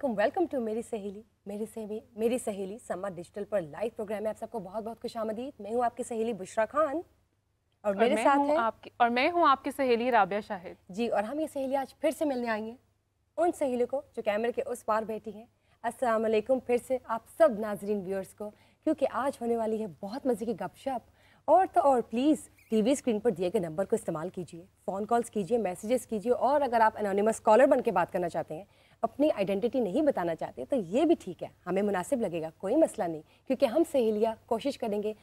Welcome to Meri सहेली summer digital पर live programme में आप सबको बहुत बहुत खुशामदीद। मैं हूँ आपकी सहेली बुशरा खान और मेरे साथ है मैं हूँ आपकी सहेली राबिया शाहिद जी। और हम ये सहेली आज फिर से मिलने आई हैं उन सहेलियों को जो कैमरे के उस पार बैठी हैं। अस्सलाम वालेकुम फिर से आप सब नाजरीन व्यूअर्स को, क्योंकि आज होने वाली है बहुत मज़े की गपशप। और तो और प्लीज़ टीवी स्क्रीन पर दिए गए नंबर को इस्तेमाल कीजिए, फ़ोन कॉल्स कीजिए, मैसेजेस कीजिए। और अगर आप एनोनिमस कॉलर बन के बात करना चाहते हैं, अपनी आइडेंटिटी नहीं बताना चाहते, तो ये भी ठीक है, हमें मुनासिब लगेगा, कोई मसला नहीं। क्योंकि हम सहेलियाँ कोशिश करेंगे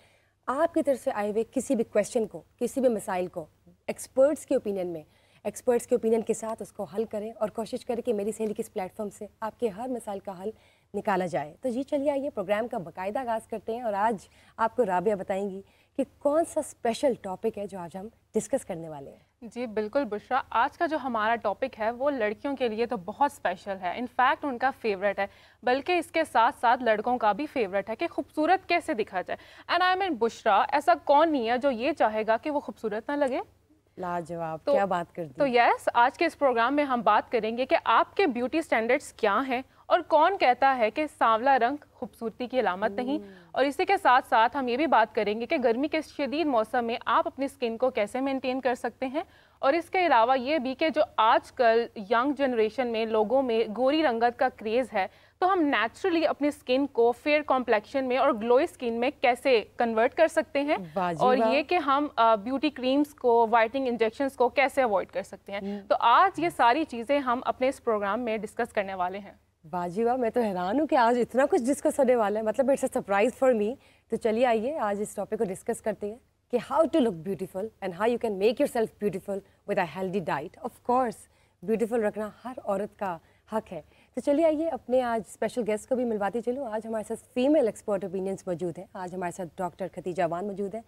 आपकी तरफ से आए हुए किसी भी क्वेश्चन को, किसी भी मसाइल को एक्सपर्ट्स के ओपिनियन के साथ उसको हल करें और कोशिश करें कि मेरी सहेली के इस प्लेटफॉर्म से आपके हर मसाइल का हल निकाला जाए। तो जी चलिए आइए प्रोग्राम का बाकायदा आगाज़ करते हैं। और आज आपको राबिया बताएंगी कि कौन सा स्पेशल टॉपिक है जो आज हम डिस्कस करने वाले हैं। जी बिल्कुल बुशरा, आज का जो हमारा टॉपिक है वो लड़कियों के लिए तो बहुत स्पेशल है। इनफैक्ट उनका फेवरेट है, बल्कि इसके साथ साथ लड़कों का भी फेवरेट है कि खूबसूरत कैसे दिखा जाए। एंड आई मीन बुशरा, ऐसा कौन नहीं है जो ये चाहेगा कि वो खूबसूरत ना लगे। लाजवाब, क्या बात कर दी। तो यस, आज के इस प्रोग्राम में हम बात करेंगे कि आपके ब्यूटी स्टैंडर्ड्स क्या हैं और कौन कहता है कि सांवला रंग खूबसूरती की अलामत नहीं। और इसी के साथ साथ हम ये भी बात करेंगे कि गर्मी के शदीद मौसम में आप अपनी स्किन को कैसे मेंटेन कर सकते हैं। और इसके अलावा ये भी कि जो आजकल यंग जनरेशन में लोगों में गोरी रंगत का क्रेज़ है, तो हम नेचुरली अपनी स्किन को फेयर कॉम्प्लेक्शन में और ग्लोई स्किन में कैसे कन्वर्ट कर सकते हैं। और ये कि हम ब्यूटी क्रीम्स को, वाइटनिंग इंजेक्शंस को कैसे अवॉइड कर सकते हैं। तो आज ये सारी चीज़ें हम अपने इस प्रोग्राम में डिस्कस करने वाले हैं। बाजी वाह, मैं तो हैरान हूँ कि आज इतना कुछ डिस्कस होने वाला है, मतलब it's a surprise for me. तो चलिए आइए आज इस टॉपिक को डिस्कस करते हैं कि how to look beautiful and how you can make yourself beautiful with a healthy diet. Of course beautiful रखना हर औरत का हक है। तो चलिए आइए अपने आज स्पेशल गेस्ट को भी मिलवाती चलूँ। आज हमारे साथ फीमेल एक्सपर्ट ओपिनियंस मौजूद हैं। आज हमारे साथ डॉक्टर खतीजा अवान मौजूद है,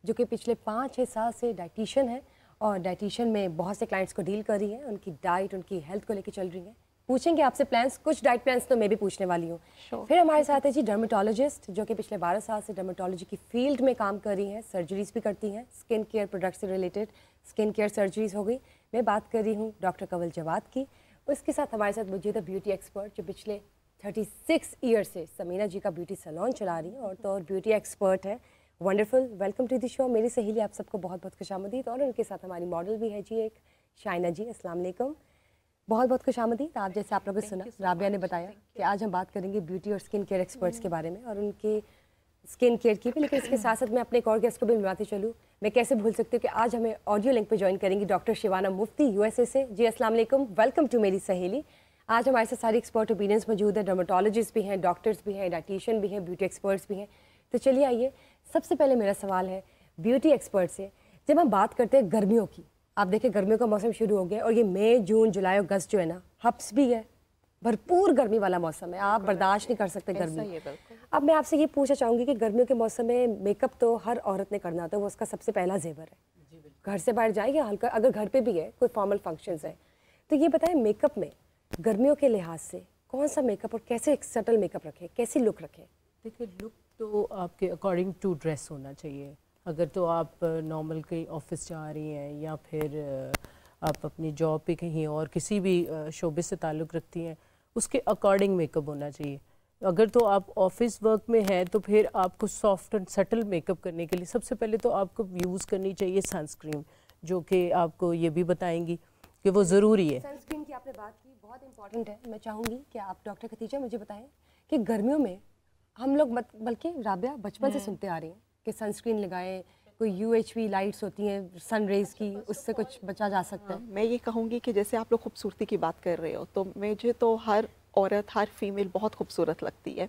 जो कि पिछले 5-6 साल से डाइटिशियन है और डाइटिशियन में बहुत से क्लाइंट्स को डील कर रही हैं, उनकी डाइट, उनकी हेल्थ को लेकर चल रही हैं। पूछेंगे आपसे प्लान्स, कुछ डाइट प्लान्स तो मैं भी पूछने वाली हूँ। फिर हमारे साथ है जी डर्मेटोलॉजिस्ट, जो कि पिछले 12 साल से डर्मेटोलॉजी की फील्ड में काम कर रही हैं, सर्जरीज भी करती हैं, स्किन केयर प्रोडक्ट से रिलेटेड स्किन केयर सर्जरीज हो गई। मैं बात कर रही हूँ डॉक्टर कंवल जवाद की। उसके साथ हमारे साथ मौजूद है ब्यूटी एक्सपर्ट, जो पिछले 36 ईयर से समीना जी का ब्यूटी सैलून चला रही हैं और तो और ब्यूटी एक्सपर्ट है। Wonderful, welcome to the show Meri Saheli, आप सबको बहुत बहुत खुशामदीद। और उनके साथ हमारी मॉडल भी है जी एक, शाइना जी। अस्सलाम वालेकुम, बहुत बहुत खुशामदीद। आप जैसे आप लोगों ने सुना, राबिया ने बताया कि आज हम बात करेंगे ब्यूटी और स्किन केयर एक्सपर्ट्स के बारे में और उनके स्किन केयर की भी। लेकिन इसके साथ साथ मैं अपने एक और गेस्ट को भी मिलवाती चलूँ। मैं कैसे भूल सकती हूँ कि आज हमें ऑडियो लिंक पे ज्वाइन करेंगी डॉक्टर शिवाना मुफ्ती USA से। जी अस्सलाम वालेकुम, वेलकम टू मेरी सहेली। आज हमारे साथ सारी एक्सपर्ट ओपिनियंस मौजूद है, डर्मेटोलॉजिस्ट भी हैं, डॉक्टर्स भी हैं, डाइटिशियन भी हैं, ब्यूटी एक्सपर्ट्स भी हैं। तो चलिए आइए, सबसे पहले मेरा सवाल है ब्यूटी एक्सपर्ट से। जब हम बात करते हैं गर्मियों की, आप देखें गर्मियों का मौसम शुरू हो गया और ये मई, जून, जुलाई, अगस्त जो है ना, हब्स भी है, भरपूर गर्मी वाला मौसम है, आप बर्दाश्त नहीं कर सकते गर्मी। अब मैं आपसे ये पूछना चाहूँगी कि गर्मियों के मौसम में मेकअप तो हर औरत ने करना होता है, वो उसका सबसे पहला जेवर है। घर से बाहर जाए या हल्का, अगर घर पे भी है कोई फॉर्मल फंक्शंस है, तो ये बताएं मेकअप में गर्मियों के लिहाज से कौन सा मेकअप और कैसे एक सटल मेकअप रखें, कैसी लुक रखें? देखिए, लुक तो आपके अकॉर्डिंग टू ड्रेस होना चाहिए। अगर तो आप नॉर्मल कहीं ऑफिस जा रही हैं या फिर आप अपनी जॉब पे कहीं और किसी भी शोबे से ताल्लुक़ रखती हैं, उसके अकॉर्डिंग मेकअप होना चाहिए। अगर तो आप ऑफिस वर्क में हैं तो फिर आपको सॉफ्ट एंड सटल मेकअप करने के लिए सबसे पहले तो आपको यूज़ करनी चाहिए सनस्क्रीन, जो कि आपको ये भी बताएंगी कि वो ज़रूरी है। सनस्क्रीन की आपने बात की, बहुत इंपॉर्टेंट है। मैं चाहूँगी कि आप डॉक्टर खतीजा मुझे बताएं कि गर्मियों में हम लोग बल्कि राबिया बचपन से सुनते आ रही हैं कि सनस्क्रीन लगाएं, कोई UHV लाइट्स होती हैं सन रेज की, उससे कुछ बचा जा सकता है। मैं ये कहूँगी कि जैसे आप लोग खूबसूरती की बात कर रहे हो, तो मुझे तो हर औरत, हर फीमेल बहुत खूबसूरत लगती है।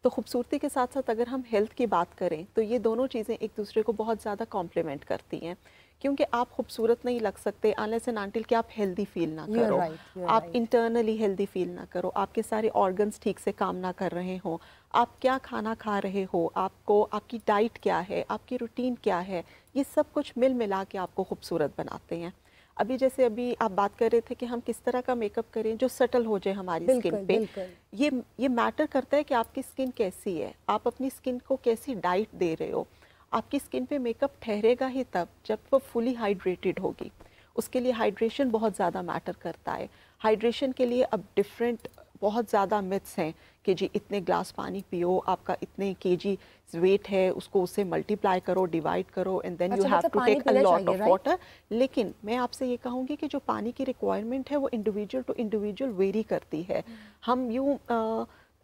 तो खूबसूरती के साथ साथ अगर हम हेल्थ की बात करें तो ये दोनों चीज़ें एक दूसरे को बहुत ज़्यादा कॉम्प्लीमेंट करती हैं, क्योंकि आप खूबसूरत नहीं लग सकते अनलेस एंड अनटिल कि आप हेल्दी फील ना करो, आप इंटरनली हेल्दी फील ना करो, आपके सारे ऑर्गन्स ठीक से काम ना कर रहे हो, आप क्या खाना खा रहे हो, आपको आपकी डाइट क्या है, आपकी रूटीन क्या है, ये सब कुछ मिल मिला के आपको खूबसूरत बनाते हैं। अभी आप बात कर रहे थे कि हम किस तरह का मेकअप करें जो सटल हो जाए हमारी स्किन पे। ये मैटर करता है कि आपकी स्किन कैसी है, आप अपनी स्किन को कैसी डाइट दे रहे हो। आपकी स्किन पे मेकअप ठहरेगा ही तब जब वो फुली हाइड्रेटेड होगी। उसके लिए हाइड्रेशन बहुत ज़्यादा मैटर करता है। हाइड्रेशन के लिए अब डिफरेंट बहुत ज़्यादा मिथ्स हैं कि जी इतने ग्लास पानी पियो, आपका इतने केजी वेट है, उसको उससे मल्टीप्लाई करो, डिवाइड करो, and then you have to take a lot of water. लेकिन मैं आपसे ये कहूँगी कि जो पानी की रिक्वायरमेंट है वो इंडिविजुअल टू इंडिविजुअल वेरी करती है। हम यूँ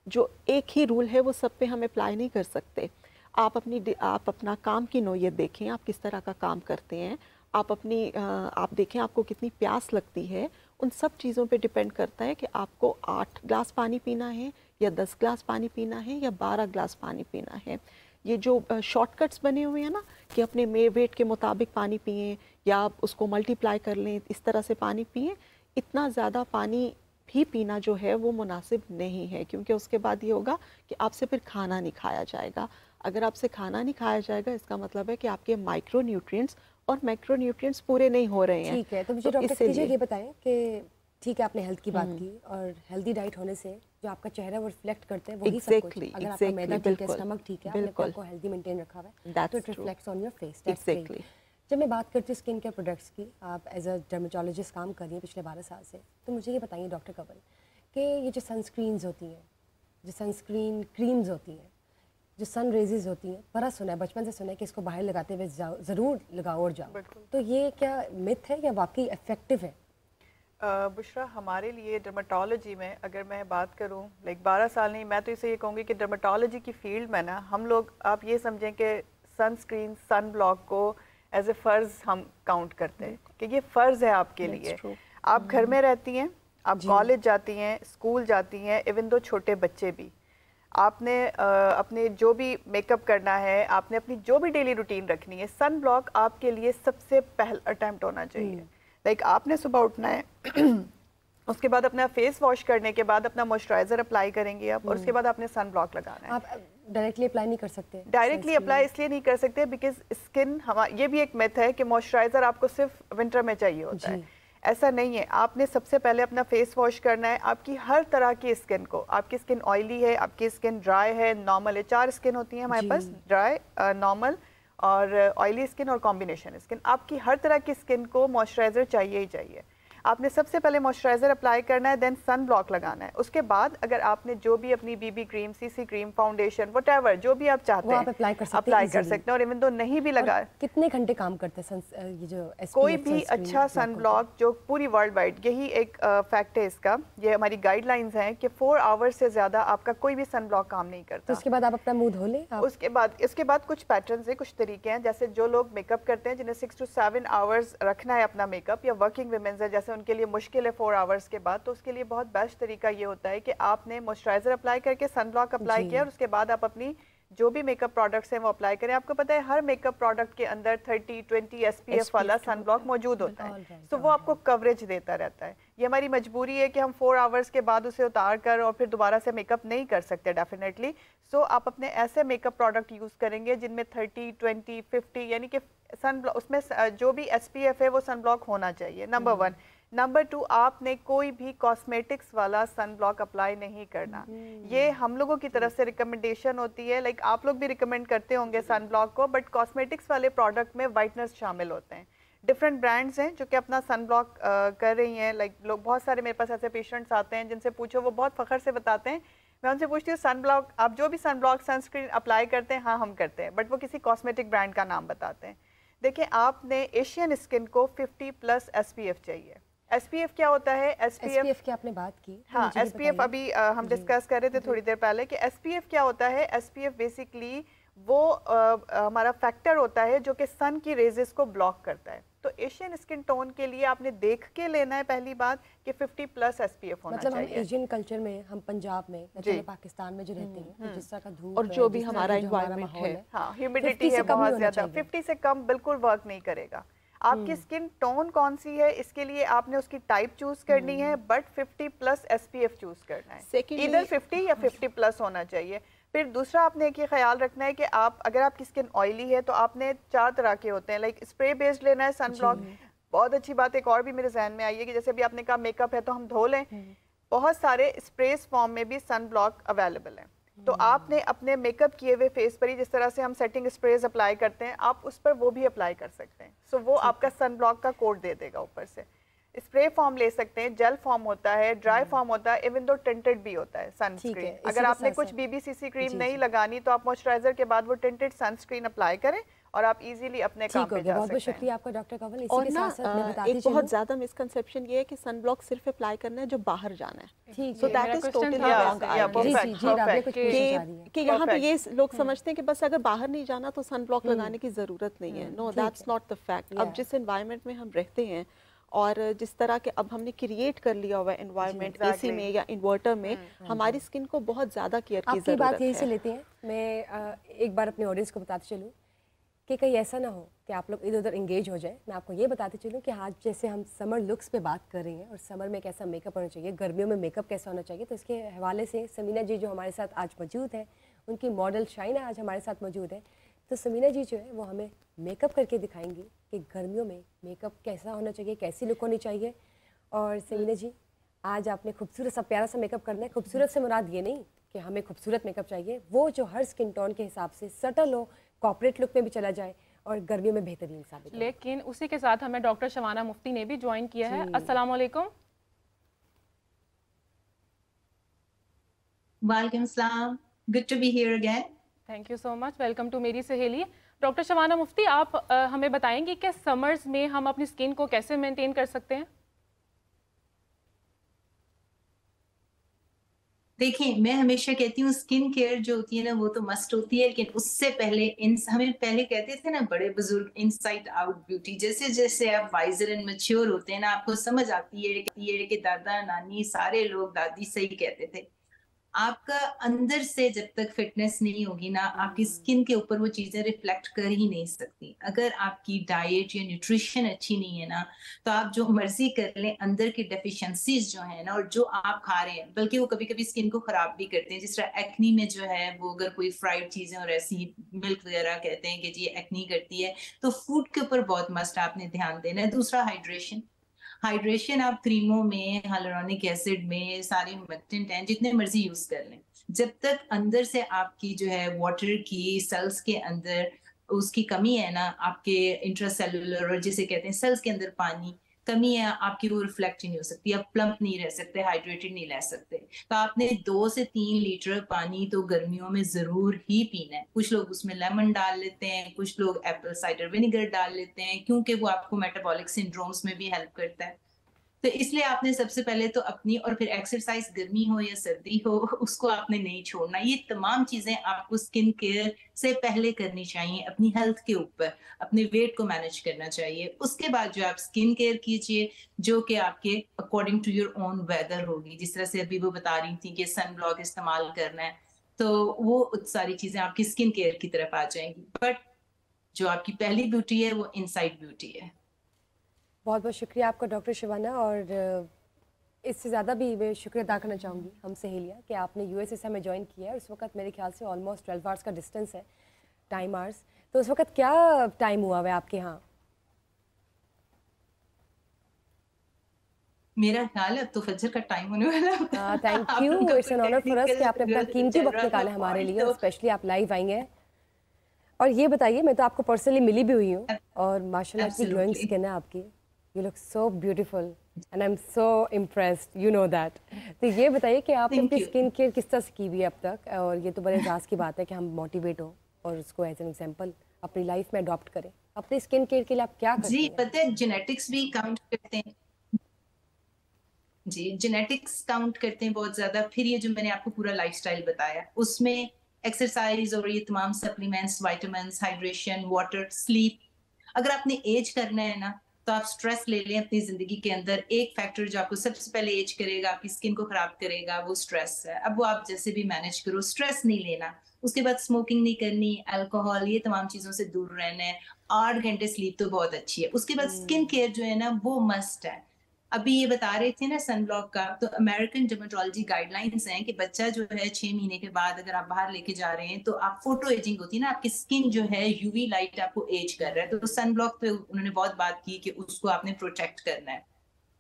जो एक ही रूल है वो सब पे हम अप्लाई नहीं कर सकते। आप अपना काम की नौयत देखें, आप किस तरह का काम करते हैं, आप देखें आपको कितनी प्यास लगती है। उन सब चीज़ों पे डिपेंड करता है कि आपको 8 ग्लास पानी पीना है या 10 ग्लास पानी पीना है या 12 ग्लास पानी पीना है। ये जो शॉर्टकट्स बने हुए हैं ना कि अपने वेट के मुताबिक पानी पिएं या आप उसको मल्टीप्लाई कर लें, इस तरह से पानी पिएं, इतना ज़्यादा पानी भी पीना जो है वो मुनासिब नहीं है, क्योंकि उसके बाद ये होगा कि आपसे फिर खाना नहीं खाया जाएगा। अगर आपसे खाना नहीं खाया जाएगा इसका मतलब है कि आपके माइक्रो न्यूट्रिएंट्स और मैक्रो न्यूट्रिएंट्स पूरे नहीं हो रहे हैं। ठीक है, तो मुझे डॉक्टर मुझे ये बताएं कि ठीक है, आपने हेल्थ की बात की और हेल्दी डाइट होने से जो आपका चेहरा वो रिफ्लेक्ट करते हैं वही सब कुछ। अगर आपका मैदा ठीक है, स्टमक ठीक है, आपने आपको हेल्दी मेंटेन रखा हुआ है, तो it reflects on your face. Exactly. जब मैं बात करती हूँ स्किन केयर प्रोडक्ट्स की, आप एज अ डर्मेटोलॉजिस्ट काम कर रही हैं पिछले 12 साल से, तो मुझे ये बताइए डॉक्टर कंवल कि ये जो सनस्क्रीन्स होती हैं, जो सनस्क्रीन क्रीम्स होती हैं, जो सन रेजेस होती हैं, बड़ा सुना है, बचपन से सुना है कि इसको बाहर लगाते हुए ज़रूर लगाओ और जाओ, तो ये क्या मिथ है या वाकई इफेक्टिव है? बुशरा, हमारे लिए डर्मेटोलॉजी में अगर मैं बात करूं, लाइक 12 साल नहीं, मैं तो इसे ये कहूँगी कि डर्मेटोलॉजी की फील्ड में ना हम लोग, आप ये समझें कि सनस्क्रीन, सन ब्लॉक को एज ए फ़र्ज़ हम काउंट करते हैं कि ये फ़र्ज़ है आपके लिए। आप घर में रहती हैं, आप कॉलेज जाती हैं, स्कूल जाती हैं, इवन दो छोटे बच्चे भी, आपने अपने जो भी मेकअप करना है, आपने अपनी जो भी डेली रूटीन रखनी है, सन ब्लॉक आपके लिए सबसे पहला अटेम्प्ट होना चाहिए। लाइक आपने सुबह उठना है उसके बाद अपना फेस वॉश करने के बाद अपना मॉइस्चराइजर अप्लाई करेंगे आप, और उसके बाद आपने सन ब्लॉक लगाना है। आप डायरेक्टली अप्लाई नहीं कर सकते? डायरेक्टली अप्लाई इसलिए नहीं कर सकते बिकॉज स्किन ये भी एक मिथ है कि मॉइस्चराइजर आपको सिर्फ विंटर में चाहिए होता है। ऐसा नहीं है। आपने सबसे पहले अपना फेस वॉश करना है आपकी हर तरह की स्किन को। आपकी स्किन ऑयली है, आपकी स्किन ड्राई है, नॉर्मल है, 4 स्किन होती है हमारे पास, ड्राई, नॉर्मल और ऑयली स्किन और कॉम्बिनेशन स्किन। आपकी हर तरह की स्किन को मॉइस्चराइजर चाहिए ही चाहिए। आपने सबसे पहले मॉइस्चराइजर अप्लाई करना है, देन सन ब्लॉक लगाना है। उसके बाद अगर आपने जो भी अपनी BB cream, CC cream, foundation, whatever जो भी आप चाहते हैं आप अप्लाई कर सकते हैं। और इवन तो नहीं भी लगा, कितने घंटे काम करते हैं ये जो SPF कोई भी अच्छा सन ब्लॉक जो पूरी वर्ल्ड वाइड, यही एक फैक्ट है इसका, ये हमारी गाइडलाइंस हैं कि 4 आवर्स से ज्यादा आपका कोई भी सन ब्लॉक काम नहीं करता। तो उसके बाद आप अपना मुंह धो लें। उसके बाद कुछ पैटर्न्स हैं, कुछ तरीके हैं, जैसे जो लोग मेकअप करते हैं जिन्हें 6 to 7 आवर्स रखना है अपना मेकअप, या वर्किंग वुमेन्स है जैसे उनके लिए मुश्किल है 4 आवर्स के बाद, तो उसके लिए बहुत बेस्ट तरीका ये होता है कि आपने मॉइस्चराइजर अप्लाई करके सन ब्लॉक अप्लाई किया और उसके बाद आप अपनी जो भी मेकअप प्रोडक्ट्स हैं वो अप्लाई करें। आपको पता है हर मेकअप प्रोडक्ट के अंदर 30-20 SPF वाला सन ब्लॉक मौजूद होता है, तो वो आपको कवरेज देता रहता है। ये हमारी मजबूरी है कि हम 4 आवर्स के बाद उसे उतार कर और फिर दोबारा से मेकअप नहीं कर सकते डेफिनेटली। सो आप अपने ऐसे मेकअप प्रोडक्ट यूज़ करेंगे जिनमें 30-20-50 यानी कि सन ब्लॉक, उसमें जो भी SPF है वो सन ब्लॉक होना चाहिए, नंबर 1। नंबर 2, आपने कोई भी कॉस्मेटिक्स वाला सन ब्लॉक अप्लाई नहीं करना। ये हम लोगों की तरफ से रिकमेंडेशन होती है, लाइक आप लोग भी रिकमेंड करते होंगे सन ब्लॉक को, बट कॉस्मेटिक्स वाले प्रोडक्ट में वाइटनर्स शामिल होते हैं। डिफरेंट ब्रांड्स हैं जो कि अपना सन ब्लॉक कर रही हैं। लाइक लोग, बहुत सारे मेरे पास ऐसे पेशेंट्स आते हैं जिनसे पूछो वो बहुत फ़ख्र से बताते हैं। मैं उनसे पूछती हूँ सन ब्लॉक, आप जो भी सन ब्लॉक सनस्क्रीन अप्लाई करते हैं, हाँ हम करते हैं, बट वो किसी कॉस्मेटिक ब्रांड का नाम बताते हैं। देखिए, आपने एशियन स्किन को 50+ SPF चाहिए। SPF क्या होता है? SPF की आपने बात की, हाँ, SPF अभी हम डिस्कस कर रहे थे थोड़ी देर पहले कि SPF क्या होता है। SPF बेसिकली वो हमारा फैक्टर होता है जो कि सन की रेजेस को ब्लॉक करता है। तो एशियन स्किन टोन के लिए आपने देख के लेना है पहली बात कि 50+ SPF होना मतलब चाहिए। हम एशियन कल्चर में, हम पंजाब में, पाकिस्तान में जो रहते हैं, तो जिस तरह का धूप और जो भी हमारा एनवायरनमेंट है, हाँ, ह्यूमिडिटी है बहुत ज्यादा, 50 से कम बिल्कुल वर्क नहीं करेगा। आपकी स्किन टोन कौन सी है, इसके लिए आपने उसकी टाइप चूज करनी है, बट 50+ SPF चूज करना है। इधर 50 या 50+ होना चाहिए। फिर दूसरा आपने एक ये ख्याल रखना है कि आप, अगर आपकी स्किन ऑयली है तो आपने 4 तरह के होते हैं, लाइक स्प्रे बेस्ड लेना है सन ब्लॉक। बहुत अच्छी बात एक और भी मेरे जहन में आई है कि जैसे भी आपने कहा मेकअप है तो हम धो लें, बहुत सारे स्प्रेस फॉर्म में भी सन ब्लॉक अवेलेबल है। तो आपने अपने मेकअप किए हुए फेस पर ही, जिस तरह से हम सेटिंग स्प्रेज अप्लाई करते हैं, आप उस पर वो भी अप्लाई कर सकते हैं। सो वो आपका सन ब्लॉक का कोट दे देगा ऊपर से। स्प्रे फॉर्म ले सकते हैं, जेल फॉर्म होता है, ड्राई फॉर्म होता है, इवन दो टिंटेड भी होता है सनस्क्रीन। अगर आपने कुछ बीबीसीसी क्रीम नहीं लगानी तो आप मॉइस्चराइजर के बाद वो टिंटेड सनस्क्रीन अप्लाई करें और आप इजीली अपने काम पे जा बहुत बहुत सकते हैं। शुक्रिया आपका डॉक्टर कंवल। इसी और के ना साथ साथ मैं बताती एक बहुत ज़्यादा मिसकंसेप्शन ये है कि सन ब्लॉक सिर्फ अप्लाई करना है जो बाहर जाना है। ठीक सो है, दैट इज टोटली रॉन्ग कि यहाँ पे ये लोग समझते हैं कि बस अगर बाहर नहीं जाना तो सन ब्लॉक लगाने की ज़रूरत नहीं है। No, that's not the fact. अब जिस एनवायरनमेंट में हम रहते हैं और जिस तरह के अब हमने क्रिएट कर लिया हुआ एनवायरनमेंट एसी में या इन्वर्टर में, हमारी स्किन को बहुत ज़्यादा केयर की ज़रूरत है। आपकी बात यहीं से लेते हैं। मैं एक बार अपने ऑडियंस को बताते चलूँ कि कहीं ऐसा ना हो कि आप लोग इधर उधर इंगेज हो जाए। मैं आपको ये बताते चलूँ कि आज जैसे हम समर लुक्स पे बात कर रही हैं और समर में कैसा मेकअप होना चाहिए, गर्मियों में मेकअप कैसा होना चाहिए, तो इसके हवाले से समीना जी जो हमारे साथ आज मौजूद है, उनकी मॉडल शाइना आज हमारे साथ मौजूद है। तो समीना जी जो है वो हमें मेकअप करके दिखाएंगी कि गर्मियों में मेकअप कैसा होना चाहिए, कैसी लुक होनी चाहिए। और समीना जी, आज आपने खूबसूरत सा प्यारा सा मेकअप करना है। खूबसूरत से मुराद ये नहीं कि हमें खूबसूरत मेकअप चाहिए, वो जो हर स्किन टोन के हिसाब से सटल हो, कॉर्पोरेट लुक में भी चला जाए और गर्मियों में बेहतरीन साबित हो। लेकिन उसी के साथ हमें डॉक्टर शबाना मुफ्ती ने भी ज्वाइन किया है। अस्सलाम वालेकुम। वालेकुम सलाम, good to be here again. Thank you so much, welcome to Meri Saheli. Doctor Shabana मुफ्ती, आप हमें बताएंगी कि समर्स में हम अपनी स्किन को कैसे मेंटेन कर सकते हैं? देखिए, मैं हमेशा कहती हूँ स्किन केयर जो होती है ना वो तो मस्ट होती है, लेकिन उससे पहले हमें पहले कहते थे ना बड़े बुजुर्ग, इनसाइड आउट ब्यूटी। जैसे जैसे आप वाइजर एंड मैच्योर होते हैं ना, आपको समझ आती है कि दादा नानी सारे लोग दादी सही कहते थे। आपका अंदर से जब तक फिटनेस नहीं होगी ना, आपकी स्किन के ऊपर वो चीजें रिफ्लेक्ट कर ही नहीं सकती। अगर आपकी डाइट या न्यूट्रिशन अच्छी नहीं है ना, तो आप जो मर्जी कर लें, अंदर की डेफिशिएंसीज जो है ना और जो आप खा रहे हैं, बल्कि वो कभी कभी स्किन को खराब भी करते हैं। जिस तरह एक्नी में जो है वो अगर कोई फ्राइड चीजें और ऐसी मिल्क वगैरह कहते हैं कि जी एक्नी करती है, तो फूड के ऊपर बहुत मस्ट आपने ध्यान देना है। दूसरा हाइड्रेशन आप क्रीमों में, हाइलुरोनिक एसिड में, सारे humectant हैं, जितने मर्जी यूज कर लें, जब तक अंदर से आपकी जो है वाटर की सेल्स के अंदर उसकी कमी है ना, आपके इंट्रासेलुलर और जिसे कहते हैं सेल्स के अंदर पानी कमी है आपकी, वो रिफ्लेक्ट ही नहीं हो सकती। आप प्लम्प नहीं रह सकते, हाइड्रेटेड नहीं रह सकते। तो आपने 2 से 3 लीटर पानी तो गर्मियों में जरूर ही पीना है। कुछ लोग उसमें लेमन डाल लेते हैं, कुछ लोग एप्पल साइडर विनेगर डाल लेते हैं, क्योंकि वो आपको मेटाबॉलिक सिंड्रोम्स में भी हेल्प करता है। तो इसलिए आपने सबसे पहले तो अपनी, और फिर एक्सरसाइज गर्मी हो या सर्दी हो, उसको आपने नहीं छोड़ना। ये तमाम चीजें आपको स्किन केयर से पहले करनी चाहिए। अपनी हेल्थ के ऊपर, अपने वेट को मैनेज करना चाहिए। उसके बाद जो आप स्किन केयर कीजिए जो कि आपके according to your own weather होगी। जिस तरह से अभी वो बता रही थी कि सन ब्लॉक इस्तेमाल करना है, तो वो सारी चीजें आपकी स्किन केयर की तरफ आ जाएंगी। बट जो आपकी पहली ब्यूटी है वो इनसाइड ब्यूटी है। बहुत बहुत शुक्रिया आपका डॉक्टर शबाना। और इससे ज़्यादा भी मैं शुक्रिया अदा करना चाहूँगी हम सहेलियाँ कि आपने यूएसए से हमें ज्वाइन किया है। उस वक्त मेरे ख्याल से ऑलमोस्ट 12 आवर्स का डिस्टेंस है, टाइम आवर्स। तो उस वक्त क्या टाइम हुआ है आपके यहाँ? मेरा ख्याल है अब तो फजर का टाइम होने वाला है। Thank you, it's an honour for us कि आपने अपना कीमती वक्त निकाला हमारे लिए, और स्पेशली आप लाइव आई हैं। और ये बताइए, मैं तो आपको पर्सनली मिली भी हुई हूँ और माशाल्लाह इतनी ग्लोइंग स्किन है आपकी। You look so beautiful and I'm so impressed, you know that. तो ये बताइए कि आप अपनी स्किन केयर किस तरह से की हुई है अब तक, और ये तो बड़े एजाज़ की बात है कि हम मोटिवेट हो और उसको एज एन एग्जांपल अपनी लाइफ में अडॉप्ट करें। अपनी स्किन केयर के लिए आप क्या करते हैं? जी, पता है जेनेटिक्स भी काउंट करते हैं। जी, जेनेटिक्स काउंट करते हैं बहुत ज़्यादा। फिर ये जो मैंने आपको पूरा लाइफस्टाइल बताया, उसमें एक्सरसाइज और ये तमाम supplements, vitamins, hydration, water, sleep. अगर आपने एज करना है ना, तो आप स्ट्रेस ले लें अपनी जिंदगी के अंदर। एक फैक्टर जो आपको सबसे पहले एज करेगा, आपकी स्किन को खराब करेगा, वो स्ट्रेस है। अब वो आप जैसे भी मैनेज करो, स्ट्रेस नहीं लेना। उसके बाद स्मोकिंग नहीं करनी, अल्कोहल, ये तमाम चीजों से दूर रहना है। 8 घंटे स्लीप तो बहुत अच्छी है। उसके बाद स्किन केयर जो है ना वो मस्ट है। अभी ये बता रहे थे ना सन ब्लॉक का, तो अमेरिकन डर्मेटोलॉजी गाइडलाइंस हैं कि बच्चा जो है 6 महीने के बाद अगर आप बाहर लेके जा रहे हैं तो आप फोटो एजिंग होती है ना, आपकी स्किन जो है यूवी लाइट आपको एज कर रहा है। तो सन ब्लॉक पे उन्होंने बहुत बात की कि उसको आपने प्रोटेक्ट करना है।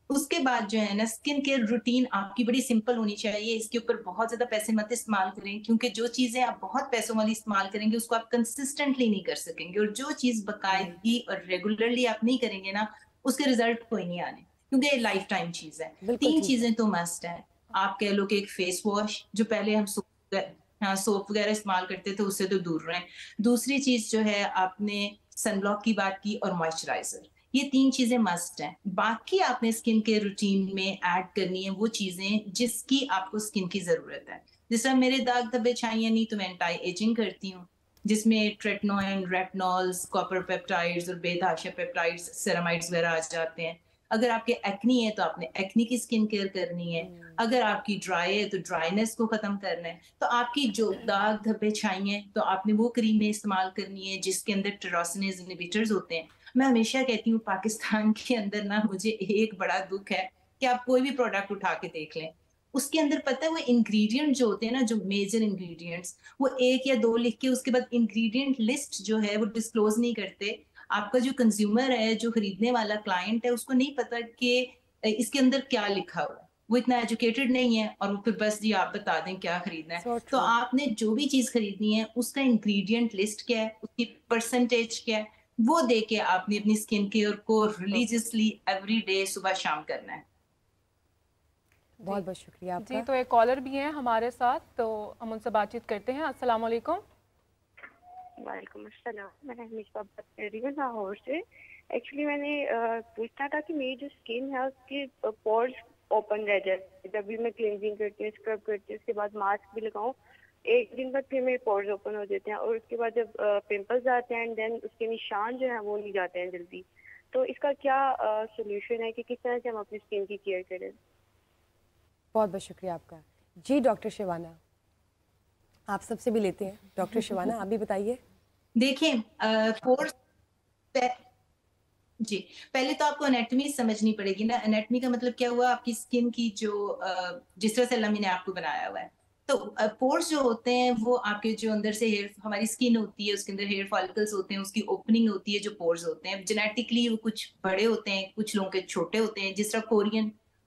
उसके बाद जो है ना स्किन केयर रूटीन आपकी बड़ी सिंपल होनी चाहिए। इसके ऊपर बहुत ज्यादा पैसे मत इस्तेमाल करें, क्योंकि जो चीजें आप बहुत पैसों वाली इस्तेमाल करेंगे उसको आप कंसिस्टेंटली नहीं कर सकेंगे, और जो चीज बाकायदगी और रेगुलरली आप नहीं करेंगे ना उसके रिजल्ट कोई नहीं आने। क्योंकि ये लाइफ टाइम चीज है। बिल्कुल 3 ठीक। चीजें तो मस्ट है। आप कह लो कि एक फेस वॉश, जो पहले हम सोप वगैरह इस्तेमाल करते थे उससे तो दूर रहें। दूसरी चीज जो है, आपने सनब्लॉक की बात की, और मॉइस्चराइजर, ये 3 चीजें मस्ट हैं। बाकी आपने स्किन केयर रूटीन में ऐड करनी है वो चीजें जिसकी आपको स्किन की जरूरत है। जिस तरह मेरे दाग धब्बे छाइयां नहीं तो मैं एंटी एजिंग करती हूँ, जिसमें ट्रेटनोइन, रेटनॉल्स, कॉपर पेप्टाइड्स और बेतहाशा पेप्टाइड्स, सेरामाइड्स वगैरह आ जाते हैं। अगर आपके एक्नी है तो आपने एक्नी की स्किन केयर करनी है। अगर आपकी ड्राई है तो ड्राइनेस को खत्म करना है। तो आपकी जो दाग धब्बे छाइयां हैं तो आपने वो क्रीमें इस्तेमाल करनी है जिसके अंदर टेरोसिनेज इनहिबिटर्स होते हैं। मैं हमेशा कहती हूँ पाकिस्तान के अंदर ना, मुझे एक बड़ा दुख है कि आप कोई भी प्रोडक्ट उठा के देख लें, उसके अंदर पता है वो इंग्रेडिएंट जो होते हैं ना, जो मेजर इंग्रेडिएंट्स, वो 1 या 2 लिख के उसके बाद इंग्रेडिएंट लिस्ट जो है वो डिस्क्लोज नहीं करते। आपका जो कंज्यूमर है, जो खरीदने वाला क्लाइंट है, उसको नहीं पता कि इसके अंदर क्या लिखा हुआ है। वो इतना एजुकेटेड नहीं है और वो फिर बस जी आप बता दें क्या खरीदना है। So तो true. आपने जो भी चीज खरीदनी है उसका इंग्रेडिएंट लिस्ट क्या है, उसकी परसेंटेज क्या है, वो दे के आपने अपनी स्किन केयर को रिलीजियसली एवरी डे सुबह शाम करना है। बहुत बहुत शुक्रिया आपका। जी, तो एक कॉलर भी हैं हमारे साथ, तो हम उनसे बातचीत करते हैं। अस्सलाम वालेकुम। वालेकुम अस्सलाम, मैं हमीशा बात कर रही हूँ लाहौर से। एक्चुअली मैंने पूछना था कि मेरी जो स्किन है उसके पोर्स ओपन रह जाते, जब भी मैं क्लींजिंग करती हूँ, स्क्रब करती हूँ, उसके बाद मास्क भी लगाऊँ, 1 दिन बाद फिर मेरे पोर्स ओपन हो जाते हैं, और उसके बाद जब पिंपल्स आते हैं एंड देन उसके निशान जो है वो नहीं जाते हैं जल्दी। तो इसका क्या सोल्यूशन है कि किस तरह से हम अपनी स्किन की केयर करें? बहुत बहुत शुक्रिया आपका। जी डॉक्टर शिवाना, आप सबसे भी लेते हैं। डॉक्टर शिवाना, आप भी बताइए। देखें, पोर्स जी, पहले तो आपको एनाटॉमी समझनी पड़ेगी ना। एनाटॉमी का मतलब क्या हुआ, आपकी स्किन की जो जिस तरह से अल्लाह ने आपको बनाया हुआ है। तो पोर्स जो होते हैं वो आपके जो अंदर से हेयर, हमारी स्किन होती है उसके अंदर हेयर फॉलिकल्स होते हैं, उसकी ओपनिंग होती है जो पोर्स होते हैं। जेनेटिकली वो कुछ बड़े होते हैं, कुछ लोगों के छोटे होते हैं। जिस तरह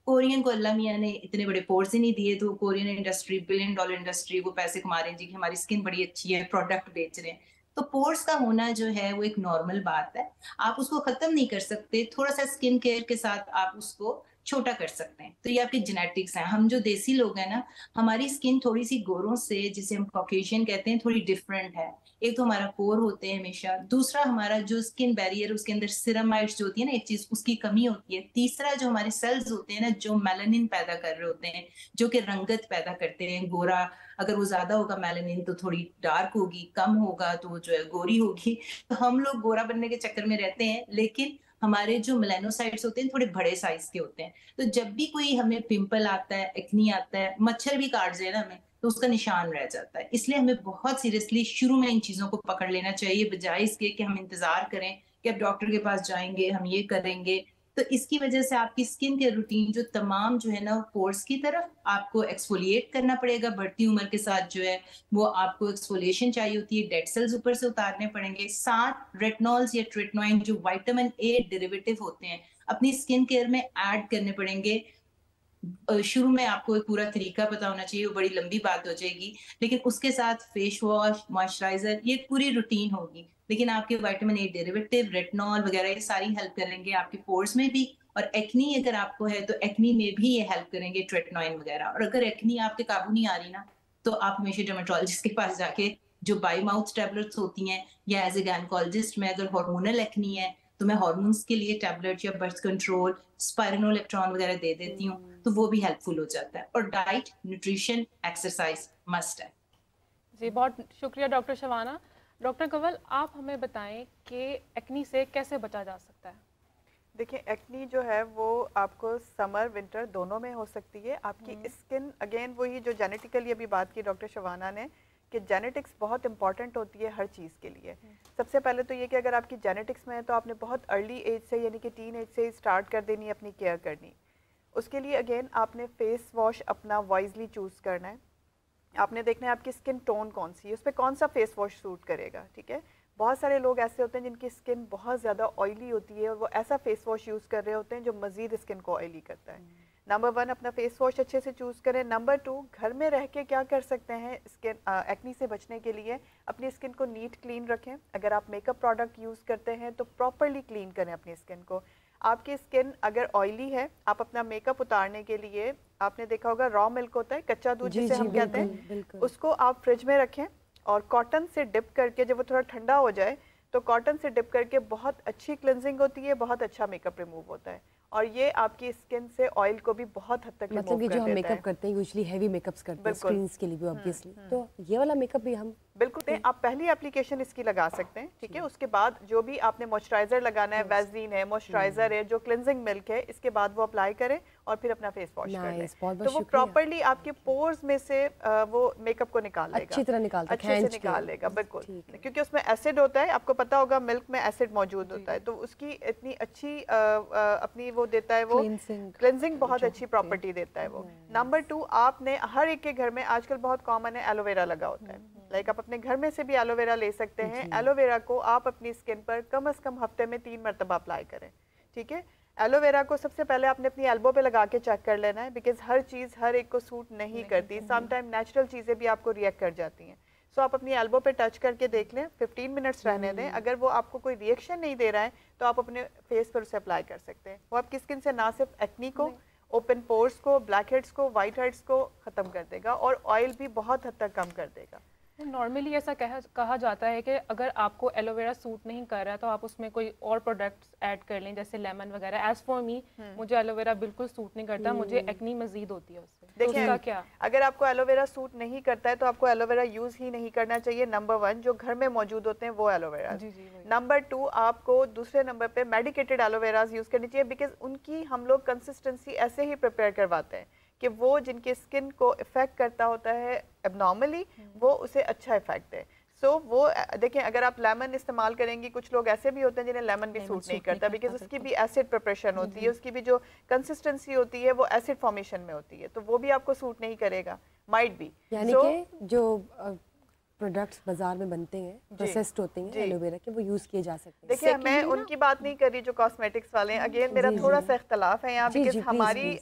कोरियन को अल्लाह मियां ने इतने बड़े पोर्स ही नहीं दिए, तो कोरियन इंडस्ट्री $1 बिलियन इंडस्ट्री, वो पैसे कमा रहे हैं जी कि हमारी स्किन बड़ी अच्छी है, प्रोडक्ट बेच रहे हैं। तो पोर्स का होना जो है वो एक नॉर्मल बात है। आप उसको खत्म नहीं कर सकते, थोड़ा सा स्किन केयर के साथ आप उसको छोटा कर सकते हैं। तो ये आपके जेनेटिक्स हैं। हम जो देसी लोग हैं ना, हमारी स्किन थोड़ी सी गोरों से, जिसे हम कॉकेशियन कहते हैं, थोड़ी डिफरेंट है। एक तो हमारा पोर होते हैं हमेशा, दूसरा हमारा जो स्किन बैरियर उसके अंदर सिरामाइड्स जो होती है ना, एक चीज उसकी कमी होती है। तीसरा जो हमारे सेल्स होते हैं ना, जो मेलानिन पैदा कर रहे होते हैं, जो कि रंगत पैदा करते हैं गोरा, अगर वो ज्यादा होगा मेलानिन तो थोड़ी डार्क होगी, कम होगा तो वो जो है गोरी होगी। तो हम लोग गोरा बनने के चक्कर में रहते हैं, लेकिन हमारे जो मेलानोसाइट्स होते हैं थोड़े बड़े साइज के होते हैं। तो जब भी कोई हमें पिंपल आता है, एक्नी आता है, मच्छर भी काट जाए ना हमें, तो उसका निशान रह जाता है। इसलिए हमें बहुत सीरियसली शुरू में इन चीजों को पकड़ लेना चाहिए, बजाय इसके कि हम इंतजार करें कि अब डॉक्टर के पास जाएंगे, हम ये करेंगे। तो इसकी वजह से आपकी स्किन केयर रूटीन जो तमाम जो है ना, पोर्स की तरफ आपको एक्सफोलिएट करना पड़ेगा। बढ़ती उम्र के साथ जो है वो आपको एक्सफोलिएशन चाहिए होती है, डेड सेल्स ऊपर से उतारने पड़ेंगे। साथ रेटिनॉल्स या ट्रेटनॉइन जो विटामिन ए डेरिवेटिव होते हैं, अपनी स्किन केयर में ऐड करने पड़ेंगे। शुरू में आपको एक पूरा तरीका पता होना चाहिए, वो बड़ी लंबी बात हो जाएगी, लेकिन उसके साथ फेस वॉश, मॉइस्चराइजर, ये पूरी रूटीन होगी। लेकिन आपके विटामिन ए डेरिवेटिव, रेटिनॉल वगैरह ये सारी हेल्प करेंगे आपके पोर्स में भी। और एक्नी अगर आपको है तो एक्नी में भी ये हेल्प करेंगे ट्रेटनॉइन वगैरह। और अगर एक्नी आपके काबू नहीं आ रही ना, तो आप हमेशा डर्मेटोलॉजिस्ट के पास जाके जो बाई माउथ टैबलेट्स होती हैं, या एज ए गायनेकोलॉजिस्ट में अगर हार्मोनल एक्नी है तो मैं हार्मोन्स के लिए टैबलेट या बर्थ कंट्रोल, स्पाइरोनोलेक्ट्रॉन वगैरह दे देती हूँ, तो वो भी हेल्पफुल हो जाता है। और डाइट, न्यूट्रिशन, एक्सरसाइज मस्ट है। जी, बहुत शुक्रिया डॉक्टर शवाना। डॉक्टर कंवल, आप हमें बताएं कि एक्नी से कैसे बचा जा सकता है? देखिए, एक्नी जो है वो आपको समर विंटर दोनों में हो सकती है। आपकी स्किन अगेन वही जो जेनेटिकली अभी बात की डॉक्टर शवाना ने, कि जेनेटिक्स बहुत इंपॉर्टेंट होती है हर चीज़ के लिए। सबसे पहले तो ये कि अगर आपकी जेनेटिक्स में है तो आपने बहुत अर्ली एज से, यानी कि टीन एज से ही स्टार्ट कर देनी है अपनी केयर करनी। उसके लिए अगेन आपने फेस वॉश अपना वाइजली चूज़ करना है। आपने देखना है आपकी स्किन टोन कौन सी है, उस पर कौन सा फेस वॉश सूट करेगा। ठीक है, बहुत सारे लोग ऐसे होते हैं जिनकी स्किन बहुत ज़्यादा ऑयली होती है और वो ऐसा फेस वॉश यूज़ कर रहे होते हैं जो मज़ीद स्किन को ऑयली करता है। नंबर 1 अपना फेस वॉश अच्छे से चूज़ करें। नंबर 2 घर में रह के क्या कर सकते हैं स्किन एक्नी से बचने के लिए, अपनी स्किन को नीट क्लीन रखें। अगर आप मेकअप प्रोडक्ट यूज़ करते हैं तो प्रॉपरली क्लीन करें अपनी स्किन को। आपकी स्किन अगर ऑयली है, आप अपना मेकअप उतारने के लिए, आपने देखा होगा रॉ मिल्क होता है, कच्चा दूध जिसे हम कहते हैं, उसको आप फ्रिज में रखें और कॉटन से डिप करके, जब वो थोड़ा ठंडा हो जाए तो कॉटन से डिप करके बहुत अच्छी क्लिनजिंग होती है, बहुत अच्छा मेकअप रिमूव होता है और ये आपकी स्किन से ऑयल को भी बहुत हद तक मतलब ये जो हम मेकअप करते हैं यूजुअली हैवी मेकअप्स करते हैं स्क्रीन्स के लिए भी ऑब्वियसली, तो ये वाला मेकअप भी हम बिल्कुल आप पहली एप्लीकेशन इसकी लगा सकते हैं, ठीक है। उसके बाद जो भी आपने मॉइस्चराइजर लगाना है, वैसलीन है, मॉइस्चराइजर है, जो क्लिनजिंग मिल्क है, इसके बाद वो अप्लाई करें और फिर अपना फेस वॉश कर लें, तो वो प्रॉपर्ली आपके पोर्स में से वो मेकअप को निकाल लेगा, अच्छी तरह निकाल अच्छे से निकाल लेगा, बिल्कुल, क्योंकि उसमें एसिड होता है, आपको पता होगा मिल्क में एसिड मौजूद होता है, तो उसकी इतनी अच्छी अपनी वो देता है, वो क्लिनजिंग बहुत अच्छी प्रॉपर्टी देता है वो। नंबर 2 आपने हर एक के घर में आजकल बहुत कॉमन है एलोवेरा लगा होता है, लाइक आप अपने घर में से भी एलोवेरा ले सकते हैं। एलोवेरा को आप अपनी स्किन पर कम से कम हफ्ते में 3 मरतबा अप्लाई करें, ठीक है। एलोवेरा को सबसे पहले आपने अपनी एल्बो पे लगा के चेक कर लेना है, बिकॉज हर चीज़ हर एक को सूट नहीं करती, समटाइम नेचुरल चीज़ें भी आपको रिएक्ट कर जाती हैं। सो आप अपनी एल्बो पे टच करके देख लें, 15 मिनट्स रहने दें, अगर वो आपको कोई रिएक्शन नहीं दे रहा है तो आप अपने फेस पर उसे अप्लाई कर सकते हैं। वो आपकी स्किन से ना सिर्फ एक्नी को, ओपन पोर्स को, ब्लैक हेड्स को, वाइट हेड्स को ख़त्म कर देगा और ऑयल भी बहुत हद तक कम कर देगा। नॉर्मली ऐसा कहा जाता है कि अगर आपको एलोवेरा सूट नहीं कर रहा है तो आप उसमें कोई और प्रोडक्ट्स ऐड कर लें, जैसे लेमन वगैरह। एज फॉर मी, मुझे एलोवेरा बिल्कुल सूट नहीं करता, मुझे एक्नी मजीद होती है उससे। देखिए, तो क्या अगर आपको एलोवेरा सूट नहीं करता है तो आपको एलोवेरा यूज़ ही नहीं करना चाहिए। नंबर 1 जो घर में मौजूद होते हैं वो एलोवेरा। नंबर 2 आपको दूसरे नंबर पे मेडिकेटेड एलोवेराज यूज़ करनी चाहिए, बिकॉज उनकी हम लोग कंसिस्टेंसी ऐसे ही प्रिपेयर करवाते हैं कि वो जिनके स्किन को इफेक्ट करता होता है एबनॉर्मली, वो उसे अच्छा इफेक्ट है। सो वो देखें, अगर आप लेमन इस्तेमाल करेंगी, कुछ लोग ऐसे भी होते हैं जिन्हें लेमन भी सूट नहीं करता, बिकॉज उसकी भी एसिड प्रिपरेशन होती है, उसकी भी जो कंसिस्टेंसी होती है वो एसिड फॉर्मेशन में होती है, तो वो भी आपको सूट नहीं करेगा, माइट बी। यानी कि जो प्रोडक्ट्स बाजार में बनते हैं, प्रोसेस्ड होते हैं एलोवेरा के, वो यूज़ किए जा सकते हैं। देखिए, मैं उनकी बात नहीं कर रही जो कॉस्मेटिक्स वाले हैं, अगेन मेरा थोड़ा सा इख्तलाफ है यहाँ, बिकॉज हमारी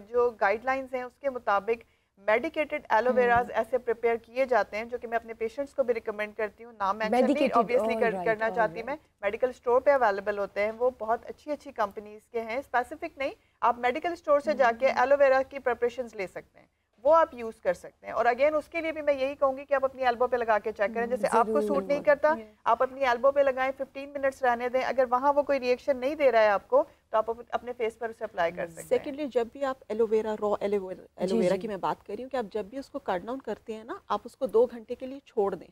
जो गाइडलाइंस हैं उसके मुताबिक मेडिकेटेड एलोवेराज ऐसे प्रिपेयर किए जाते हैं, जो कि मैं अपने पेशेंट्स को भी रिकमेंड करती हूँ, नाम मेंशन नहीं ऑब्वियसली करना चाहती मैं, मेडिकल स्टोर पे अवेलेबल होते हैं, वो बहुत अच्छी अच्छी कंपनीज के हैं, स्पेसिफिक नहीं, आप मेडिकल स्टोर से जाके एलोवेरा की प्रिपरेशंस ले सकते हैं, वो आप यूज कर सकते हैं। और अगेन उसके लिए भी मैं यही कहूंगी कि आप अपनी एल्बो पे लगा के चेक करें, जैसे आपको सूट नहीं करता आप अपनी एल्बो पे लगाएं, 15 मिनट्स रहने दें, अगर वहाँ वो कोई रिएक्शन नहीं दे रहा है आपको तो आप अपने फेस पर उसे अप्लाई कर सकते हैं। सेकेंडली, जब भी आप एलोवेरा रॉ एलोवेरा की मैं बात कर रही हूँ कि आप जब भी उसको कट डाउन करते हैं ना, आप उसको 2 घंटे के लिए छोड़ दें,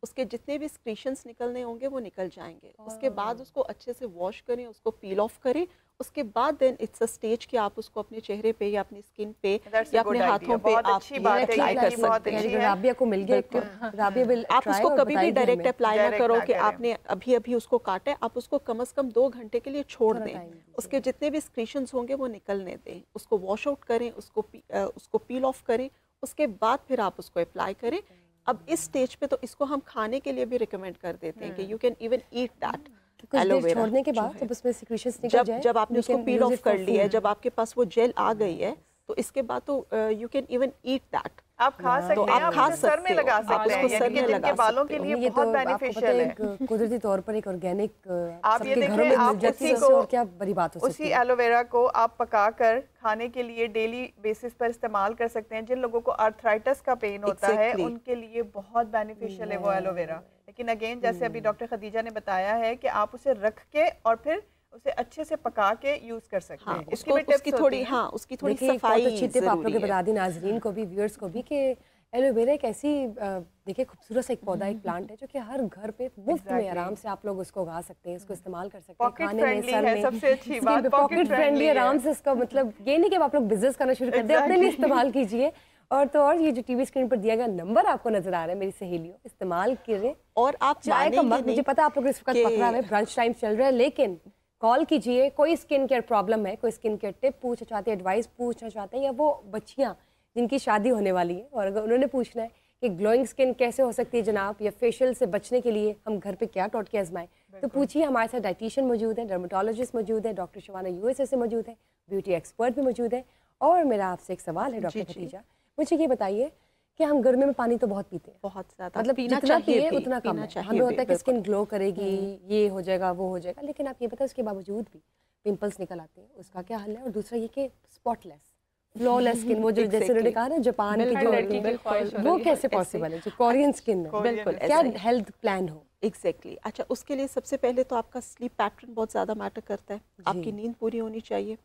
उसके जितने भी स्क्रीशंस निकलने होंगे वो निकल जाएंगे। उसके बाद उसको अच्छे से वॉश करें, उसको पील ऑफ करें, उसके बाद देन इट्स अ स्टेज कि आप उसको अपने चेहरे पे या अपनी स्किन पे या अपने हाथों पे आप अप्लाई कर सकते हैं। राबिया को मिल गया, राबिया विल आप उसको कभी भी डायरेक्ट अप्लाई ना करो कि आपने अभी अभी उसको काटा है, आप उसको कम से कम 2 घंटे के लिए छोड़ दें, उसके जितने भी स्क्रीशंस होंगे वो निकलने दें, उसको वॉश आउट करें, उसको पील ऑफ करें, उसके बाद फिर आप उसको अप्लाई करें। अब इस स्टेज पे तो इसको हम खाने के लिए भी रिकमेंड कर देते हैं कि you can even eat that aloe vera छोड़ने के बाद जब उसमें सिक्रीशंस निकल जाए, जब आपने उसको पील ऑफ कर लिया है, जब आपके पास वो जेल आ गई है, तो इसके बाद तो you can even eat that, आप खा सकते हैं, आप उसे सर में लगा सकते हैं, यानी कि जिनके बालों के लिए बहुत बेनिफिशियल है, कुदरती तौर पर एक ऑर्गेनिक आप ये देखें, आप उसी को और क्या बड़ी बात हो सकती उसी एलोवेरा को आप पकाकर खाने के लिए डेली बेसिस पर इस्तेमाल कर सकते हैं। जिन लोगों को आर्थराइटिस का पेन होता है उनके लिए बहुत बेनिफिशियल है वो एलोवेरा। लेकिन अगेन जैसे अभी डॉक्टर खदीजा ने बताया है कि आप उसे रख के और फिर उसे अच्छे से पका के यूज कर सकते हैं। इसकी भी टिप्स होती हैं। उसकी थोड़ी सफाई अच्छी टिप आप लोग के बता दी नाजरीन को भी, व्यूअर्स को भी, कि एलोवेरा एक ऐसी देखिए खूबसूरत सा एक पौधा, एक प्लांट है जो कि हर घर पे मुफ्त में आराम से आप लोग उसको उगा सकते हैं, इसको इस्तेमाल कर सकते हैं खाने में, सर में, सबसे अच्छी बात पॉकेट फ्रेंडली, आराम से इसका मतलब ये नहीं कि आप लोग बिजनेस करना शुरू कर दें, अपने लिए इस्तेमाल कीजिए। और तो और ये जो टीवी स्क्रीन पर दिया गया नंबर आपको नजर आ रहा है मेरी सहेलियों, इस्तेमाल करें। और आप चाय का वक्त, मुझे पता आप लोग इस वक्त पकड़ा है, ब्रंच टाइम चल रहा है, लेकिन कॉल कीजिए, कोई स्किन केयर प्रॉब्लम है, कोई स्किन केयर टिप पूछना चाहते हैं, एडवाइस पूछना चाहते हैं, या वो बच्चियाँ जिनकी शादी होने वाली है और अगर उन्होंने पूछना है कि ग्लोइंग स्किन कैसे हो सकती है जनाब, या फेशियल से बचने के लिए हम घर पे क्या टोटके आजमाएं, तो पूछिए। हमारे साथ डाइटिशियन मौजूद है, डर्मेटोलॉजिस्ट मौजूद है, डॉक्टर शबाना USA से मौजूद है, ब्यूटी एक्सपर्ट भी मौजूद है, और मेरा आपसे एक सवाल है डॉक्टर खतीजा, मुझे ये बताइए कि हम गर्मी में पानी तो बहुत पीते हैं, बहुत ज़्यादा, मतलब पीना जितना चाहिए पिए भी, उतना कम पीना है। चाहिए हमें होता है भी, कि स्किन ग्लो करेगी, ये हो जाएगा वो हो जाएगा, लेकिन आप ये बताओ उसके बावजूद भी पिंपल्स निकल आते हैं, उसका क्या हल है? और दूसरा ये कि स्पॉटलेस फ्लॉलेस स्किन, वो जो जैसे उन्होंने कहा ना जापान की हर लड़की की ख्वाहिश जो, होती वो है। कैसे पॉसिबल है जो कोरियन स्किन है? बिल्कुल क्या ऐसा ही। हेल्थ प्लान हो? एग्जैक्टली अच्छा, उसके लिए सबसे पहले तो आपका स्लीप पैटर्न बहुत ज़्यादा मैटर करता है, आपकी नींद पूरी होनी चाहिए।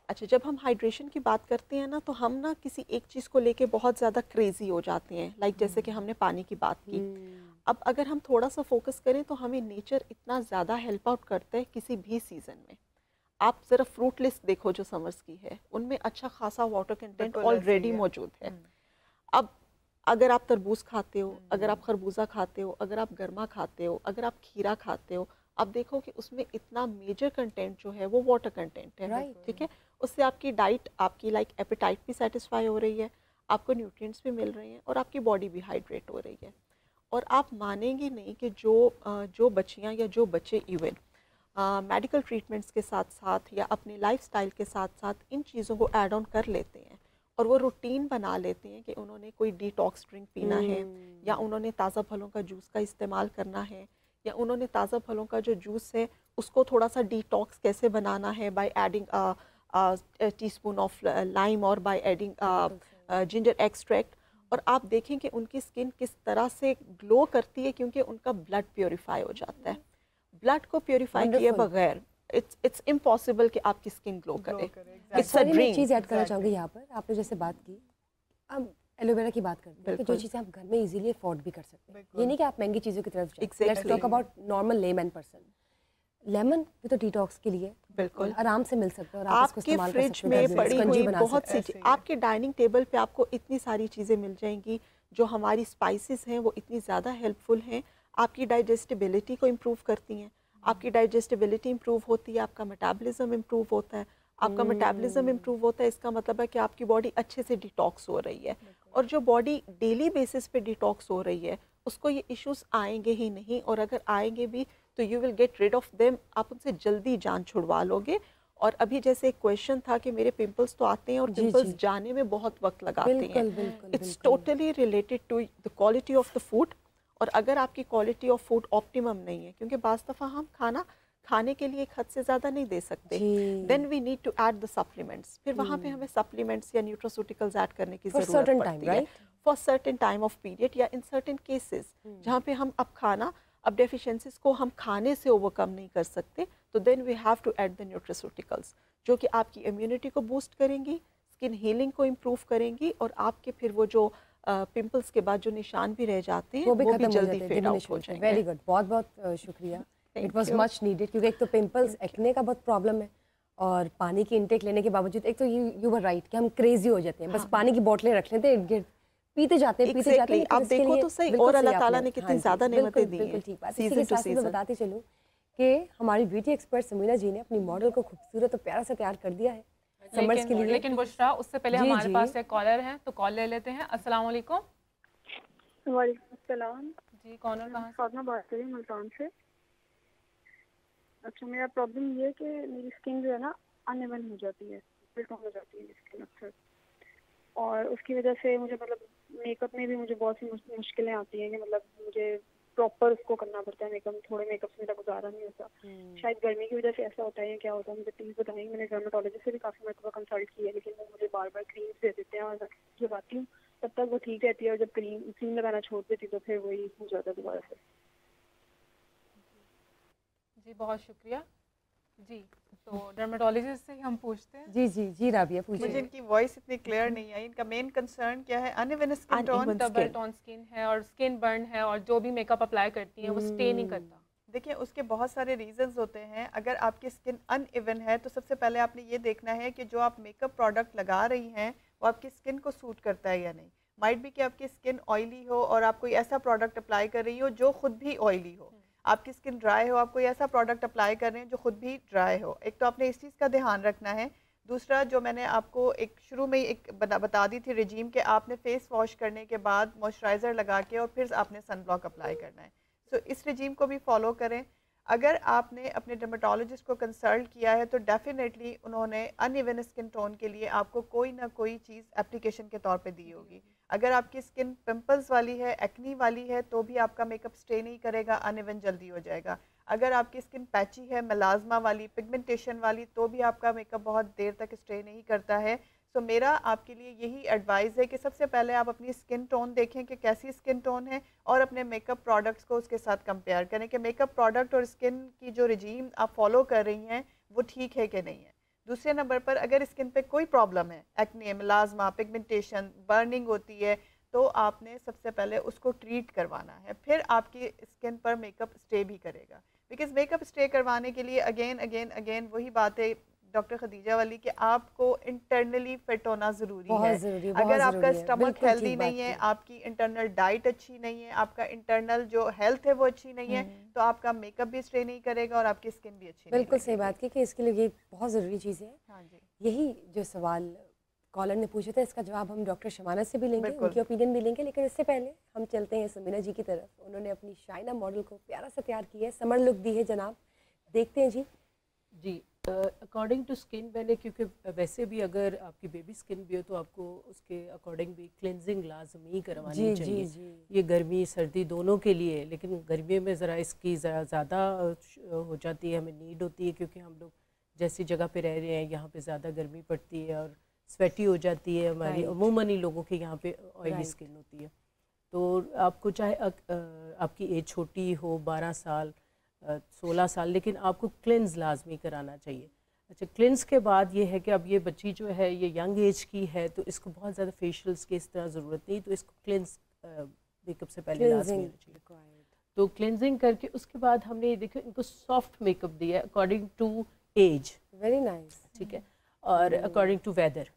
अच्छा, जब हम हाइड्रेशन की बात करते हैं ना, तो हम ना किसी एक चीज़ को लेके बहुत ज़्यादा क्रेजी हो जाते हैं, लाइक जैसे कि हमने पानी की बात की। अब अगर हम थोड़ा सा फोकस करें तो हमें नेचर इतना ज़्यादा हेल्प आउट करता है किसी भी सीज़न में। आप ज़रा फ्रूट लिस्ट देखो जो समर्स की है, उनमें अच्छा खासा वाटर कंटेंट ऑलरेडी मौजूद है। अब अगर आप तरबूज खाते हो, अगर आप खरबूजा खाते हो, अगर आप गर्मा खाते हो, अगर आप खीरा खाते हो, आप देखो कि उसमें इतना मेजर कंटेंट जो है वो वाटर कंटेंट है। ठीक है, उससे आपकी डाइट, आपकी लाइक एपेटाइट भी सेटिस्फाई हो रही है, आपको न्यूट्रिएंट्स भी मिल रहे हैं और आपकी बॉडी भी हाइड्रेट हो रही है। और आप मानेंगे नहीं कि जो बच्चियाँ या जो बच्चे इवन मेडिकल ट्रीटमेंट्स के साथ साथ या अपने लाइफस्टाइल के साथ साथ इन चीज़ों को ऐड ऑन कर लेते हैं और वो रूटीन बना लेते हैं कि उन्होंने कोई डिटॉक्स ड्रिंक पीना है, या उन्होंने ताज़ा फलों का जूस का इस्तेमाल करना है, या उन्होंने ताज़ा फलों का जो जूस है उसको थोड़ा सा डिटॉक्स कैसे बनाना है by adding teaspoon of lime और बाय एडिंग जिंजर एक्सट्रैक्ट। और आप देखें कि उनकी स्किन किस तरह से ग्लो करती है, क्योंकि उनका ब्लड प्योरीफाई हो जाता है। ब्लड को प्योरीफाई किए बगैर इट्स इम्पॉसिबल कि आपकी स्किन ग्लो करे। It's a dream. Cheese add करना चाहूँगी यहाँ पर, आपने जैसे बात की, अब एलोवेरा की बात करते हैं कि जो चीज़ें आप घर में इजीली अफोर्ड भी कर सकते हैं, ये नहीं कि आप महंगी चीज़ों की तरफ जाएं। Let's talk about normal lemon person. Lemon भी तो डिटॉक्स के लिए बिल्कुल आराम से मिल सकता है और आप इसको आपके इस्तेमाल कर फ्रिज सकते हैं, में पड़ी स्पंजी हुई बना बहुत सकते सी आपके डाइनिंग टेबल पे आपको इतनी सारी चीज़ें मिल जाएंगी। जो हमारी स्पाइसेस हैं वो इतनी ज़्यादा हेल्पफुल हैं, आपकी डाइजेस्टिबिलिटी को इम्प्रूव करती हैं। आपकी डाइजेस्टिबिलिटी इम्प्रूव होती है, आपका मेटाबॉलिज्म इम्प्रूव होता है। आपका मेटाबॉलिज्म इम्प्रूव होता है, इसका मतलब है कि आपकी बॉडी अच्छे से डिटॉक्स हो रही है। और जो बॉडी डेली बेसिस पे डिटॉक्स हो रही है उसको ये इश्यूज आएंगे ही नहीं, और अगर आएंगे भी तो you will get rid of them, आप उनसे जल्दी जान छुड़वा लोगे। और अभी जैसे एक क्वेश्चन था कि मेरे पिंपल्स तो आते हैं और पिंपल्स जाने में बहुत वक्त लगाते हैं, it's totally related to the quality of the food. और अगर आपकी क्वालिटी ऑफ फूड ऑप्टिमम नहीं है, क्योंकि बाज़ दफ़ा हम खाना खाने के लिए एक हद से ज़्यादा नहीं दे सकते, then we need to add the supplements. फिर वहाँ पे हमें सप्लीमेंट्स या न्यूट्रोसूटिकल्स ऐड करने की ज़रूरत पड़ती है for certain time of period या इन सर्टेन केसेस जहाँ पे हम अब डेफिशिएंसीज को हम खाने से ओवरकम नहीं कर सकते, तो then we have to add the nutraceuticals जो कि आपकी इम्यूनिटी को बूस्ट करेंगी, स्किन हीलिंग को इम्प्रूव करेंगी, और आपके फिर वो जो पिंपल्स के बाद जो निशान भी रह जाते हैं वो भी जल्दी फेड आउट हो जाएंगे। वेरी गुड, बहुत बहुत शुक्रिया, इट वाज मच नीडेड। क्योंकि एक तो पिंपल्स एक्ने का बहुत प्रॉब्लम है, और पानी की इंटेक लेने के बावजूद एक तो यू वर राइट कि हम क्रेजी हो जाते हैं, बस पानी की बोतलें रख लेते हैं, पीते जाते हैं। आप देखो तो सही, और अल्लाह ताला ने कितनी ज़्यादा नेमतें दी हैं। बिल्कुल ठीक बात। इसी के साथ मैं बताती चलूँ कि हमारी ब्यूटी एक्सपर्ट समीना जी ने अपनी मॉडल को खूबसूरत और प्यारा सा तैयार कर दिया है समर्स के लिए। लेकिन बुशरा, उससे पहले हमारे पास एक कॉलर है, तो कॉल ले लेते हैं। अस्सलाम वालेकुम। वालेकुम अस्सलाम जी, कौन और कहाँ से? फातिमा बात कर रही हूँ मुल्तान से। अच्छा, मेरा प्रॉब्लम ये है कि मेरी स्किन जो है ना अनइवन हो जाती है, बिल्कुल हो जाती है स्किन अक्सर, और उसकी वजह से मुझे मतलब मेकअप में भी मुझे बहुत सी मुश्किलें आती हैं कि मतलब मुझे प्रॉपर उसको करना पड़ता है मेकअप, थोड़े मेकअप से मेरा गुजारा नहीं होता। शायद गर्मी की वजह से ऐसा होता है या क्या होता है, मुझे प्लीज़ बताएंगे। मैंने डर्मेटोलॉजिस्ट से भी काफ़ी मरतबा कंसल्ट किया, लेकिन वो मुझे बार बार क्रीम्स दे देते हैं, और जब आती हूँ तब तक वो ठीक रहती है, और जब क्रीम लगाना छोड़ देती तो फिर वही हो जाता है दोबारा से। जी बहुत शुक्रिया। जी, तो डर्मेटोलॉजिस्ट से ही हम पूछते हैं। जी जी जी राबिया पूछिए। मुझे इनकी वॉइस इतनी क्लियर नहीं आई। इनका मेन कंसर्न क्या है? Uneven skin tone, double tone skin है और स्किन बर्न है, और जो भी मेकअप अप्लाई करती है वो स्टे नहीं करता। देखिए, उसके बहुत सारे रीजंस होते हैं। अगर आपकी स्किन अनइवन है तो सबसे पहले आपने ये देखना है कि जो आप मेकअप प्रोडक्ट लगा रही हैं वो आपकी स्किन को सूट करता है या नहीं। माइट भी कि आपकी स्किन ऑयली हो और आप कोई ऐसा प्रोडक्ट अप्लाई कर रही हो जो खुद भी ऑयली हो। आपकी स्किन ड्राई हो, आप कोई ऐसा प्रोडक्ट अप्लाई कर रहे हैं जो खुद भी ड्राई हो। एक तो आपने इस चीज़ का ध्यान रखना है। दूसरा, जो मैंने आपको एक शुरू में ही एक बता दी थी रिजीम के, आपने फेस वॉश करने के बाद मॉइस्चराइज़र लगा के और फिर आपने सन ब्लॉक अप्लाई करना है। सो इस रिजीम को भी फॉलो करें। अगर आपने अपने डर्मेटोलॉजिस्ट को कंसल्ट किया है तो डेफिनेटली उन्होंने अनइवन स्किन टोन के लिए आपको कोई ना कोई चीज़ एप्लीकेशन के तौर पे दी होगी। अगर आपकी स्किन पिंपल्स वाली है, एक्नी वाली है, तो भी आपका मेकअप स्टे नहीं करेगा, अनइवन जल्दी हो जाएगा। अगर आपकी स्किन पैची है, मेलाज्मा वाली, पिगमेंटेशन वाली, तो भी आपका मेकअप बहुत देर तक स्टे नहीं करता है। तो मेरा आपके लिए यही एडवाइस है कि सबसे पहले आप अपनी स्किन टोन देखें कि कैसी स्किन टोन है, और अपने मेकअप प्रोडक्ट्स को उसके साथ कंपेयर करें कि मेकअप प्रोडक्ट और स्किन की जो रिजीम आप फॉलो कर रही हैं वो ठीक है कि नहीं है। दूसरे नंबर पर अगर स्किन पे कोई प्रॉब्लम है, एक्ने, मेलाज्मा, पिगमेंटेशन, बर्निंग होती है, तो आपने सबसे पहले उसको ट्रीट करवाना है, फिर आपकी स्किन पर मेकअप स्टे भी करेगा। बिकॉज मेकअप स्टे करवाने के लिए अगेन अगेन अगेन वही बात है डॉक्टर खदीजा वाली कि आपको इंटरनली फिट होना ज़रूरी है। अगर आपका स्टमक हेल्दी नहीं है, आपकी इंटरनल डाइट अच्छी नहीं है, आपका इंटरनल जो हेल्थ है वो अच्छी नहीं है, तो आपका मेकअप भी स्टे नहीं करेगा और आपकी स्किन भी अच्छी नहीं। बिल्कुल सही बात की कि इसके लिए ये बहुत ज़रूरी चीज़ है। हाँ जी, यही जो सवाल कॉलर ने पूछा था, इसका जवाब हम डॉक्टर शमाना से भी लेंगे, उनकी ओपिनियन भी लेंगे, लेकिन इससे पहले हम चलते हैं समीना जी की तरफ। उन्होंने अपनी शाइना मॉडल को प्यारा सा तैयार किया है, समर लुक दी है जनाब, देखते हैं जी। जी, अकॉर्डिंग टू स्किन मैंने, क्योंकि वैसे भी अगर आपकी बेबी स्किन भी हो तो आपको उसके अकॉर्डिंग भी क्लेंजिंग लाजमी करवानी चाहिए। ये गर्मी सर्दी दोनों के लिए, लेकिन गर्मियों में ज़रा इसकी ज़्यादा हो जाती है, हमें नीड होती है, क्योंकि हम लोग जैसी जगह पे रह रहे हैं यहाँ पे ज़्यादा गर्मी पड़ती है और स्वेटी हो जाती है हमारी, अमूमन ही लोगों के यहाँ पे ऑयली स्किन होती है। तो आपको चाहे आपकी एज छोटी हो, 12 साल 16 साल, लेकिन आपको क्लिनज लाजमी कराना चाहिए। अच्छा, क्लिनज के बाद ये है कि अब ये बच्ची जो है ये यंग एज की है, तो इसको बहुत ज़्यादा फेशियल्स की इस तरह ज़रूरत नहीं, तो इसको क्लिनज मेकअप से पहले लाजमी चाहिए। तो क्लिनजिंग करके उसके बाद हमने ये देखो इनको सॉफ्ट मेकअप दिया है according to age. Very nice, ठीक है, और अकॉर्डिंग टू वेदर।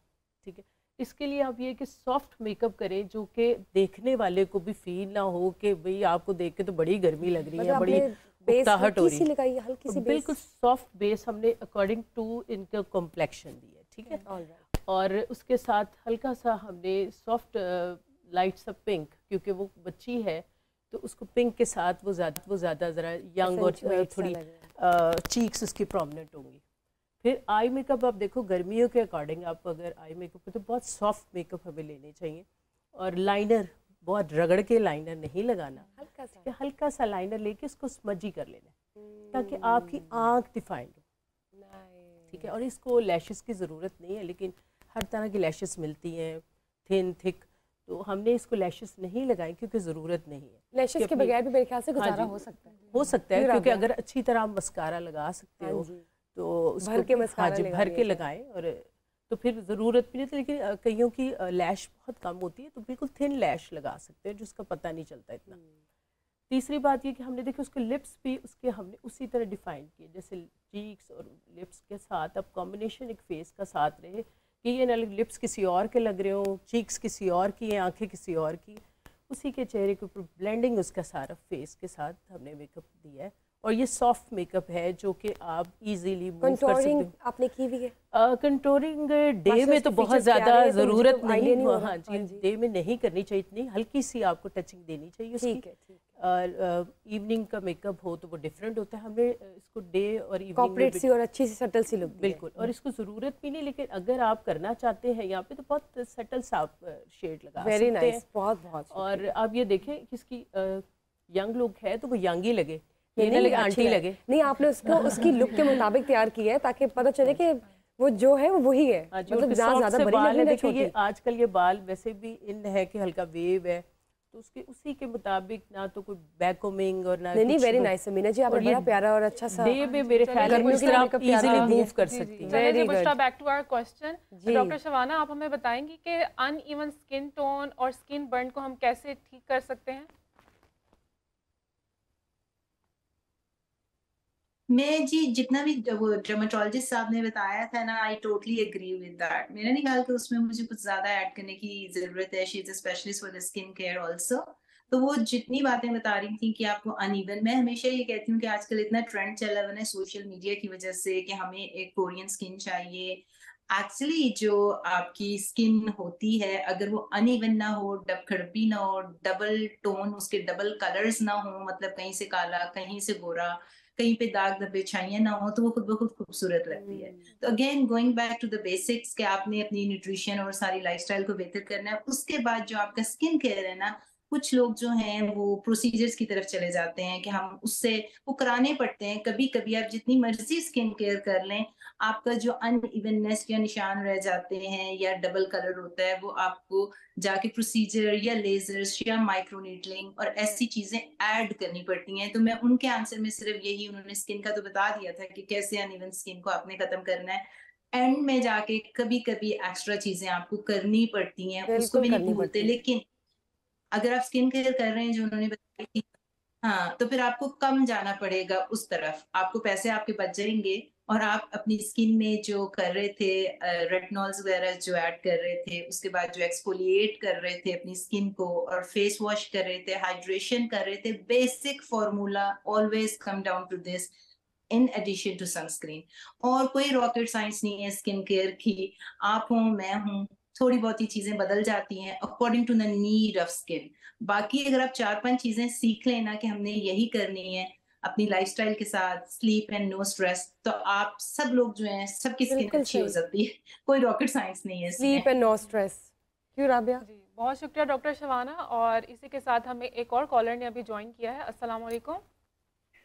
ठीक है, इसके लिए आप ये कि सॉफ्ट मेकअप करें जो कि देखने वाले को भी फील ना हो कि भाई आपको देख के तो बड़ी गर्मी लग रही है, बड़ी उकताहट हो रही है। हल्की सी बिल्कुल सॉफ्ट बेस हमने अकॉर्डिंग टू इनका कॉम्प्लेक्शन दी है। ठीक है, और उसके साथ हल्का सा हमने सॉफ्ट लाइट सा पिंक, क्योंकि वो बच्ची है तो उसको पिंक के साथ वो ज़्यादा ज़रा यंग और थोड़ी चीक्स उसकी प्रोमिनेंट होंगी। फिर आई मेकअप आप देखो गर्मियों के अकॉर्डिंग, आप अगर आई मेकअप तो बहुत सॉफ्ट मेकअप हमें लेने चाहिए, और लाइनर बहुत रगड़ के लाइनर नहीं लगाना, हल्का सा लाइनर लेके इसको स्मजी कर लेना ताकि आपकी आँख डिफाइंड हो। ठीक है, और इसको लैशेस की ज़रूरत नहीं है, लेकिन हर तरह की लैशेस मिलती हैं, थिन थिक, तो हमने इसको लैशेस नहीं लगाई क्योंकि ज़रूरत नहीं है। लैशेस के बगैर भी मेरे ख्याल से गुजारा हो सकता है, क्योंकि अगर अच्छी तरह आप मस्कारा लगा सकते हो तो उसको भर के लगाएं, और तो फिर ज़रूरत भी नहीं थी। लेकिन कईयों की लैश बहुत कम होती है, तो बिल्कुल थिन लैश लगा सकते हैं जिसका पता नहीं चलता इतना। तीसरी बात ये कि हमने देखिए उसके लिप्स भी उसके हमने उसी तरह डिफाइन किए, जैसे चीक्स और लिप्स के साथ अब कॉम्बिनेशन एक फेस का साथ रहे कि ये ना लिप्स किसी और के लग रहे हो, चीक्स किसी और की हैं, आंखें किसी और की, उसी के चेहरे के ऊपर ब्लेंडिंग उसका सारा फेस के साथ हमने मेकअप दिया है। और ये सॉफ्ट मेकअप है जो कि आप इजीली मूव कर सकते हो। आपने की भी है कंटूरिंग डे में तो बहुत ज़्यादा ज़रूरत नहीं, हाँ जी, डे में नहीं करनी चाहिए, इतनी हल्की सी आपको टचिंग देनी चाहिए उसकी। इवनिंग का मेकअप हो तो वो डिफरेंट होता है, हमने इसको डे और इवनिंग में सी और अच्छी सी सटल सी लुक बिल्कुल, और इसको ज़रूरत भी नहीं, लेकिन अगर आप करना चाहते हैं यहाँ पे तो बहुत सटल सा शेड लगा सकते हैं। बहुत और आप ये देखें किसकी यंग लुक है तो वो यंग ही लगे, लगे आंटी लगे नहीं, आपने उसको उसकी लुक के मुताबिक तैयार किया है ताकि पता चले कि वो जो है वो वही है, मतलब ज़्यादा बड़ी लगे ना छोटी। ये आजकल ये बाल वैसे भी इन है कि हल्का वेव है, तो उसके उसी के मुताबिक ना तो कोई बैक कोमिंग और ना नहीं, वेरी नाइस समीना जी, आपने बड़ा प्यारा और अच्छा सा डे में मेरे ख्याल में इस तरह इजीली मूव कर सकती हैं। Very good. Back to our question, doctor Shabana, आप हमें बताएंगी कि अनइवन स्किन टोन और स्किन बर्न को हम कैसे ठीक कर सकते हैं? मैं जी जितना भी वो डर्मेटोलॉजिस्ट साहब ने बताया था ना, I totally agree with that. मेरा नहीं ख्याल कि उसमें मुझे कुछ ज्यादा ऐड करने की जरूरत है। She is a specialist for the skin care also. तो वो जितनी बातें बता रही थी कि आपको अनइवन, मैं हमेशा ये कहती हूँ कि आजकल इतना ट्रेंड चला हुआ है सोशल मीडिया की वजह से कि हमें एक कोरियन स्किन चाहिए। एक्चुअली जो आपकी स्किन होती है अगर वो अनइवन ना हो, डबखड़पी ना हो, डबल टोन उसके डबल कलर्स ना हो, मतलब कहीं से काला कहीं से गोरा कहीं पे दाग धब्बे छाइयाँ ना हो तो वो खुद ब खुद खूबसूरत लगती है। तो again going back to the basics कि आपने अपनी न्यूट्रिशन और सारी लाइफस्टाइल को बेहतर करना है। उसके बाद जो आपका स्किन केयर है ना, कुछ लोग जो हैं वो प्रोसीजर्स की तरफ चले जाते हैं कि हम उससे वो कराने पड़ते हैं। कभी-कभी आप जितनी मर्ज़ी स्किन केयर कर लें, आपका जो अनइवननेस या निशान रह जाते हैं या डबल कलर होता है, वो आपको जाके प्रोसीजर या लेजर्स या माइक्रोनीडलिंग और ऐसी चीजें ऐड करनी पड़ती हैं। तो मैं उनके आंसर में सिर्फ यही, उन्होंने स्किन का तो बता दिया था कि कैसे अनइवन स्किन को आपने खत्म करना है। एंड में जाके कभी कभी एक्स्ट्रा चीजें आपको करनी पड़ती हैं, उसको बिल्कुल भी नहीं करनी भूलते। पड़ती है। लेकिन अगर आप स्किन केयर कर रहे हैं जो उन्होंने बताई थी, हाँ, तो फिर आपको कम जाना पड़ेगा उस तरफ। आपको पैसे आपके बच जाएँगे और आप अपनी स्किन में जो कर रहे थे रेटिनॉल्स वगैरह जो ऐड कर रहे थे, उसके बाद जो एक्सफोलिएट कर रहे थे अपनी स्किन को और फेस वॉश कर रहे थे, हाइड्रेशन कर रहे थे, basic formula always come down to this in addition to sunscreen. और कोई रॉकेट साइंस नहीं है स्किन केयर की। आप हों, मैं हूँ, थोड़ी बहुत ही चीज़ें बदल जाती हैं according to the need of skin. बाकी अगर आप 4-5 चीज़ें सीख लें ना कि हमने यही करनी है अपनी लाइफ़स्टाइल के साथ, स्लीप एंड नो स्ट्रेस, तो आप सब लोग जो हैं, सबकी स्किन बिल्कुल अच्छी हो सही। जाती है। कोई रॉकेट साइंस नहीं है इसमें। Sleep and no stress. क्यों राबिया? जी, बहुत शुक्रिया डॉक्टर शबाना। और इसी के साथ हमें एक और कॉलर ने अभी ज्वाइन किया है। अस्सलाम वालेकुम।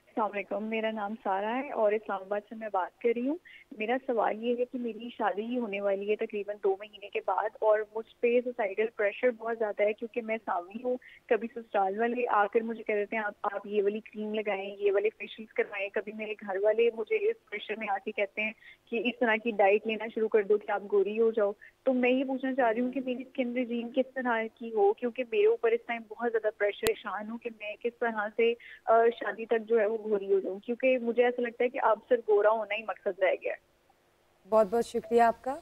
अस्सलाम वालेकुम, मेरा नाम सारा है और इस्लामाबाद से मैं बात कर रही हूँ। मेरा सवाल ये है कि मेरी शादी ही होने वाली है तकरीबन 2 महीने के बाद, और मुझ पे सोसाइटल प्रेशर बहुत ज़्यादा है क्योंकि मैं सावी हूँ। कभी ससुराल वाले आकर मुझे कह देते हैं आप ये वाली क्रीम लगाएं, ये वाले फेशियल्स करवाएं। कभी मेरे घर वाले मुझे इस प्रेशर में आके कहते हैं कि इस तरह की डाइट लेना शुरू कर दो कि आप गोरी हो जाओ। तो मैं ये पूछना चाह रही हूँ कि मेरी स्किन रिजीम किस तरह की हो, क्योंकि मेरे ऊपर इस टाइम बहुत ज़्यादा परेशान हूँ कि मैं किस तरह से शादी तक जो है वो गोरी हो जाऊँ, क्योंकि मुझे ऐसा लगता है कि अब सिर्फ गोरा होना ही मकसद रह गया है। बहुत बहुत शुक्रिया आपका।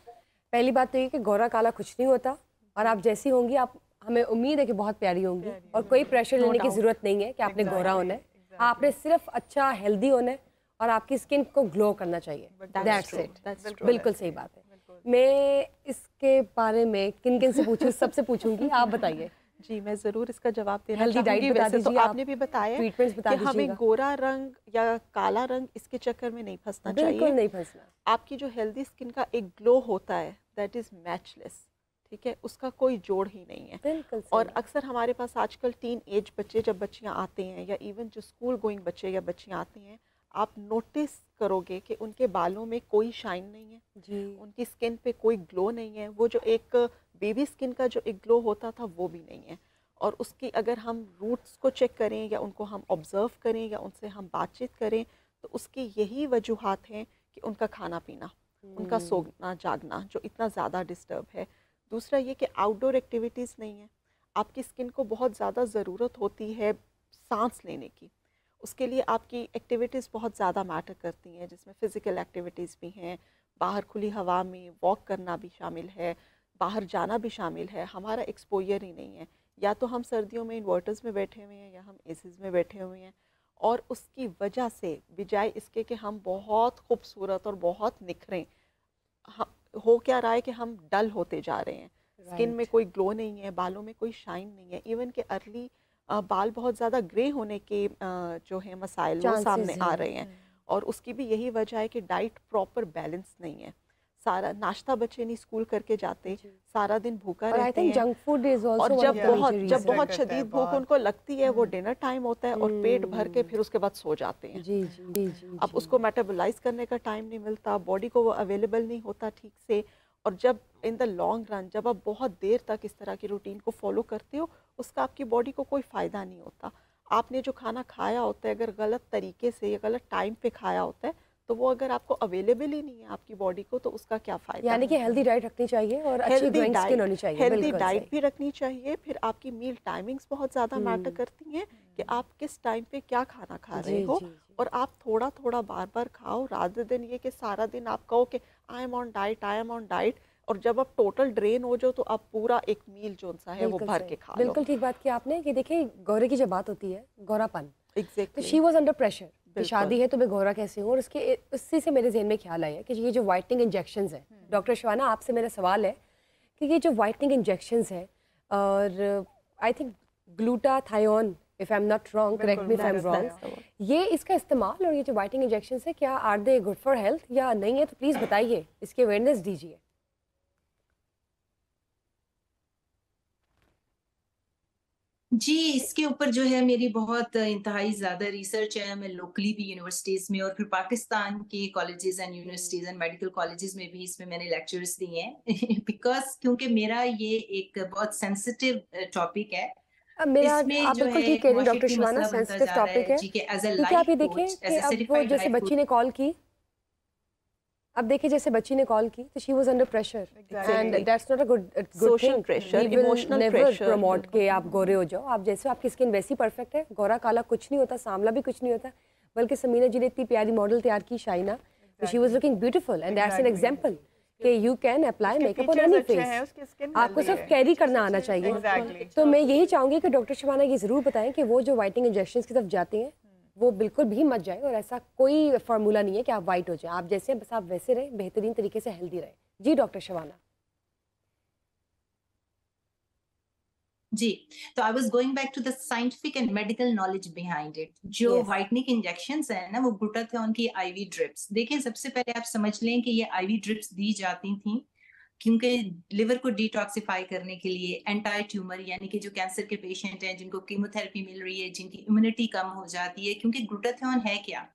पहली बात तो ये कि गोरा काला कुछ नहीं होता, और आप जैसी होंगी, आप, हमें उम्मीद है कि बहुत प्यारी होंगी, और कोई प्रेशर लेने की ज़रूरत नहीं है कि आपने गोरा होना है। आपने सिर्फ अच्छा हेल्दी होना है और आपकी स्किन को ग्लो करना चाहिए। That's it. बिल्कुल सही बात है। मैं इसके बारे में किन किन से पूछूं? सबसे पूछूंगी, आप बताइए। जी, मैं ज़रूर इसका जवाब देना हेल्दी डाइट चाहूँगी। बता वैसे तो दीजिए, आपने भी बताया ट्रीटमेंट्स बता कि हमें दीजिएगा। गोरा रंग या काला रंग इसके चक्कर में नहीं फंसना चाहिए। बिल्कुल नहीं फंसना। आपकी जो हेल्दी स्किन का एक ग्लो होता है, दैट इज़ मैचलेस, ठीक है, उसका कोई जोड़ ही नहीं है। बिल्कुल सही और बात। अक्सर हमारे पास आजकल टीन एज बच्चे, जब बच्चियाँ आते हैं या इवन जो स्कूल गोइंग बच्चे या बच्चियाँ आती हैं, आप नोटिस करोगे कि उनके बालों में कोई शाइन नहीं है जी। उनकी स्किन पे कोई ग्लो नहीं है। वो जो एक बेबी स्किन का जो एक ग्लो होता था वो भी नहीं है। और उसकी अगर हम रूट्स को चेक करें या उनको हम ऑब्ज़र्व करें या उनसे हम बातचीत करें, तो उसकी यही वजूहात हैं कि उनका खाना पीना, उनका सोना जागना जो इतना ज़्यादा डिस्टर्ब है। दूसरा ये कि आउटडोर एक्टिविटीज़ नहीं है। आपकी स्किन को बहुत ज़्यादा ज़रूरत होती है सांस लेने की, उसके लिए आपकी एक्टिविटीज़ बहुत ज़्यादा मैटर करती हैं, जिसमें फ़िज़िकल एक्टिविटीज़ भी हैं, बाहर खुली हवा में वॉक करना भी शामिल है, बाहर जाना भी शामिल है। हमारा एक्सपोजर ही नहीं है, या तो हम सर्दियों में इन्वर्टर्स में बैठे हुए हैं या हम एसीज़ में बैठे हुए हैं। और उसकी वजह से बजाय इसके कि हम बहुत खूबसूरत और बहुत निखरें, हो क्या रहा है कि हम डल होते जा रहे हैं। स्किन में कोई ग्लो नहीं है, बालों में कोई शाइन नहीं है, इवन के अर्ली बाल बहुत ज़्यादा ग्रे होने के जो है मसाइल वो सामने आ रहे हैं। और उसकी भी यही वजह है कि डाइट प्रॉपर बैलेंस नहीं है। सारा नाश्ता बच्चे नहीं स्कूल करके जाते, सारा दिन भूखा रहते हैं। जंक फूड इज आल्सो और जब बहुत शदीद भूख उनको लगती है, वो डिनर टाइम होता है और पेट भर के फिर उसके बाद सो जाते हैं। जी जी जी जी। अब उसको मेटाबोलाइज करने का टाइम नहीं मिलता, बॉडी को वो अवेलेबल नहीं होता ठीक से। और जब इन द लॉन्ग रन जब आप बहुत देर तक इस तरह की रूटीन को फॉलो करते हो, उसका आपकी बॉडी को कोई फ़ायदा नहीं होता। आपने जो खाना खाया होता है, अगर गलत तरीके से या गलत टाइम पे खाया होता है, तो वो अगर आपको अवेलेबल ही नहीं है आपकी बॉडी को, तो उसका क्या फ़ायदा। यानी कि हेल्दी डाइट रखनी चाहिए और अच्छी ग्रोइंग स्किन होनी चाहिए। हेल्दी डाइट भी रखनी चाहिए। फिर आपकी मील टाइमिंग्स बहुत ज़्यादा मैटर करती हैं कि आप किस टाइम पे क्या खाना खा रहे हो। और आप थोड़ा थोड़ा बार बार खाओ, रादर देन ये कि सारा दिन आप कहो कि I am on diet, I am on diet, और जब आप टोटल ड्रेन हो जाओ तो आप पूरा एक मील जो सा है वो भर के खा लो। बिल्कुल ठीक बात की आपने कि देखिए, गोरे की जब बात होती है, गोरापन, एग्जैक्टली, तो शी वाज अंडर प्रेशर कि शादी है तो मैं गोरा कैसे हूँ। और उससे से मेरे जहन में ख्याल आया कि ये जो वाइटनिंग इंजेक्शंस है, डॉक्टर शबाना आपसे मेरा सवाल है कि ये जो वाइटनिंग इंजेक्शंस है, और I think glutathione if I am not wrong, correct me if I am wrong, ये इसका इस्तेमाल और ये जो वाइटनिंग इंजेक्शन है क्या are they good for health या नहीं है, तो प्लीज़ बताइए, इसकी अवेयरनेस दीजिए। जी, इसके ऊपर जो है मेरी बहुत इंतहाई ज़्यादा रिसर्च है। मैं लोकली भी यूनिवर्सिटीज़ में और फिर पाकिस्तान के colleges and universities and medical colleges में भी इसमें मैंने लेक्चर्स दिए हैं बिकॉज़ क्योंकि मेरा ये एक बहुत सेंसिटिव टॉपिक है। अब मेरा इसमें आप जो बिल्कुल है ठीक कह रही हैं डॉक्टर माशरती शिवाना, मसला बनता सेंसिटिव जा रहा टॉपिक है है, जी, कि एज अ क्योंकि आप ये लाइफ देखें कोच, कि एज अ अब वो सर्टिफाइड जैसे लाइफ बच्ची ने कॉल की, अब देखिए जैसे बच्ची ने कॉल की तो she was under pressure and that's not a good Social pressure, emotional never pressure, promote के आप गोरे हो जाओ। आप जैसे आपकी स्किन वैसी परफेक्ट है, गोरा काला कुछ नहीं होता, सांवला भी कुछ नहीं होता, बल्कि समीना जी ने इतनी प्यारी मॉडल तैयार की शाइना, तो she was looking beautiful and that's an example कि you can apply makeup on any face, आपको सिर्फ कैरी करना आना चाहिए। तो मैं यही चाहूंगी कि डॉक्टर शिवाना ये ज़रूर बताएं कि वो जो वाइटनिंग इंजेक्शन की तरफ जाते हैं वो बिल्कुल भी मत जाए, और ऐसा कोई फार्मूला नहीं है कि आप वाइट हो जाए, आप जैसे बस आप वैसे रहें, बेहतरीन तरीके से हेल्दी रहें। जी डॉक्टर शिवाना। जी, तो I was going back to the scientific and medical knowledge behind it. जो Yes. व्हाइटनिंग इंजेक्शंस है ना, वो ग्लूटाथियोन की आईवी ड्रिप्स। देखिए, सबसे पहले आप समझ लें कि ये आईवी ड्रिप्स दी जाती थी क्योंकि लिवर को डिटॉक्सिफाई करने के लिए, एंटी ट्यूमर यानी कि जो कैंसर के पेशेंट हैं जिनको कीमोथेरेपी मिल रही है, जिनकी इम्यूनिटी कम हो जाती है, क्योंकि ग्लूटाथियोन है क्या,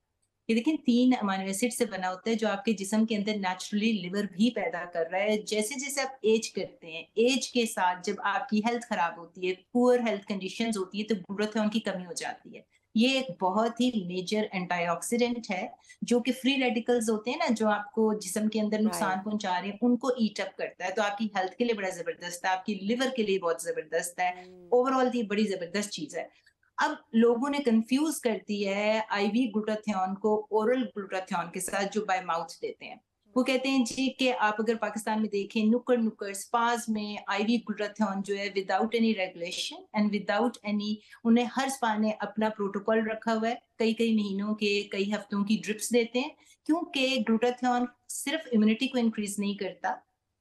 ये देखिए 3 अमीनो एसिड से बना होता है जो आपके जिस्म के अंदर नेचुरली लिवर भी पैदा कर रहा है। जैसे जैसे आप एज करते हैं, एज के साथ जब आपकी हेल्थ खराब होती है, पुअर हेल्थ कंडीशंस होती है, तो ग्लूटाथियोन की कमी हो जाती है। ये एक बहुत ही मेजर एंटीऑक्सीडेंट है जो कि फ्री रेडिकल्स होते हैं ना, जो आपको जिस्म के अंदर नुकसान पहुंचा रहे हैं, उनको ईट अप करता है। तो आपकी हेल्थ के लिए बड़ा जबरदस्त है, आपकी लिवर के लिए बहुत जबरदस्त है, ओवरऑल ये बड़ी जबरदस्त चीज है। अब लोगों ने कंफ्यूज कर दिया है आईवी ग्लूटाथियोन को ओरल ग्लूटाथियोन के साथ जो बाय माउथ देते हैं। वो कहते हैं जी कि आप अगर पाकिस्तान में देखें, नुक्कड़ नुक्कड़ स्पाज में आईवी ग्लूटाथियोन जो है without any regulation and without any, उन्हें हर स्पा ने अपना प्रोटोकॉल रखा हुआ है, कई कई महीनों के, कई हफ्तों की ड्रिप्स देते हैं, क्योंकि ग्लूटाथियोन सिर्फ इम्यूनिटी को इंक्रीज नहीं करता।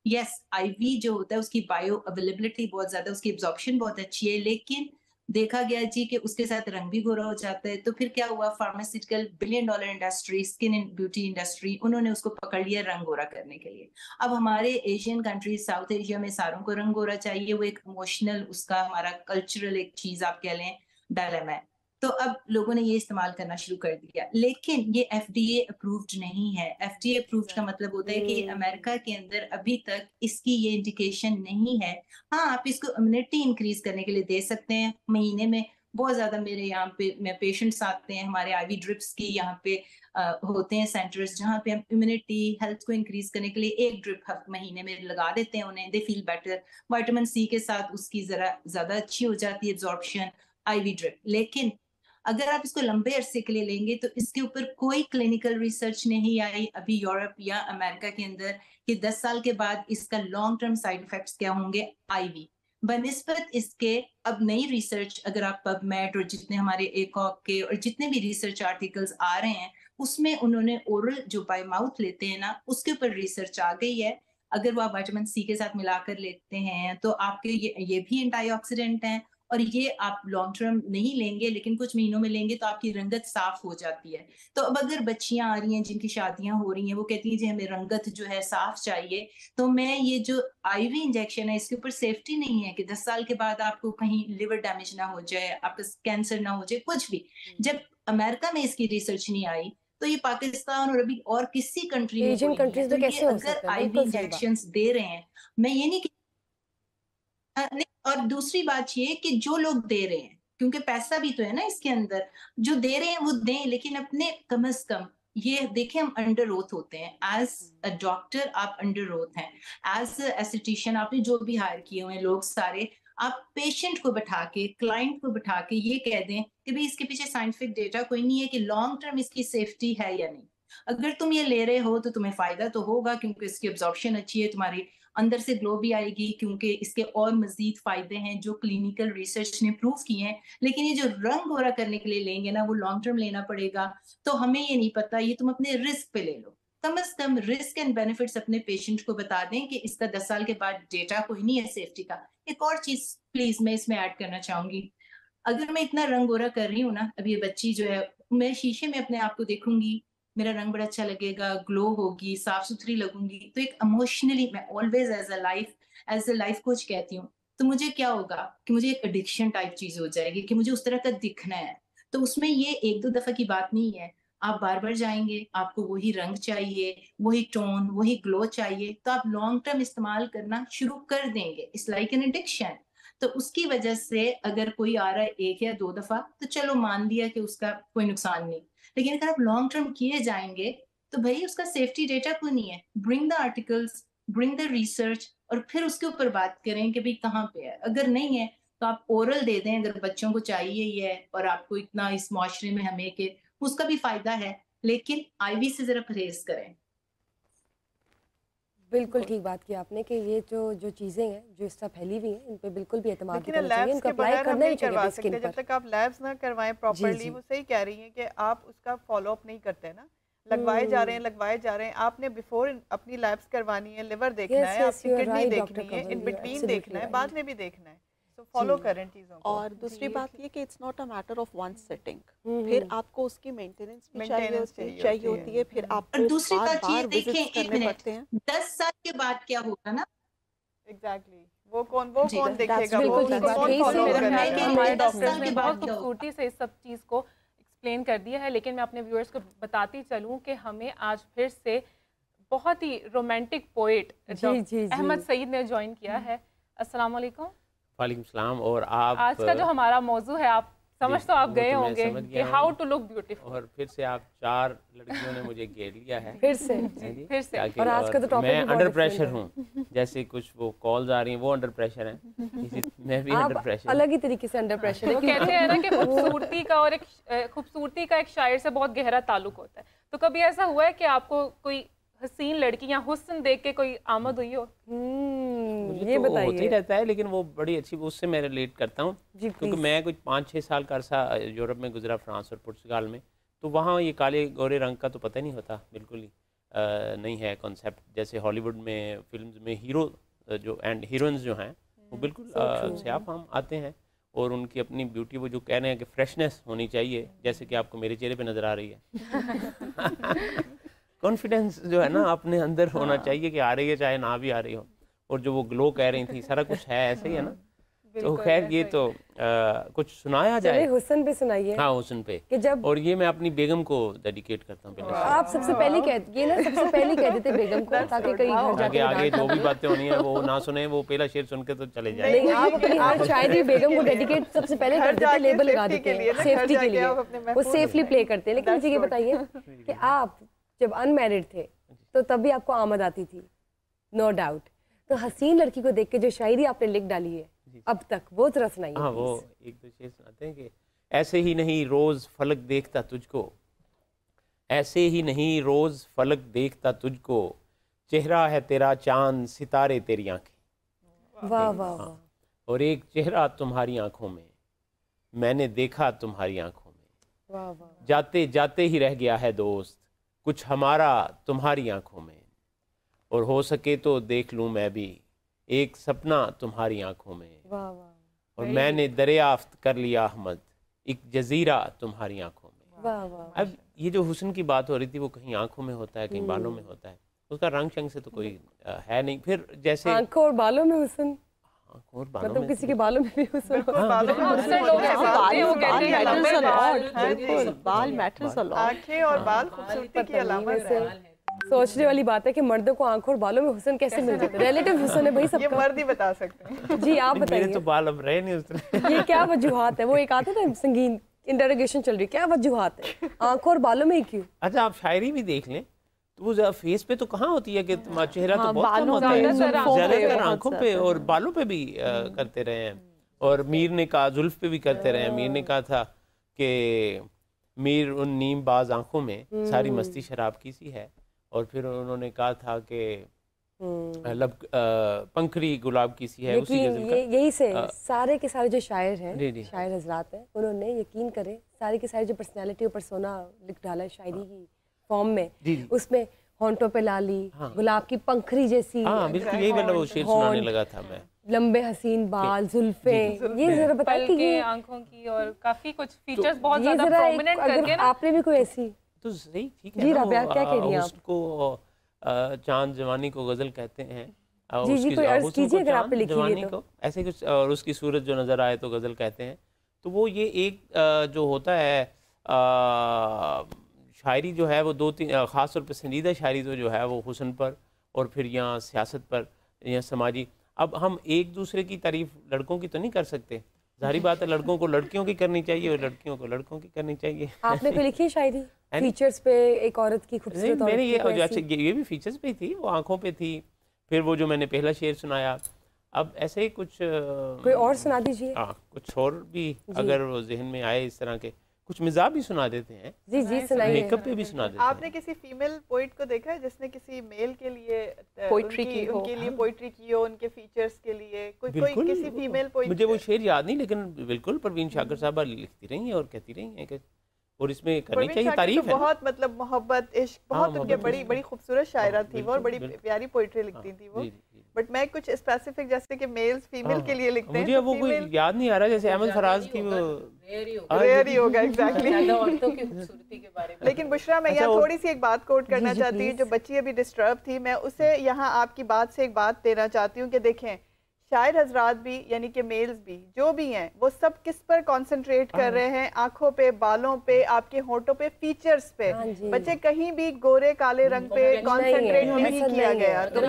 यस, आईवी जो होता है उसकी बायो अवेलेबिलिटी बहुत ज्यादा, उसकी एब्जॉर्प्शन बहुत अच्छी है, लेकिन देखा गया जी कि उसके साथ रंग भी गोरा हो जाता है। तो फिर क्या हुआ, pharmaceutical $1 billion industry, skin and beauty industry, उन्होंने उसको पकड़ लिया रंग गोरा करने के लिए। अब हमारे एशियन कंट्रीज, साउथ एशिया में सारों को रंग गोरा चाहिए, वो एक इमोशनल, उसका हमारा कल्चरल एक चीज आप कह लें, डायलेमा है। तो अब लोगों ने ये इस्तेमाल करना शुरू कर दिया, लेकिन ये एफडीए अप्रूव्ड नहीं है। एफडीए अप्रूव्ड का मतलब होता है कि अमेरिका के अंदर अभी तक इसकी ये इंडिकेशन नहीं है। हाँ, आप इसको इम्यूनिटी इंक्रीज करने के लिए दे सकते हैं। महीने में बहुत ज्यादा मेरे यहाँ पे पेशेंट्स आते हैं, हमारे आईवी ड्रिप्स की यहाँ पे होते हैं सेंटर्स, जहाँ पे हम इम्यूनिटी हेल्थ को इंक्रीज करने के लिए एक ड्रिप महीने में लगा देते हैं उन्हें, they feel better. Vitamin C के साथ उसकी जरा ज्यादा अच्छी हो जाती है एब्जॉर्प्शन, आईवी ड्रिप। लेकिन अगर आप इसको लंबे अरसे के लिए लेंगे तो इसके ऊपर कोई क्लिनिकल रिसर्च नहीं आई अभी यूरोप या अमेरिका के अंदर कि 10 साल के बाद इसका लॉन्ग टर्म साइड इफेक्ट्स क्या होंगे आईवी बनिस्बत इसके। अब नई रिसर्च अगर आप पबमेड और जितने हमारे एकॉक के और जितने भी रिसर्च आर्टिकल्स आ रहे हैं, उसमें उन्होंने ओरल जो बाय माउथ लेते हैं ना, उसके ऊपर रिसर्च आ गई है। अगर वो आप विटामिन सी के साथ मिलाकर लेते हैं तो आपके ये भी एंटीऑक्सीडेंट हैं, और ये आप लॉन्ग टर्म नहीं लेंगे लेकिन कुछ महीनों में लेंगे तो आपकी रंगत साफ हो जाती है। तो अब अगर बच्चियां आ रही हैं जिनकी शादियां हो रही हैं, वो कहती हैं जी हमें रंगत जो है साफ चाहिए, तो मैं ये जो आईवी इंजेक्शन है इसके ऊपर सेफ्टी नहीं है कि 10 साल के बाद आपको कहीं लिवर डैमेज ना हो जाए, आपका कैंसर ना हो जाए, कुछ भी। जब अमेरिका में इसकी रिसर्च नहीं आई तो ये पाकिस्तान और अभी और किसी कंट्री में एशियन कोई नहीं है। कंट्रीज तो में ये कैसे हो अगर सकता है, आईवी बिल्कुल सही बात। इंजेक्शंस दे रहे हैं, मैं ये नहीं, और दूसरी बात ये कि जो लोग दे रहे हैं, क्योंकि पैसा भी तो है ना इसके अंदर, जो दे रहे हैं वो दें, लेकिन अपने कम से कम ये देखें, हम अंडर ओथ होते हैं एज अ डॉक्टर, आप अंडर ओथ हैं एज एस्थेटिशियन, आपने जो भी हायर किए हुए हैं लोग सारे, आप पेशेंट को बैठा के, क्लाइंट को बैठा के ये कह दें कि भाई इसके पीछे साइंटिफिक डेटा कोई नहीं है कि लॉन्ग टर्म इसकी सेफ्टी है या नहीं। अगर तुम ये ले रहे हो तो तुम्हें फायदा तो होगा क्योंकि इसकी एब्जॉर्प्शन अच्छी है, तुम्हारी अंदर से ग्लो भी आएगी, क्योंकि इसके और मजीद फायदे हैं जो क्लिनिकल रिसर्च ने प्रूव किए हैं। लेकिन ये जो रंग गोरा करने के लिए लेंगे ना, वो लॉन्ग टर्म लेना पड़ेगा। तो हमें ये नहीं पता, ये तुम अपने रिस्क पे ले लो। कम से कम रिस्क एंड बेनिफिट्स अपने पेशेंट को बता दें कि इसका 10 साल के बाद डेटा कोई नहीं है सेफ्टी का। एक और चीज प्लीज मैं इसमें ऐड करना चाहूंगी, अगर मैं इतना रंग गोरा कर रही हूँ ना, अब ये बच्ची जो है, मैं शीशे में अपने आप को देखूंगी, मेरा रंग बड़ा अच्छा लगेगा, ग्लो होगी, साफ सुथरी लगूंगी, तो एक इमोशनली मैं always as a life coach कहती हूँ, तो मुझे क्या होगा कि मुझे एक एडिक्शन टाइप चीज हो जाएगी कि मुझे उस तरह का दिखना है। तो उसमें ये एक दो दफा की बात नहीं है, आप बार बार जाएंगे, आपको वही रंग चाहिए, वही टोन, वही ग्लो चाहिए, तो आप लॉन्ग टर्म इस्तेमाल करना शुरू कर देंगे। It's like an addiction. तो उसकी वजह से अगर कोई आ रहा है एक या दो दफा तो चलो मान लिया कि उसका कोई नुकसान नहीं, लेकिन अगर आप लॉन्ग टर्म किए जाएंगे तो भाई उसका सेफ्टी डेटा क्यों नहीं है? Bring the articles, bring the research, और फिर उसके ऊपर बात करें कि भाई कहाँ पे है। अगर नहीं है तो आप ओरल दे दें अगर बच्चों को चाहिए ही है, और आपको इतना इस माशरे में हमें कि उसका भी फायदा है, लेकिन आईवी से जरा परहेज करें। बिल्कुल ठीक बात की आपने कि ये जो चीज़ें हैं जो इस तरह फैली हुई हैं इन पे बिल्कुल भी एतमाद लेकिन करना चाहिए, लैब्स इनको के अप्लाई बगैर हम करना ही नहीं चाहिए करवा अपनी स्किन सकते जब पर। तक आप लैब्स ना करवाएं प्रॉपर्ली। जी। वो सही कह रही हैं कि आप उसका फॉलो अप नहीं करते ना, लगवाए जा रहे हैं। आपने बिफोर अपनी लैब्स करवानी है, लिवर देखना Yes, है, yes, आपकी you are किडनी right, देखनी Dr. है, Kanwal, in you are between absolutely देखना है, right. बाद में भी देखना है। तो फॉलो करें चीज़ों को। और दूसरी बात ये कि it's not a matter of one setting, फिर आपको उसकी मेंटेनेंस भी चाहिए होती है, फिर और आपको दूसरी बात ये बार-बार देखें, विजिट्स एक करने मिनट, पड़ते हैं। 10 साल के बाद क्या होगा ना, एग्जैक्टली वो कौन जी, देखेगा, बिल्कुल वो ठीक उसको बात कौन है। फॉलो इससे मेरे करेगा? ख्याल में कि हमारे 10 डॉक्टर्स साल ने के बहुत बाद क्या होगा? खूबसूरती से इस सब चीज़ को एक्सप्लेन कर दिया है, लेकिन मैं अपने व्यूअर्स को बताती चलूँ कि हमें आज फिर से बहुत ही रोमांटिक पोएट जी, जी। अहमद सईद ने ज्वाइन किया है। अस्सलाम वालेकुम। वालेकुम सलाम। और आप आज का जो हमारा मौजू है, आप समझ तो आप वो गए तो मैं होंगे समझ कि गया हूँ। How to look beautiful. और फिर से आप 4 लड़कियों ने मुझे घेर लिया है फिर से हैं जी? फिर से। ताकि और आज का तो टॉपिक मैं भी बहुत अंडर different प्रेशर है। हूँ, जैसे कुछ वो कॉल्स आ रही हैं वो अंडर प्रेशर हैं, मैं भी अंडर आप प्रेशर अलग ही तरीके से अंडर प्रेशर वो कहते हैं ना कि खूबसूरती का और खूबसूरती का एक शायर से बहुत गहरा ताल्लुक होता है। तो कभी ऐसा हुआ है कि आपको कोई हसीन लड़की या हुस्न देख के कोई आमद हुई हो? मुझे ये तो होता ही बताइए रहता है, लेकिन वो बड़ी अच्छी, उससे मैं रिलेट करता हूँ जी, क्योंकि please. मैं कुछ 5-6 साल का अरसा यूरोप में गुजरा, फ्रांस और पुर्तगाल में, तो वहाँ ये काले गोरे रंग का तो पता नहीं होता, बिल्कुल ही नहीं है कॉन्सेप्ट। जैसे हॉलीवुड में फिल्म्स में हीरो जो एंड हीरोइंस जो हैं वो बिल्कुल स्याह-फाम आते हैं, और उनकी अपनी ब्यूटी, वो जो कह रहे हैं कि फ्रेशनेस होनी चाहिए, जैसे कि आपको मेरे चेहरे पे नज़र आ रही है। कॉन्फिडेंस जो है ना अपने अंदर होना चाहिए कि आ रही है चाहे ना भी आ रही हो, और जो वो ग्लो कह रही थी सारा कुछ है ऐसे ही है ना। तो खैर ये तो कुछ सुनाया चलिए जाए। हुस्न पे सुनाइए हाँ, हुस्न पे। कि जब और ये मैं अपनी बेगम को डेडिकेट करता हूँ पहले आप सबसे पहले ये ना सबसे पहले कह देते बेगम को, ताकि कहीं घर से। जाके आगे डांट जो भी बातें होनी है वो ना सुने, वो पहला शेर सुन के तो चले जाए। नहीं, आप अपनी हर शायरी बेगम को डेडिकेट सबसे पहले कर देते, लेबल लगा देते हैं सेफ्टी के लिए, वो सेफली प्ले करते हैं। लेकिन मुझे ये बताइए कि आप जब अनमैरिड थे तो तब भी आपको आमद आती थी, नो डाउट। तो हसीन लड़की को देख के जो शायरी आपने लिख डाली है अब तक, वो जरा सुनाइए। हाँ, वो एक दो शेर सुनाते हैं कि ऐसे ही नहीं रोज फलक देखता तुझको, ऐसे ही नहीं रोज फलक देखता तुझको, चेहरा है तेरा चांद सितारे तेरी आंखें। वाह वाह वाह। और एक चेहरा तुम्हारी आंखों में, मैंने देखा तुम्हारी आंखों में, वाह वाह। जाते जाते ही रह गया है दोस्त कुछ हमारा तुम्हारी आंखों में, और हो सके तो देख लूं मैं भी एक सपना तुम्हारी आंखों में, वाह वाह। और मैंने दरियाफ्त कर लिया अहमद एक जजीरा तुम्हारी आंखों में। वाह वाह। अब ये जो हुस्न की बात हो रही थी वो कहीं आंखों में होता है, कहीं बालों में होता है, उसका रंग शंग से तो कोई है नहीं। फिर जैसे आंखों और बालों में हुस्न, आंखों और बालों मतलब में किसी के बालों में भी हुस्न हो। बाल मैटर्स अ लॉट। आंखें और बाल खूबसूरती की अलामत है। सोचने वाली बात है कि मर्दों को आंखों और बालों में हुस्न कैसे मिल जाता है? रिलेटिव हुस्न है भाई ये सबका। मर्द ही बता सकते हैं। जी आप मेरे तो बताइए, बाल अब रहे नहीं उस तरह। ये क्या वजूहात है? वो एक आता था संगीन इंटरोगेशन चल रही, क्या वजूहात है आंखों और बालों में ही क्यों? अच्छा, आप शायरी भी देख लें तो वो ज़रा फेस पे तो कहाँ होती है कि तुम्हारा चेहरा तो बहुत कम बालों होता पे, है, जुल्फों पे ज़्यादातर बहुत आंखों पे ज़्यादा। और बालों पे भी करते रहे हैं। और मीर ने कहा जुल्फ पे भी करते रहे हैं। मीर ने कहा था कि मीर उन नीम बाज आंखों में सारी मस्ती शराब की सी है, और फिर उन्होंने कहा था कि लब पंखड़ी गुलाब की सी है। उसी गज़ल का यही से सारे के सारे जो शायर हैं, जी, जी। शायर हजरात हैं, उन्होंने यकीन करें सारी की सारी जो पर्सनालिटी और पर्सोना लिख डाला है शायरी की फॉर्म में, जी, जी। उसमें होंठों पे लाली, गुलाब की पंखड़ी जैसी, हाँ, बिल्कुल यही वाला वो शेर सुनाने लगा था मैं। लंबे हसीन बाल, जुल्फे, ये जरा बताइए कि पलकें ये आंखों की और काफी कुछ फीचर्स बहुत ये ज्यादा जरा प्रोमिनेंट अगर करके ना। आपने भी कोई ऐसी तो सही ठीक है जी ना, राबिया, क्या कह रही हैं आप? उसको चांद जवानी को गजल कहते हैं। जी जी, कोई अर्ज हुस्न कीजिए को अगर चांद, आपने लिखी हुई जवानी है तो। को ऐसे कुछ, और उसकी सूरत जो नज़र आए तो गजल कहते हैं। तो वो ये एक जो होता है शायरी जो है वो दो तीन ख़ास तौर पर संजीदा शायरी तो जो है वो हुस्न पर और फिर यहाँ सियासत पर या समाजी। अब हम एक दूसरे की तारीफ लड़कों की तो नहीं कर सकते, जाहिर बात है लड़कों को लड़कियों की करनी चाहिए और लड़कियों को लड़कों की करनी चाहिए। आपने कोई लिखी है शायरी फीचर्स पे, एक औरत की खूबसूरत औरत मैंने की ये कोई जो ऐसी? अच्छा ये भी फीचर्स पे थी, वो आंखों पे थी, फिर वो जो मैंने पहला शेर सुनाया। अब ऐसे ही कुछ कोई और सुना दीजिए। कुछ और भी अगर वो जहन में आए इस तरह के कुछ मिजाज भी सुना देते हैं। जी जी सुनाइए। मेकअप पे भी सुना देते हैं। आपने किसी फीमेल पोइट को देखा है जिसने किसी मेल के लिए पोइट्री की हो? उनके लिए पोइट्री की हो, उनके फीचर्स के लिए कोई बिल्कुल, किसी फीमेल पोइट? मुझे वो शेर याद नहीं, लेकिन बिल्कुल परवीन शाकर साहबा लिखती रही हैं और कहती रही हैं कि और इसमें करनी चाहिए तारीफ है। बहुत मतलब मोहब्बत, इश्क, बहुत उनके बड़ी बड़ी खूबसूरत शायरा थी वो, और बड़ी प्यारी पोइट्री लिखती थी वो। बट मैं कुछ स्पेसिफिक जैसे कि मेल्स फीमेल के लिए लिखते हैं, मुझे वो कोई याद नहीं आ रहा, जैसे अहमद फराज की वो रेयर ही होगा एग्जैक्टली। औरतों की खूबसूरती के बारे में। लेकिन बुशरा, मैं यहाँ थोड़ी सी एक बात कोट करना चाहती हूँ। जो बच्ची अभी डिस्टर्ब थी, मैं उसे यहाँ आपकी बात से एक बात देना चाहती हूँ कि देखें, शायर हजरात भी यानी कि मेल्स भी जो भी हैं वो सब किस पर कंसंट्रेट कर रहे हैं? आंखों पे, बालों पे, आपके होंठों पे, फीचर्स पे। बच्चे कहीं भी गोरे काले रंग पे कंसंट्रेट नहीं किया गया। तो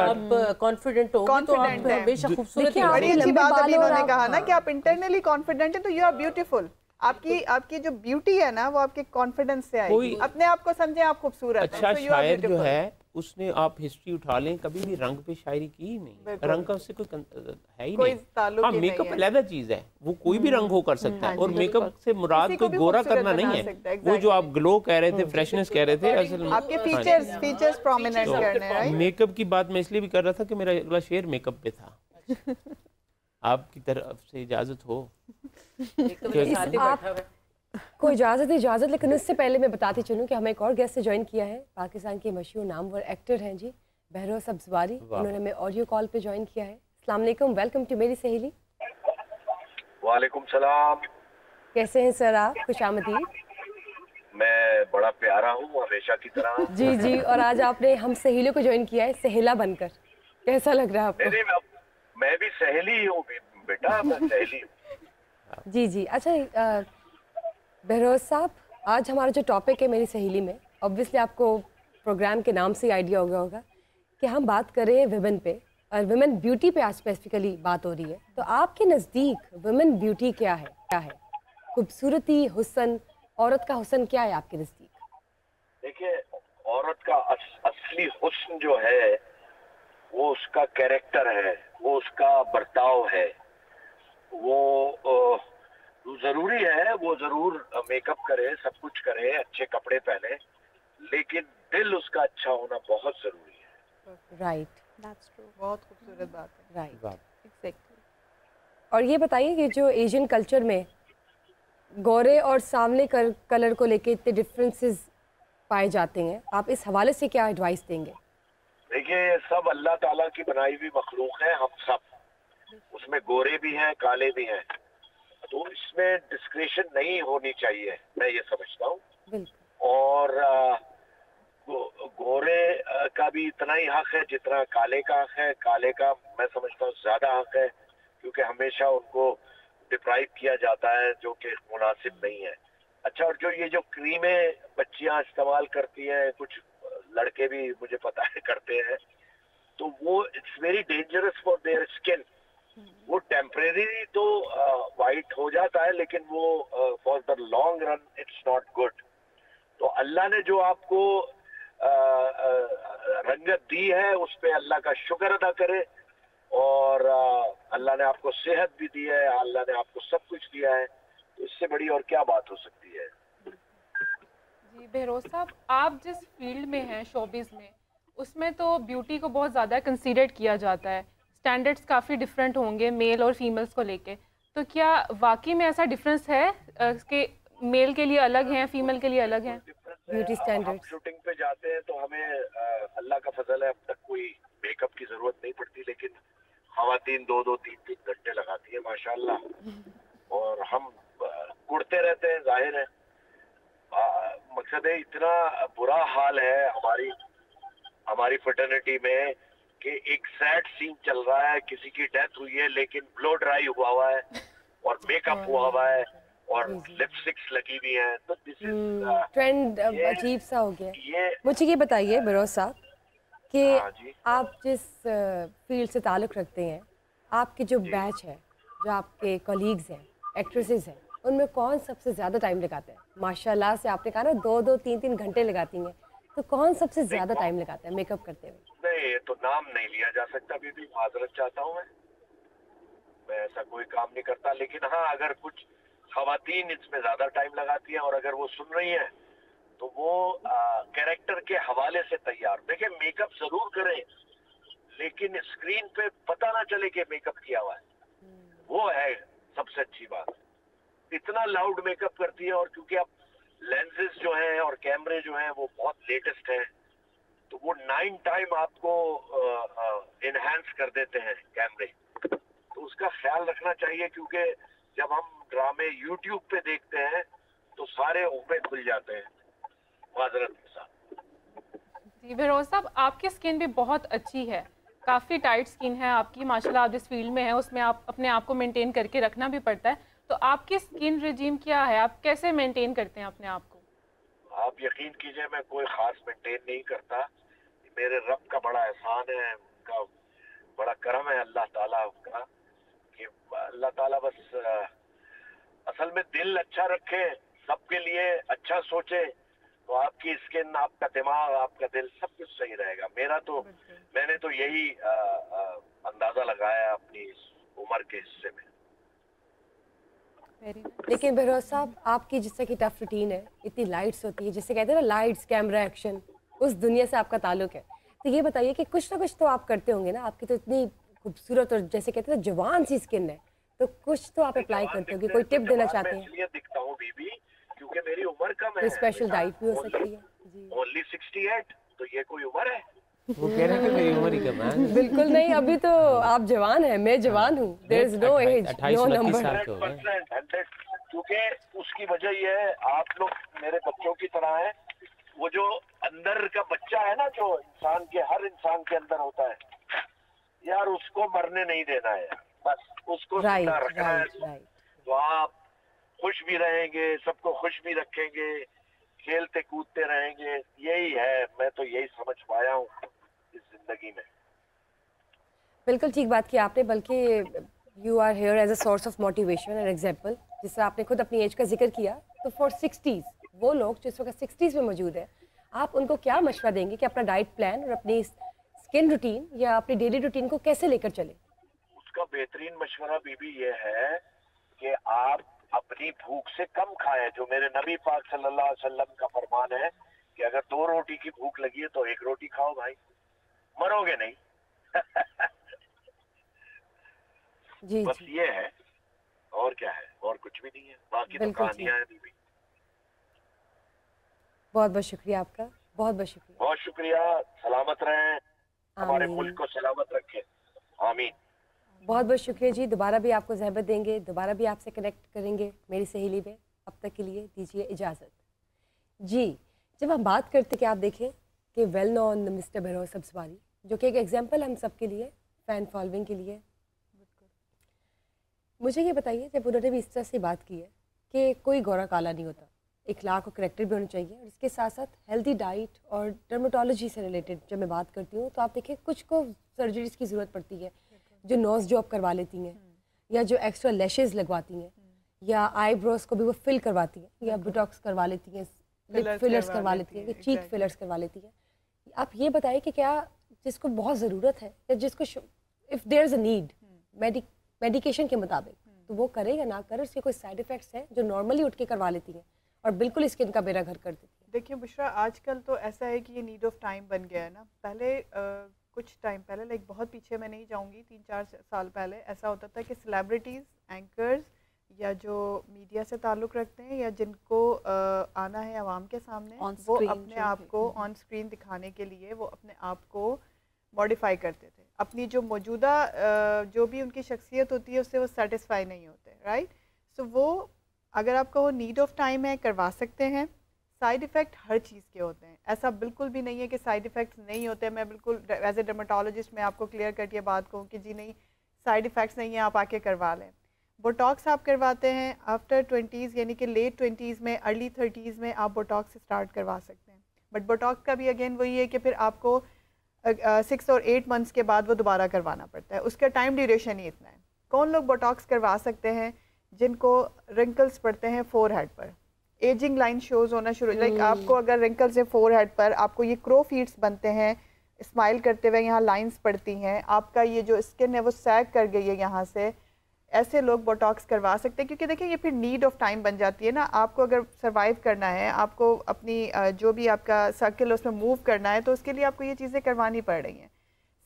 आप कॉन्फिडेंट हो तो आप हमेशा खूबसूरत हैं। बड़ी अच्छी बात अभी इन्होंने कहा ना कि आप इंटरनली कॉन्फिडेंट है तो यू आर ब्यूटीफुल। आपकी जो ब्यूटी है ना वो आपके कॉन्फिडेंस से आएगी। अपने आप को समझें आप खूबसूरत हैं। अच्छा शायर जो है उसने, आप हिस्ट्री उठा लें, कभी भी रंग पे शायरी की ही नहीं। रंग का उससे कोई है ही नहीं। हाँ, मेकअप अलग चीज है, वो कोई भी रंग हो कर सकता है। और मेकअप से मुराद कोई गोरा करना नहीं है। वो जो आप ग्लो कह रहे थे, फ्रेशनेस कह रहे थे, असल में आपके फीचर्स प्रोमिनेंट करने हैं। मेकअप की बात मैं इसलिए भी कर रहा था कि मेरा अगला शेर मेकअप पे था। आपकी तरफ से इजाजत हो को इजाज़त, लेकिन उससे पहले मैं बताती चलूँ कि हमें एक और गेस्ट से ज्वाइन किया है। पाकिस्तान के मशहूर नामवर एक्टर हैं जी, बहरोज सब्जवारी। उन्होंने हमें ऑडियो कॉल पे ज्वाइन किया है। अस्सलाम वालेकुम, वेलकम टू मेरी सहेली। वालेकुम सलाम। कैसे हैं सर आप? खुशामदीद। मैं बड़ा प्यारा हूँ हमेशा की तरह। जी जी, और आज आपने हम सहेलियों को ज्वाइन किया है सहेला बनकर, कैसा लग रहा है आपको? नहीं, मैं भी सहेली हूँ बेटा, मैं सहेली हूँ। जी जी, अच्छा बहरोज साहब, आज हमारा जो टॉपिक है मेरी सहेली में, ऑब्वियसली आपको प्रोग्राम के नाम से ही आइडिया होगा कि हम बात कर रहे हैं विमेन पे, और विमेन ब्यूटी पे आज स्पेसिफिकली बात हो रही है। तो आपके नज़दीक विमेन ब्यूटी क्या है? खूबसूरती, हुस्न, औरत का हुस्न क्या है आपके नज़दीक? देखिए, औरत का असली हुस्न जो है वो उसका कैरेक्टर है, वो उसका बर्ताव है। वो जरूरी है, वो जरूर मेकअप करे, सब कुछ करे, अच्छे कपड़े पहने, लेकिन दिल उसका अच्छा होना बहुत जरूरी है। Right, that's true. बहुत खूबसूरत बात है। Right, exactly. और ये बताइए कि जो एशियन कल्चर में गोरे और सांवले कलर को लेके इतने डिफरेंसेस पाए जाते हैं, आप इस हवाले से क्या एडवाइस देंगे? देखिए, सब अल्लाह ताला की बनाई हुई मखलूक है, हम सब, उसमें गोरे भी हैं, काले भी हैं, तो इसमें डिस्क्रिशन नहीं होनी चाहिए, मैं ये समझता हूँ। और गोरे का भी इतना ही हक है जितना काले का हक है। काले का मैं समझता हूँ ज्यादा हक है, क्योंकि हमेशा उनको डिप्राइव किया जाता है, जो कि मुनासिब नहीं है। अच्छा, और जो क्रीमें बच्चियां इस्तेमाल करती हैं, कुछ लड़के भी मुझे पता है करते हैं, तो वो it's very dangerous for their skin. वो टेम्परेरी तो वाइट हो जाता है, लेकिन वो for the long run it's not good. तो अल्लाह ने जो आपको रंगत दी है, उस पे अल्लाह का शुक्र अदा करे। और अल्लाह ने आपको सेहत भी दी है, अल्लाह ने आपको सब कुछ दिया है, तो इससे बड़ी और क्या बात हो सकती है। जी बहरोज साहब, आप जिस फील्ड में हैं, शोबिज़ में, उसमें तो ब्यूटी को बहुत ज़्यादा कंसीडर किया जाता है। स्टैंडर्ड्स काफ़ी डिफरेंट होंगे मेल और फीमेल्स को लेके, तो क्या वाकई में ऐसा डिफरेंस है कि मेल के लिए अलग हैं, फीमेल के लिए अलग हैं ब्यूटी स्टैंडर्ड्स? शूटिंग पे जाते हैं तो हमें अल्लाह का फजल है, अब तक कोई मेकअप की जरूरत नहीं पड़ती, लेकिन खवातीन 2-2, 3-3 घंटे लगाती है माशाल्लाह, और हम कुड़ते रहते हैं, जाहिर है। मकसद है इतना बुरा हाल है हमारी फ्रेटर्निटी में कि एक सैड सीन चल रहा है, किसी की डेथ हुई है लेकिन ब्लो ड्राई हुआ है और मेकअप हुआ है और लिपस्टिक्स लगी हुई है, तो दिस इज ट्रेंड अजीब सा हो गया। ये मुझे ये बताइए बरोज साहब कि हाँ जी। आप जिस फील्ड से ताल्लुक़ रखते हैं, आपके जो बैच है, जो आपके कलीग्स हैं, एक्ट्रेसेस हैं, उनमें कौन सबसे ज़्यादा टाइम लगाता है? माशाल्लाह से आपने कहा ना 2-2, 3-3 घंटे लगाती हैं, तो कौन सबसे ज़्यादा टाइम लगाता है मेकअप करते हुए? नहीं, ये तो नाम नहीं लिया जा सकता, बीबी, माजरत चाहता हूँ मैं ऐसा कोई काम नहीं करता। लेकिन हाँ, अगर कुछ खवातीन इसमें ज़्यादा टाइम लगाती हैं और अगर वो सुन रही हैं तो वो कैरेक्टर के हवाले से तैयार। देखिए, मेकअप जरूर करें लेकिन स्क्रीन पे पता ना चले कि मेकअप किया हुआ है, वो है सबसे अच्छी बात। इतना लाउड मेकअप करती है, और क्योंकि अब लेंसेज जो हैं और कैमरे जो हैं वो बहुत लेटेस्ट हैं, तो वो 9 टाइम आपको इनहेंस कर देते हैं कैमरे, तो उसका ख्याल रखना चाहिए। क्योंकि जब हम ड्रामे YouTube पे देखते हैं तो सारे ऊपर खुल जाते हैं, माजरत के साथ। जी फिरोज साहब, आपकी स्किन भी बहुत अच्छी है, काफ़ी टाइट स्किन है आपकी माशाल्लाह। आप जिस फील्ड में है उसमें आप अपने आप को मेंटेन करके रखना भी पड़ता है, तो आपकी स्किन रिजीम क्या है? आप कैसे मेंटेन करते हैं अपने आप को? आप यकीन कीजिए, मैं कोई खास मेंटेन नहीं करता। मेरे रब का बड़ा एहसान है, उनका बड़ा करम है अल्लाह ताला का, कि अल्लाह ताला बस असल में दिल अच्छा रखे, सबके लिए अच्छा सोचे, तो आपकी स्किन, आपका दिमाग, आपका दिल, सब कुछ सही रहेगा। मैंने तो यही अंदाजा लगाया अपनी इस उम्र के हिस्से में। लेकिन बहरोज साहब, आपकी जिस तरह की टफ रूटीन है, इतनी लाइट्स होती है, जिससे कहते हैं ना लाइट्स, कैमरा, एक्शन, उस दुनिया से आपका ताल्लुक है, तो ये बताइए कि कुछ ना कुछ तो आप करते होंगे ना। आपकी तो इतनी खूबसूरत और जैसे कहते हैं जवान सी स्किन है, तो कुछ तो आप अप्लाई करते होंगे। कोई टिप देना चाहते हैं? इसलिए दिखता हूँ बीबी क्योंकि मेरी उम्र कम है। कोई स्पेशल डाइट भी हो सकती है जी। ओनली 68, तो ये कोई उम्र है? वो कह रहे हैं कि मेरी उम्र ही कम है। बिल्कुल नहीं, अभी तो आप जवान हैं, मैं जवान हूँ। There is no age, no number. 100%, क्योंकि उसकी वजह ये है, आप लोग मेरे बच्चों की तरह हैं। वो जो अंदर का बच्चा है ना, जो हर इंसान के अंदर होता है यार, उसको मरने नहीं देना है, बस उसको जिंदा रखना है। तो आप खुश भी रहेंगे, सबको खुश भी रखेंगे, खेलते कूदते रहेंगे, यही है। मैं तो यही समझ पाया हूँ इस जिंदगी में। बिल्कुल ठीक बात की आपने, बल्कि you are here as a source of motivation and example. जिस तरह आपने खुद अपनी एज का जिक्र किया, तो फॉर 60s, वो लोग जो इस वक्त 60s में मौजूद है, आप उनको क्या मशवरा देंगे कि अपना डाइट प्लान और अपनी स्किन रूटीन या अपनी डेली रूटीन को कैसे लेकर चले? उसका बेहतरीन मशवरा बीबी ये है कि आप अपनी भूख से कम खाएं। जो मेरे नबी पाक सल्लल्लाहु अलैहि वसल्लम का फरमान है कि अगर 2 रोटी की भूख लगी है तो 1 रोटी खाओ भाई, मरोगे नहीं। जी, बस जी। ये है, और क्या है, और कुछ भी नहीं है। बाकी तो कहानियां हैं बीबी। बहुत बहुत शुक्रिया आपका, बहुत बहुत शुक्रिया। बहुत शुक्रिया, सलामत रहें, हमारे मुल्क को सलामत रखें, आमीन। बहुत बहुत शुक्रिया जी। दोबारा भी आपको ज़हमत देंगे, दोबारा भी आपसे कनेक्ट करेंगे मेरी सहेली में। अब तक के लिए दीजिए इजाज़त जी। जब हम बात करते कि आप देखें कि well known mister Behroz Sabzwari, जो कि एक एग्जांपल हम सब के लिए, फ़ैन फॉलोइंग के लिए, मुझे ये बताइए, जब उन्होंने भी इस तरह से बात की है कि कोई गोरा काला नहीं होता, इखलाक और करैक्टर भी होना चाहिए, और इसके साथ साथ हेल्दी डाइट और डर्मेटोलॉजी से रिलेटेड जब मैं बात करती हूँ, तो आप देखें कुछ को सर्जरीज की ज़रूरत पड़ती है, जो नोज़ जॉब करवा लेती हैं, या जो एक्स्ट्रा लैशेज़ लगवाती हैं, या आईब्रोज को भी वो फिल करवाती हैं, या बुटॉक्स करवा लेती हैं, लिप फिलर्स करवा लेती हैं, चीक फिलर्स करवा लेती हैं। आप ये बताइए कि क्या जिसको बहुत ज़रूरत है, या जिसको if there is a need medication के मुताबिक, तो वो करे या ना करे, उसके कोई साइड इफ़ेक्ट्स हैं जो नॉर्मली उठ के करवा लेती हैं और बिल्कुल स्किन का बेड़ा घर कर देती है? देखिए बुशरा, आजकल तो ऐसा है कि ये नीड ऑफ टाइम बन गया है ना। पहले कुछ टाइम पहले, लाइक बहुत पीछे मैं नहीं जाऊंगी, 3-4 साल पहले ऐसा होता था कि सेलिब्रिटीज़, एंकर्स या जो मीडिया से ताल्लुक़ रखते हैं या जिनको आना है आवाम के सामने, वो अपने आप को ऑन स्क्रीन दिखाने के लिए वो अपने आप को मॉडिफाई करते थे, अपनी जो मौजूदा जो भी उनकी शख्सियत होती है उससे वो सेटिस्फाई नहीं होते, राइट। सो वो अगर आपका वो नीड ऑफ टाइम है करवा सकते हैं। साइड इफ़ेक्ट हर चीज़ के होते हैं, ऐसा बिल्कुल भी नहीं है कि साइड इफ़ेक्ट्स नहीं होते। मैं बिल्कुल एज ए डर्मेटोलॉजिस्ट मैं आपको क्लियर कट ये बात कहूँ कि जी नहीं, साइड इफ़ेक्ट्स नहीं है, आप आके करवा लें। बोटॉक्स आप करवाते हैं आफ्टर 20s यानी कि लेट 20s में, अर्ली 30s में आप बोटॉक्स स्टार्ट करवा सकते हैं। बट बोटॉक्स का भी अगेन वही है कि फिर आपको 6 और 8 मंथ्स के बाद वो दोबारा करवाना पड़ता है, उसका टाइम ड्यूरेशन ही इतना है। कौन लोग बोटॉक्स करवा सकते हैं? जिनको रिंकल्स पड़ते हैं फोरहेड पर, एजिंग लाइन शोज होना शुरू, लाइक आपको अगर रिंकल्स है फोरहेड पर, आपको ये क्रो फीट्स बनते हैं, स्माइल करते हुए यहाँ लाइंस पड़ती हैं, आपका ये जो स्किन है वो सैग कर गई है यहाँ से, ऐसे लोग बोटॉक्स करवा सकते हैं। क्योंकि देखिए ये फिर नीड ऑफ टाइम बन जाती है ना, आपको अगर सर्वाइव करना है, आपको अपनी जो भी आपका सर्किल उसमें मूव करना है, तो उसके लिए आपको ये चीज़ें करवानी पड़ रही हैं।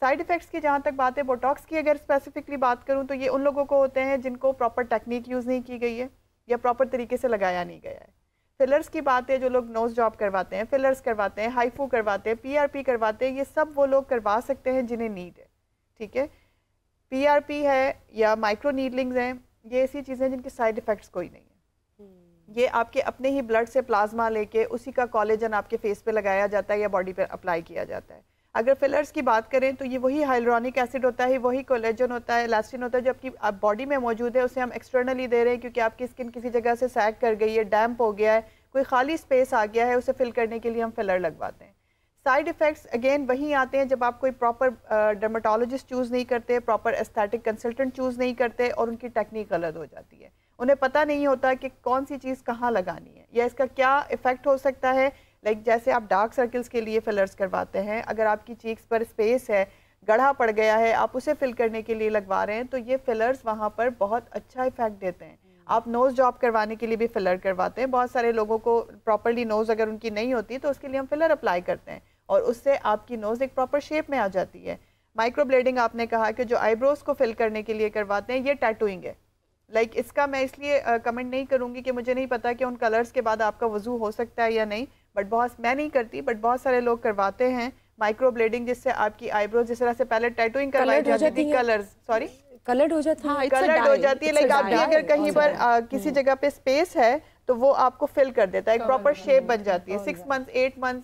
साइड इफ़ेक्ट्स की जहाँ तक बात है, बोटॉक्स की अगर स्पेसिफिकली बात करूँ तो ये उन लोगों को होते हैं जिनको प्रॉपर टेक्निक यूज़ नहीं की गई है या प्रॉपर तरीके से लगाया नहीं गया है। फिलर्स की बात है, जो लोग नोज जॉब करवाते हैं, फिलर्स करवाते हैं, हाइफू करवाते हैं, पीआरपी करवाते हैं, ये सब वो लोग करवा सकते हैं जिन्हें नीड है, ठीक है। पीआरपी है या माइक्रो नीडलिंग्स हैं, ये ऐसी चीज़ें जिनके साइड इफ़ेक्ट्स कोई नहीं है। ये आपके अपने ही ब्लड से प्लाज्मा लेके उसी का कोलेजन आपके फेस पे लगाया जाता है या बॉडी पे अप्लाई किया जाता है। अगर फिलर्स की बात करें तो ये वही हाइलुरोनिक एसिड होता है, वही कोलेजन होता है, इलास्टिन होता है, जो आपकी बॉडी में मौजूद है, उसे हम एक्सटर्नली दे रहे हैं क्योंकि आपकी स्किन किसी जगह से सैग कर गई है, डैम्प हो गया है, कोई खाली स्पेस आ गया है, उसे फिल करने के लिए हम फिलर लगवाते हैं। साइड इफ़ेक्ट्स अगेन वही आते हैं जब आप कोई प्रॉपर डर्मेटोलॉजिस्ट चूज़ नहीं करते, प्रॉपर एस्थेटिक कंसल्टेंट चूज़ नहीं करते और उनकी टेक्निक गलत हो जाती है। उन्हें पता नहीं होता कि कौन सी चीज़ कहाँ लगानी है या इसका क्या इफ़ेक्ट हो सकता है। लाइक जैसे आप डार्क सर्कल्स के लिए फिलर्स करवाते हैं, अगर आपकी चीक्स पर स्पेस है, गढ़ा पड़ गया है, आप उसे फिल करने के लिए लगवा रहे हैं, तो ये फिलर्स वहाँ पर बहुत अच्छा इफेक्ट देते हैं। आप नोज़ जॉब करवाने के लिए भी फिलर करवाते हैं। बहुत सारे लोगों को प्रॉपरली नोज़ अगर उनकी नहीं होती तो उसके लिए हम फिलर अप्लाई करते हैं और उससे आपकी नोज़ एक प्रॉपर शेप में आ जाती है। माइक्रो ब्लेडिंग आपने कहा कि जो आईब्रोज को फिल करने के लिए करवाते हैं, ये टैटूइंग है। लाइक इसका मैं इसलिए कमेंट नहीं करूँगी कि मुझे नहीं पता कि उन कलर्स के बाद आपका वजू हो सकता है या नहीं, बट बहुत मैं नहीं करती, बट बहुत सारे लोग करवाते हैं माइक्रो ब्लेडिंग, जिससे आपकी आईब्रोज जिस तरह से पहले टैटूइंग करवाई जाती थी, कलर्स सॉरी कलर्ड हो जाती है, कलर्ड हो जाती है। लाइक आपकी अगर कहीं पर किसी जगह पे स्पेस है तो वो आपको फिल कर देता है, एक प्रॉपर शेप बन जाती है। 6 मंथ 8 मंथ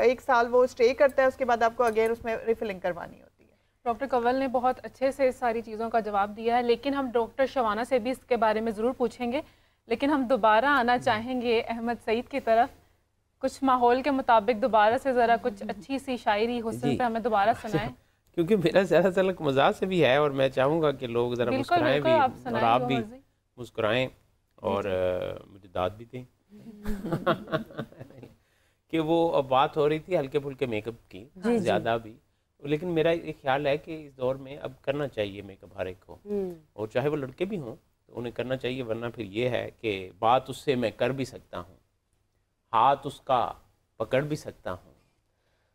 1 साल वो स्टे करता है, उसके बाद आपको अगेन उसमें रिफिलिंग करवानी होती है। डॉक्टर कंवल ने बहुत अच्छे से इस सारी चीज़ों का जवाब दिया है, लेकिन हम डॉक्टर शवाना से भी इसके बारे में ज़रूर पूछेंगे। लेकिन हम दोबारा आना चाहेंगे अहमद सईद की तरफ। कुछ माहौल के मुताबिक दोबारा से ज़रा कुछ अच्छी सी शायरी हुस्न पे हमें दोबारा सुनाएं। क्योंकि मेरा ज़्यादा तलक मज़ाक से भी है और मैं चाहूँगा कि लोग ज़रा मुस्कुराएं भी और आप भी मुस्कुराएं और मुझे दाद भी दें कि वो बात हो रही थी हल्के फुल्के मेकअप की, ज़्यादा भी, लेकिन मेरा ये ख्याल है कि इस दौर में अब करना चाहिए मेकअप हर एक को, और चाहे वो लड़के भी हों तो उन्हें करना चाहिए, वरना फिर ये है कि बात उससे मैं कर भी सकता हूँ, हाथ उसका पकड़ भी सकता हूँ,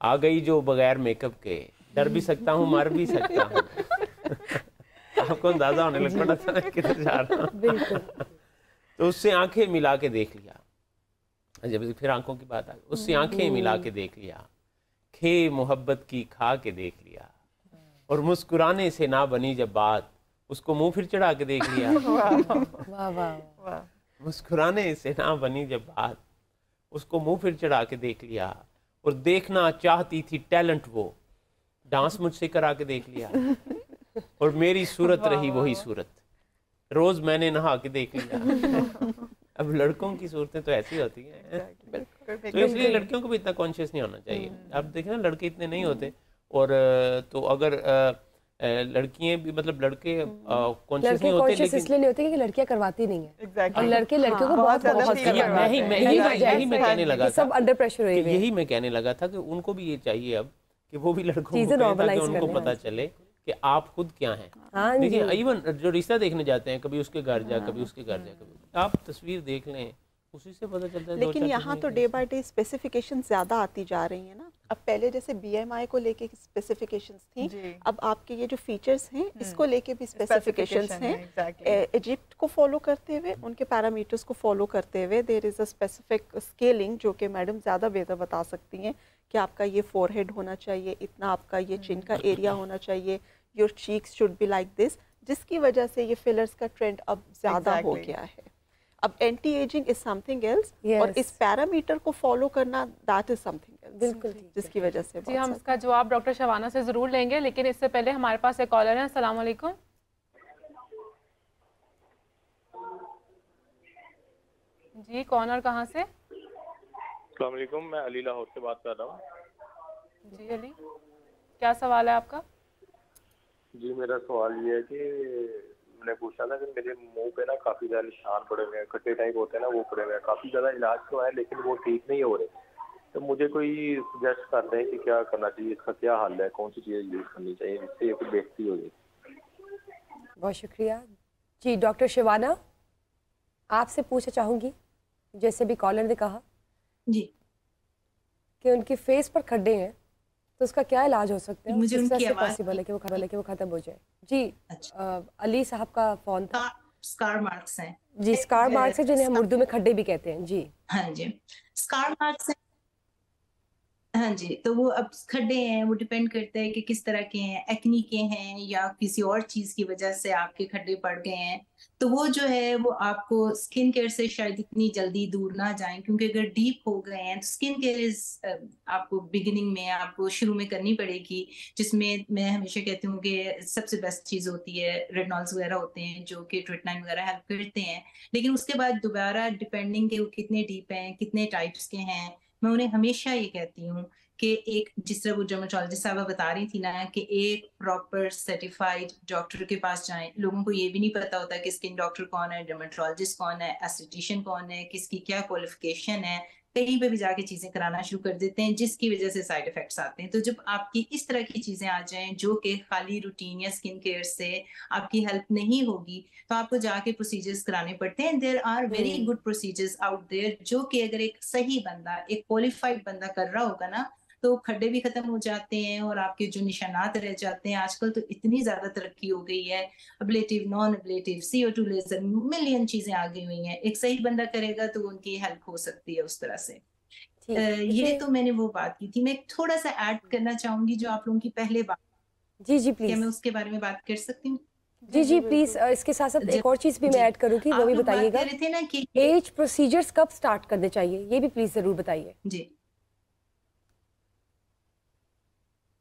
आ गई जो बगैर मेकअप के, डर भी सकता हूँ, मर भी सकता हूँ। आपको अंदाजा होने लग पड़ा था किधर जा रहा हूँ। तो उससे आंखें मिला के देख लिया, जब फिर आंखों की बात आ गई, उससे आंखें मिला के देख लिया, खे मोहब्बत की खा के देख लिया, और मुस्कुराने से ना बनी जब बात, उसको मुंह फिर चढ़ा के देख लिया। वाह वाह वाह। मुस्कुराने से ना बनी जब बात, उसको मुंह फिर चढ़ा के देख लिया, और देखना चाहती थी टैलेंट वो, डांस मुझसे करा के देख लिया, और मेरी सूरत रही वही सूरत, रोज मैंने नहा के देख लिया। अब लड़कों की सूरतें तो ऐसी होती हैं, तो इसलिए लड़कियों को भी इतना कॉन्शियस नहीं होना चाहिए। आप देखें ना, लड़के इतने नहीं होते, और तो अगर लड़कियां भी, मतलब लड़के कॉन्शियस नहीं होते, लेकिन इसलिए नहीं होते क्योंकि लड़कियां करवाती नहीं है। Exactly. और लड़के लड़कियों को बहुत यही मैं कहने लगा था, सब अंडर प्रेशर हुए हैं। यही मैं कहने लगा था कि उनको भी ये चाहिए अब कि वो भी लड़कों को कहें, ताकि उनको पता चले कि आप खुद क्या हैं। देखिए इवन जो रिश्ता देखने जाते हैं, कभी उसके घर जा, कभी उसके घर जा, कभी आप तस्वीर देख लें, उसी से पता चलता है। लेकिन यहाँ तो डे बाय डे स्पेसिफिकेशन ज़्यादा आती जा रही है ना, अब पहले जैसे BMI को लेके स्पेसिफिकेशंस थी, जी। अब आपके ये जो फीचर्स हैं इसको लेके भी स्पेसिफिकेशंस हैं। exactly. इजिप्ट को फॉलो करते हुए, उनके पैरामीटर्स को फॉलो करते हुए there is a specific scaling जो कि मैडम ज़्यादा बेहतर बता सकती हैं कि आपका ये फोरहेड होना चाहिए, इतना आपका ये चिन का एरिया होना चाहिए, your cheeks should be like this, जिसकी वजह से ये फिलर्स का ट्रेंड अब ज़्यादा हो Exactly. गया है। अब anti ageing is something else, Yes. और इस पैरामीटर को फॉलो करना दैट इज समथिंग एल्स, बिल्कुल ठीक है। जिसकी वजह से जी हम इसका जवाब डॉक्टर शबाना से ज़रूर लेंगे, लेकिन इससे पहले हमारे पास एक कॉलर है। अस्सलाम वालेकुम। जी कौन और कहाँ से? अस्सलाम वालेकुम, मैं अली लाहौर से बात कर रहा हूँ। जी अली, क्या सवाल है आपका? जी मेरा सवाल ये है कि मैंने पूछा था कि मेरे मुंह पे ना काफ़ी ज़्यादा निशान पड़े हुए हैं, खट्टे टाइप होते हैं ना, वो पड़े हुए हैं, काफ़ी ज़्यादा इलाज तो है लेकिन वो ठीक नहीं हो रहे। तो मुझे कोई सजेस्ट करते हैं कि क्या करना चाहिए, इसका क्या हल है, कौन सी चीज़ें यूज़ करनी चाहिए जिससे ये कोई बेहतरी हो जाए। बहुत शुक्रिया जी। डॉक्टर शिवाना, आपसे पूछना चाहूँगी, जैसे भी कॉलर ने कहा जी कि उनके फेस पर खड्डे हैं, तो उसका क्या इलाज हो सकता है? मुझे किस तरह उनकी से आवाज़ पॉसिबल है कि वो खत्म हो जाए? जी अच्छा। अली साहब का फोन था। स्कार मार्क्स हैं जी, स्कार मार्क्स है जिन्हें हम उर्दू में खड्डे भी कहते हैं। जी हाँ जी, स्कार मार्क्स हैं। हाँ जी, तो वो अब खड्डे हैं, वो डिपेंड करता है कि किस तरह के हैं, एक्नी के हैं या किसी और चीज की वजह से आपके खड्डे पड़ गए हैं। तो वो जो है वो आपको स्किन केयर से शायद इतनी जल्दी दूर ना जाएं, क्योंकि अगर डीप हो गए हैं तो स्किन केयर इज आपको बिगिनिंग में आपको शुरू में करनी पड़ेगी, जिसमें मैं हमेशा कहती हूँ कि सबसे बेस्ट चीज होती है रेटिनॉल्स वगैरह होते हैं जो कि ट्रीटमेंट वगैरह हेल्प करते हैं। लेकिन उसके बाद दोबारा डिपेंडिंग के वो कितने डीप हैं, कितने टाइप्स के हैं, मैं उन्हें हमेशा ये कहती हूँ कि एक जिस तरह वो डर्मेटोलॉजिस्ट साहब बता रही थी ना कि एक प्रॉपर सर्टिफाइड डॉक्टर के पास जाएं। लोगों को ये भी नहीं पता होता कि स्किन डॉक्टर कौन है, डर्मेटोलॉजिस्ट कौन है, एस्थेटिशियन कौन है, किसकी क्या क्वालिफिकेशन है, कहीं पे भी जाके चीजें कराना शुरू कर देते हैं जिसकी वजह से साइड इफेक्ट्स आते हैं। तो जब आपकी इस तरह की चीजें आ जाएं जो कि खाली रूटीन या स्किन केयर से आपकी हेल्प नहीं होगी, तो आपको जाके प्रोसीजर्स कराने पड़ते हैं। There are very good procedures out there जो कि अगर एक सही बंदा, एक क्वालिफाइड बंदा कर रहा होगा ना, तो खड्डे भी खत्म हो जाते हैं और आपके जो निशानात रह जाते हैं। आजकल तो इतनी ज्यादा तरक्की हो गई है, अब्लेटिव, नॉन अब्लेटिव, CO2 लेजर, मिलियन चीजें आ गई हुई हैं। एक सही बंदा करेगा तो उनकी हेल्प हो सकती है उस तरह से। ये तो मैंने वो बात की थी। मैं थोड़ा सा ऐड करना चाहूंगी जो आप लोगों की पहले बात। जी प्लीज। क्या मैं उसके बारे में बात कर सकती हूँ? जी प्लीज। इसके साथ साथ एक और चीज भी मैं ऐड करूंगी, वो भी बताइएगा। थे ना कि एज प्रोसीजर्स कब स्टार्ट करने चाहिए, ये भी प्लीज जरूर बताइए।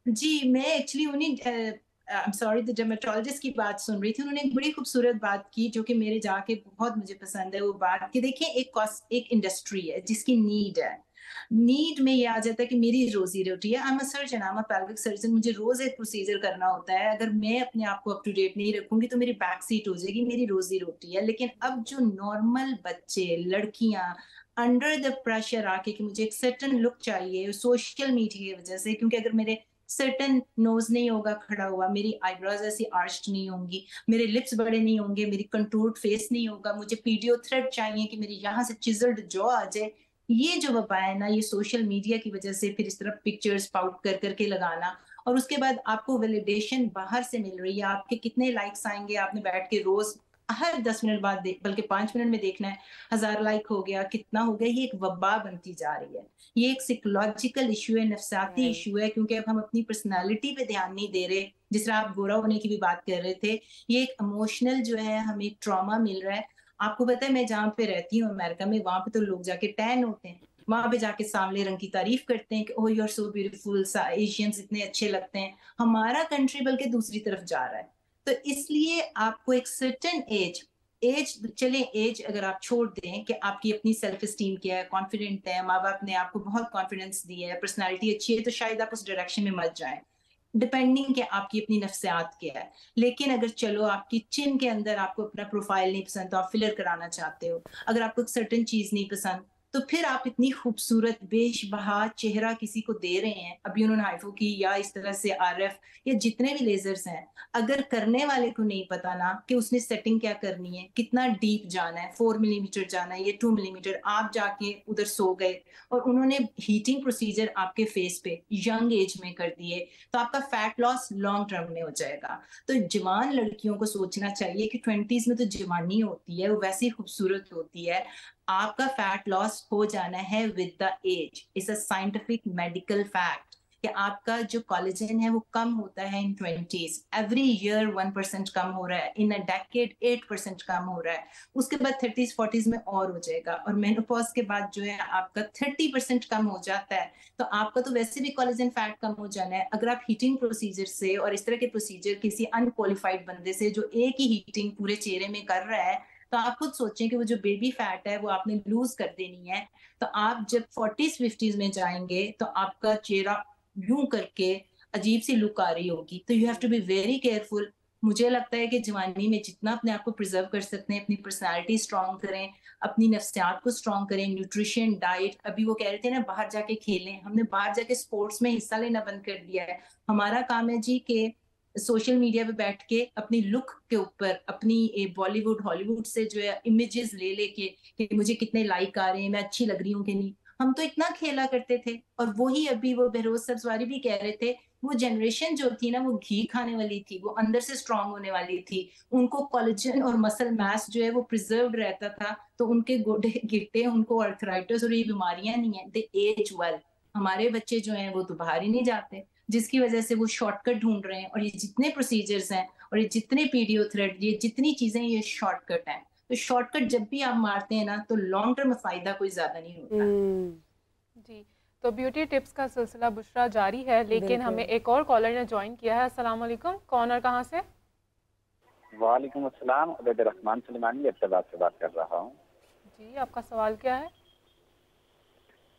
जी मैं एक्चुअली उन्हीं I am sorry the dermatologist की बात सुन रही थी। उन्होंने एक बड़ी खूबसूरत बात की जो कि मेरे जाके बहुत मुझे पसंद है। वो बात कि देखिए एक इंडस्ट्री है जिसकी नीड है। नीड में ये आ जाता है कि मेरी रोजी रोटी है। I am a surgeon, I am a pelvic surgeon, मुझे रोज एक प्रोसीजर करना होता है। अगर मैं अपने आप को अप टू डेट नहीं रखूंगी तो मेरी बैक सीट हो जाएगी, मेरी रोजी रोटी है। लेकिन अब जो नॉर्मल बच्चे, लड़कियां अंडर द प्रेशर आके कि मुझे एक सर्टन लुक चाहिए सोशल मीडिया की वजह से, क्योंकि अगर मेरे सर्टन नोज नहीं होगा खड़ा हुआ, मेरी आईब्रोज ऐसी आर्च्ड नहीं होंगी, मेरे लिप्स बड़े नहीं होंगे, मेरी कंटूर्ड फेस नहीं होगा, मुझे पीडियो थ्रेड चाहिए कि मेरी यहाँ से चिजल्ड जॉ आ जाए। ये जो वबा है ना, ये सोशल मीडिया की वजह से फिर इस तरह पिक्चर्स पाउट कर करके लगाना, और उसके बाद आपको वैलिडेशन बाहर से मिल रही है, आपके कितने लाइक्स आएंगे, आपने बैठ के रोज हर 10 मिनट बाद बल्कि 5 मिनट में देखना है 1000 लाइक हो गया, कितना हो गया। ये एक वबा बनती जा रही है। ये एक साइकोलॉजिकल इशू है, नफसाती इशू है, क्योंकि अब हम अपनी पर्सनालिटी पे ध्यान नहीं दे रहे। जिस तरह आप गोरा होने की भी बात कर रहे थे, ये एक इमोशनल जो है हमें एक ट्रॉमा मिल रहा है। आपको पता है मैं जहाँ पे रहती हूँ अमेरिका में, वहां पे तो लोग जाके टैन होते हैं, वहां पे जाके सांवले रंग की तारीफ करते हैं कि oh you are so beautiful, Asians इतने अच्छे लगते हैं। हमारा कंट्री बल्कि दूसरी तरफ जा रहा है। तो इसलिए आपको एक सर्टेन एज अगर आप छोड़ दें कि आपकी अपनी सेल्फ एस्टीम क्या है, कॉन्फिडेंट है, माँ बाप ने आपको बहुत कॉन्फिडेंस दिया है, पर्सनालिटी अच्छी है, तो शायद आप उस डायरेक्शन में मत जाएं, डिपेंडिंग कि आपकी अपनी नफ्सियात क्या है। लेकिन अगर चलो आपकी चिन के अंदर आपको अपना प्रोफाइल नहीं पसंद तो आप फिलर कराना चाहते हो, अगर आपको एक सर्टेन चीज नहीं पसंद तो फिर आप इतनी खूबसूरत बेशबहा चेहरा किसी को दे रहे हैं, अभी उन्होंने हाइफो की या इस तरह से RF या जितने भी लेजर्स हैं, अगर करने वाले को नहीं पता ना कि उसने सेटिंग क्या करनी है, कितना डीप जाना है, 4 मिलीमीटर जाना है या 2 मिलीमीटर, आप जाके उधर सो गए और उन्होंने हीटिंग प्रोसीजर आपके फेस पे यंग एज में कर दिए, तो आपका फैट लॉस लॉन्ग टर्म में हो जाएगा। तो जवान लड़कियों को सोचना चाहिए कि 20s में तो जवानी होती है, वो वैसे ही खूबसूरत होती है, आपका फैट लॉस हो जाना है with the age. It's a scientific medical fact कि आपका जो कोलेजन है वो कम होता है इन 20s, एवरी ईयर 1% कम हो रहा है, इन अ डेकेड 8% कम हो रहा है, उसके बाद 30s 40s में और हो जाएगा, और मेनोपॉज के बाद जो है आपका 30% कम हो जाता है। तो आपका तो वैसे भी कोलेजन फैट कम हो जाना है। अगर आप हीटिंग प्रोसीजर से और इस तरह के प्रोसीजर किसी अनक्वालिफाइड बंदे से जो एक ही हीटिंग पूरे चेहरे में कर रहा है, तो आप खुद सोचें कि वो जो बेबी फैट है वो आपने लूज कर देनी है। तो आप जब 40s 50s में जाएंगे तो आपका चेहरा यूं करके अजीब सी लुक आ रही होगी। तो you have to be very careful. मुझे लगता है कि जवानी में जितना अपने आप को प्रिजर्व कर सकते हैं, अपनी पर्सनालिटी स्ट्रॉन्ग करें, अपनी नफ्सियात को स्ट्रॉन्ग करें, न्यूट्रिशन, डाइट। अभी वो कह रहे थे ना बाहर जाके खेलें, हमने बाहर जाके स्पोर्ट्स में हिस्सा लेना बंद कर दिया है। हमारा काम है जी कि सोशल मीडिया पे बैठ के अपनी लुक के ऊपर अपनी बॉलीवुड हॉलीवुड से जो है इमेजेस ले लेके कि मुझे कितने लाइक आ रहे हैं, मैं अच्छी लग रही हूँ कि नहीं। हम तो इतना खेला करते थे, और वही अभी वो बहरोज सब्जवारी भी कह रहे थे, वो जनरेशन जो थी ना वो घी खाने वाली थी, वो अंदर से स्ट्रांग होने वाली थी, उनको कोलेजन और मसल मास जो है वो प्रिजर्व रहता था, तो उनके गोडे गिरते, उनको आर्थराइटिस और ये बीमारियां नहीं है, दे एज वेल। हमारे बच्चे जो हैं वो तो बाहर ही नहीं जाते, जिसकी वजह से वो शॉर्टकट ढूंढ रहे हैं, और ये जितने प्रोसीजर्स हैं और ये जितने पीडियोथेरेपी, ये जितनी चीजें, ये शॉर्टकट हैं। तो शॉर्टकट जब भी आप मारते हैं ना तो लॉन्ग टर्म फायदा कोई ज्यादा नहीं होता। जी, तो ब्यूटी टिप्स का सिलसिला बुशरा जारी है, लेकिन हमें एक और कॉलर ने ज्वाइन किया है। अस्सलाम वालेकुम, कौन और कहाँ से? वालेकुम अस्सलाम, उबैद रहमान सुलेमानी अब्बाद से बात कर रहा हूँ। जी, आपका सवाल क्या है?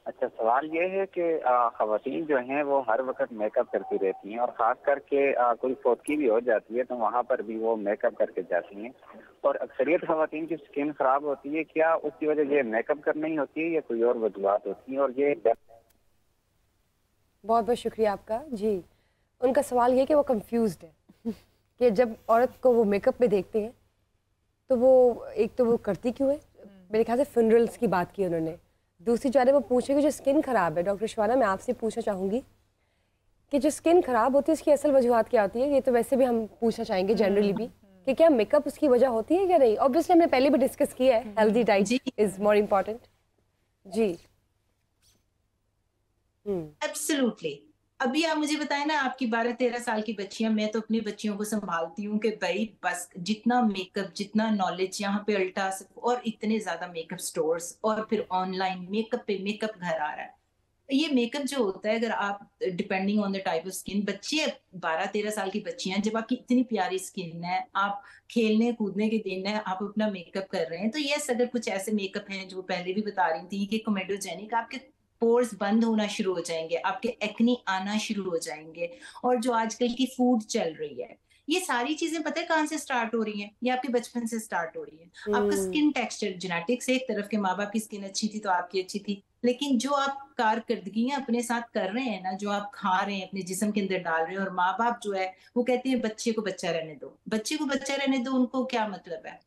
अच्छा, सवाल ये है कि ख़वातीन जो हैं वो हर वक्त मेकअप करती रहती हैं, और ख़ास करके कोई फोटकी भी हो जाती है तो वहाँ पर भी वो मेकअप करके जाती हैं, और अक्सरियत ख़वातीन की स्किन ख़राब होती है। क्या उसकी वजह ये मेकअप करना ही होती है या कोई और वजूहत होती हैं? और ये बहुत बहुत शुक्रिया आपका। जी, उनका सवाल ये कि वो कंफ्यूज्ड है कि जब औरत को वो मेकअप में देखते हैं तो वो एक तो वो करती क्यों है। मेरे ख्याल से फ्यूनरल्स की बात की उन्होंने। दूसरी जाने वो पूछे कि जो स्किन ख़राब है, डॉक्टर शिवाना मैं आपसे पूछना चाहूँगी कि जो स्किन ख़राब होती है उसकी असल वजूहत क्या होती है। ये तो वैसे भी हम पूछना चाहेंगे जनरली भी कि क्या मेकअप उसकी वजह होती है या नहीं। ऑब्वियसली हमने पहले भी डिस्कस किया है, healthy diet is more important. जी एब्सोल्युटली। अभी आप मुझे बताएं ना, आपकी 12-13 साल की बच्चियां, मैं तो अपनी बच्चियों को संभालती हूँ कि भाई बस जितना मेकअप, जितना नॉलेज यहाँ पे अल्टा और इतने ज्यादा मेकअप स्टोर्स, और फिर ऑनलाइन मेकअप पे मेकअप घर आ रहा है। ये मेकअप जो होता है, अगर आप depending on the type of skin, बच्चे 12-13 साल की बच्चियां, जब आपकी इतनी प्यारी स्किन है, आप खेलने कूदने के दिन है, आप अपना मेकअप कर रहे हैं, तो यस अगर कुछ ऐसे मेकअप हैं जो पहले भी बता रही थी कि कोमेडोजेनिक, आपके पोर्स बंद होना शुरू हो जाएंगे, आपके एक्नी आना शुरू हो जाएंगे, और जो आजकल की फूड चल रही है, ये सारी चीजें पता है कहाँ से स्टार्ट हो रही हैं? ये आपके बचपन से स्टार्ट हो रही है। आपका स्किन टेक्सचर, जेनेटिक्स एक तरफ के, माँ बाप की स्किन अच्छी थी तो आपकी अच्छी थी, लेकिन जो आप कारकर्दगियां अपने साथ कर रहे हैं ना, जो आप खा रहे हैं अपने जिस्म के अंदर डाल रहे हैं, और माँ बाप जो है वो कहते हैं बच्चे को बच्चा रहने दो, बच्चे को बच्चा रहने दो। उनको क्या मतलब है?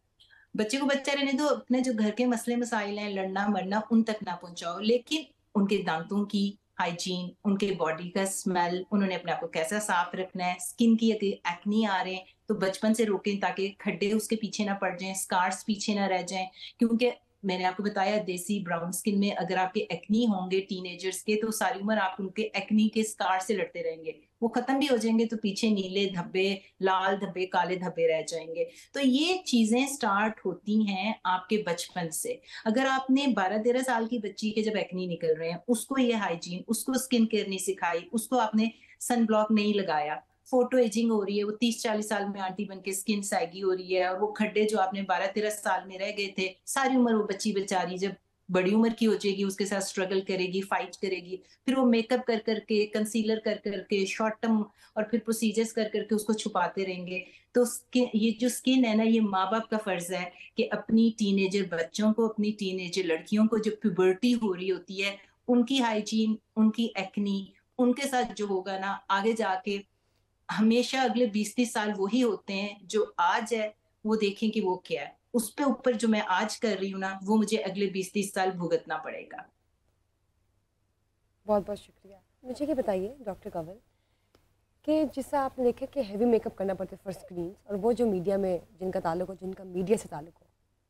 बच्चे को बच्चा रहने दो, अपने जो घर के मसले मसाइल हैं, लड़ना मरना, उन तक ना पहुंचाओ, लेकिन उनके दांतों की हाइजीन, उनके बॉडी का स्मेल, उन्होंने अपने आप को कैसा साफ रखना है, स्किन की अगर एक्नी आ रहे हैं तो बचपन से रोकें ताकि खड्डे उसके पीछे ना पड़ जाएं, स्कार्स पीछे ना रह जाएं। क्योंकि मैंने आपको बताया देसी ब्राउन स्किन में अगर आपके एक्नी होंगे टीनेजर्स के, तो सारी उम्र आप उनके एक्नी के स्कार से लड़ते रहेंगे, वो खत्म भी हो जाएंगे तो पीछे नीले धब्बे, लाल धब्बे, काले धब्बे रह जाएंगे। तो ये चीजें स्टार्ट होती हैं आपके बचपन से। अगर आपने 12-13 साल की बच्ची के जब एक्नी निकल रहे हैं, उसको ये हाइजीन, उसको स्किन केयर नहीं सिखाई, उसको आपने सन ब्लॉक नहीं लगाया, फोटो एजिंग हो रही है, वो 30-40 साल में आंटी बन के स्किन सैगी हो रही है, और वो खड्डे जो आपने 12-13 साल में रह गए थे, सारी उम्र वो बच्ची बेचारी जब बड़ी उम्र की हो जाएगी, उसके साथ स्ट्रगल करेगी, फाइट करेगी, फिर वो मेकअप कर करके, कंसीलर कर करके, शॉर्ट टर्म और फिर प्रोसीजर्स कर करके उसको छुपाते रहेंगे। तो ये जो स्किन है ना, ये माँ बाप का फर्ज है कि अपनी टीनेजर बच्चों को, अपनी टीनेजर लड़कियों को, जो प्यूबर्टी हो रही होती है, उनकी हाइजीन, उनकी एक्नी, उनके साथ जो होगा ना आगे जाके, हमेशा अगले 20-30 साल वही होते हैं जो आज है वो देखें कि वो क्या है, उस पे ऊपर जो मैं आज कर रही हूँ ना, वो मुझे अगले 20-30 साल भुगतना पड़ेगा। बहुत बहुत शुक्रिया। मुझे ये बताइए डॉक्टर कंवल कि जिससे आपने देखा कि हैवी मेकअप करना पड़ता है फॉर स्क्रीन, और वो जो मीडिया में जिनका ताल्लुक हो, जिनका मीडिया से ताल्लुक हो,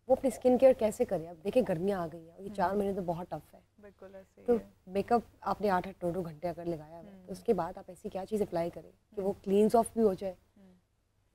वो अपनी स्किन केयर कैसे करें? अब देखिए गर्मियाँ आ गई हैं, ये 4 महीने तो बहुत टफ है। बिल्कुल ऐसे ही तो है। मेकअप आपने 8-8-9 घंटे अगर लगाया हुआ है, तो उसके बाद आप ऐसी क्या चीज़ अप्लाई करें कि वो क्लींस ऑफ भी हो जाए,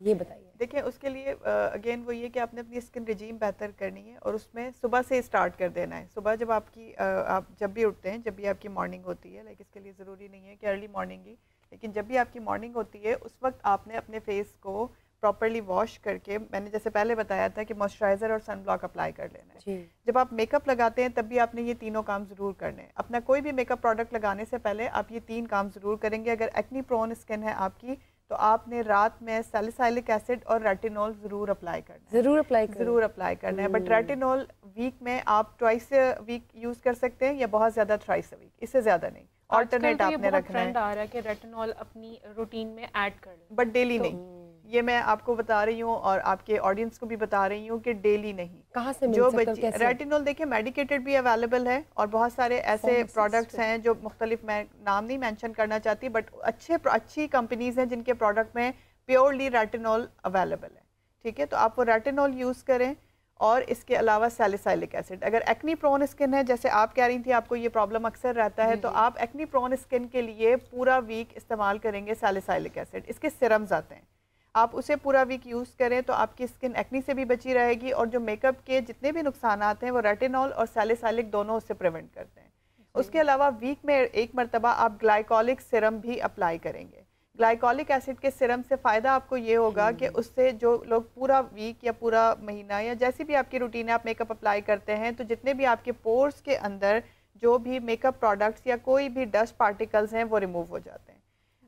ये बताइए। देखिए उसके लिए अगेन वो ये कि आपने अपनी स्किन रिजीम बेहतर करनी है और उसमें सुबह से स्टार्ट कर देना है। सुबह जब आपकी आप जब भी उठते हैं, जब भी आपकी मॉर्निंग होती है, लाइक इसके लिए ज़रूरी नहीं है कि अर्ली मॉर्निंग ही, लेकिन जब भी आपकी मॉर्निंग होती है उस वक्त आपने अपने फेस को प्रॉपरली वॉश करके, मैंने जैसे पहले बताया था कि मॉइस्चराइज़र और सन ब्लॉक अप्लाई कर लेना है। जी। जब आप मेकअप लगाते हैं तब भी आपने ये तीनों काम ज़रूर करने हैं। अपना कोई भी मेकअप प्रोडक्ट लगाने से पहले आप ये 3 काम ज़रूर करेंगे। अगर एक्नी प्रोन स्किन है आपकी, तो आपने रात में सैलिसाइलिक एसिड और रेटिनॉल ज़रूर अप्लाई करना है। ज़रूर अप्लाई करना है। बट रेटिनॉल वीक में आप ट्वाइस वीक यूज़ कर सकते हैं या बहुत ज़्यादा थ्राइस वीक, इससे ज़्यादा नहीं। ऑल्टरनेट आपने रखना है। आ रहा है कि रेटिनॉल अपनी रूटीन में ऐड कर लें, बट डेली नहीं। ये मैं आपको बता रही हूँ और आपके ऑडियंस को भी बता रही हूँ कि डेली नहीं। कहाँ से मिल जो सकता है, बच्चे कैसे? रेटिनॉल देखिए मेडिकेटेड भी अवेलेबल है और बहुत सारे ऐसे प्रोडक्ट्स हैं जो मुख्तलिफ, मैं नाम नहीं मेंशन करना चाहती, बट अच्छी कंपनीज हैं जिनके प्रोडक्ट में प्योरली रेटिनॉल अवेलेबल है। ठीक है, तो आप वो रेटिनॉल यूज़ करें। और इसके अलावा सैलिसाइलिक एसिड, अगर एक्नी प्रोन स्किन है, जैसे आप कह रही थी आपको ये प्रॉब्लम अक्सर रहता है, तो आप एक्नी प्रोन स्किन के लिए पूरा वीक इस्तेमाल करेंगे सैलिसाइलिक एसिड। इसके सिरम्स आते हैं, आप उसे पूरा वीक यूज़ करें तो आपकी स्किन एक्नी से भी बची रहेगी और जो मेकअप के जितने भी नुकसान आते हैं वो रेटिनॉल और सैलिसाइलिक दोनों उससे प्रिवेंट करते हैं। उसके अलावा वीक में एक मरतबा आप ग्लाइकोलिक सिरम भी अप्लाई करेंगे। ग्लाइकोलिक एसिड के सिरम से फ़ायदा आपको ये होगा कि उससे जो लोग पूरा वीक या पूरा महीना या जैसी भी आपकी रूटीन है आप मेकअप अप्लाई करते हैं, तो जितने भी आपके पोर्स के अंदर जो भी मेकअप प्रोडक्ट्स या कोई भी डस्ट पार्टिकल्स हैं वो रिमूव हो जाते हैं।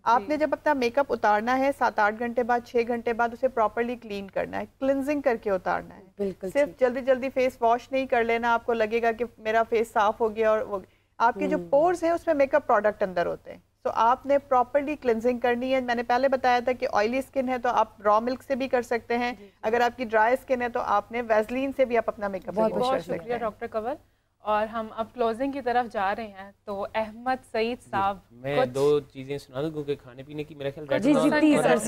आपने जब अपना मेकअप उतारना है 7-8 घंटे बाद, 6 घंटे बाद उसे प्रॉपर्ली क्लीन करना है, क्लिनजिंग करके उतारना है। बिल्कुल सिर्फ जल्दी जल्दी फेस वॉश नहीं कर लेना, आपको लगेगा कि मेरा फेस साफ हो गया और वो आपके जो पोर्स हैं उसमें मेकअप प्रोडक्ट अंदर होते हैं, तो आपने प्रॉपर्ली क्लिनजिंग करनी है। मैंने पहले बताया था कि ऑयली स्किन है तो आप रॉ मिल्क से भी कर सकते हैं, अगर आपकी ड्राई स्किन है तो आपने वैसलीन से भी आप अपना मेकअप बहुत बहुत शुक्रिया डॉक्टर कंवल। और हम अब क्लोजिंग की तरफ जा रहे हैं, तो अहमद सईद साहब मैं 2 चीज़ें सुना दूं क्योंकि खाने पीने की मेरा ख्याल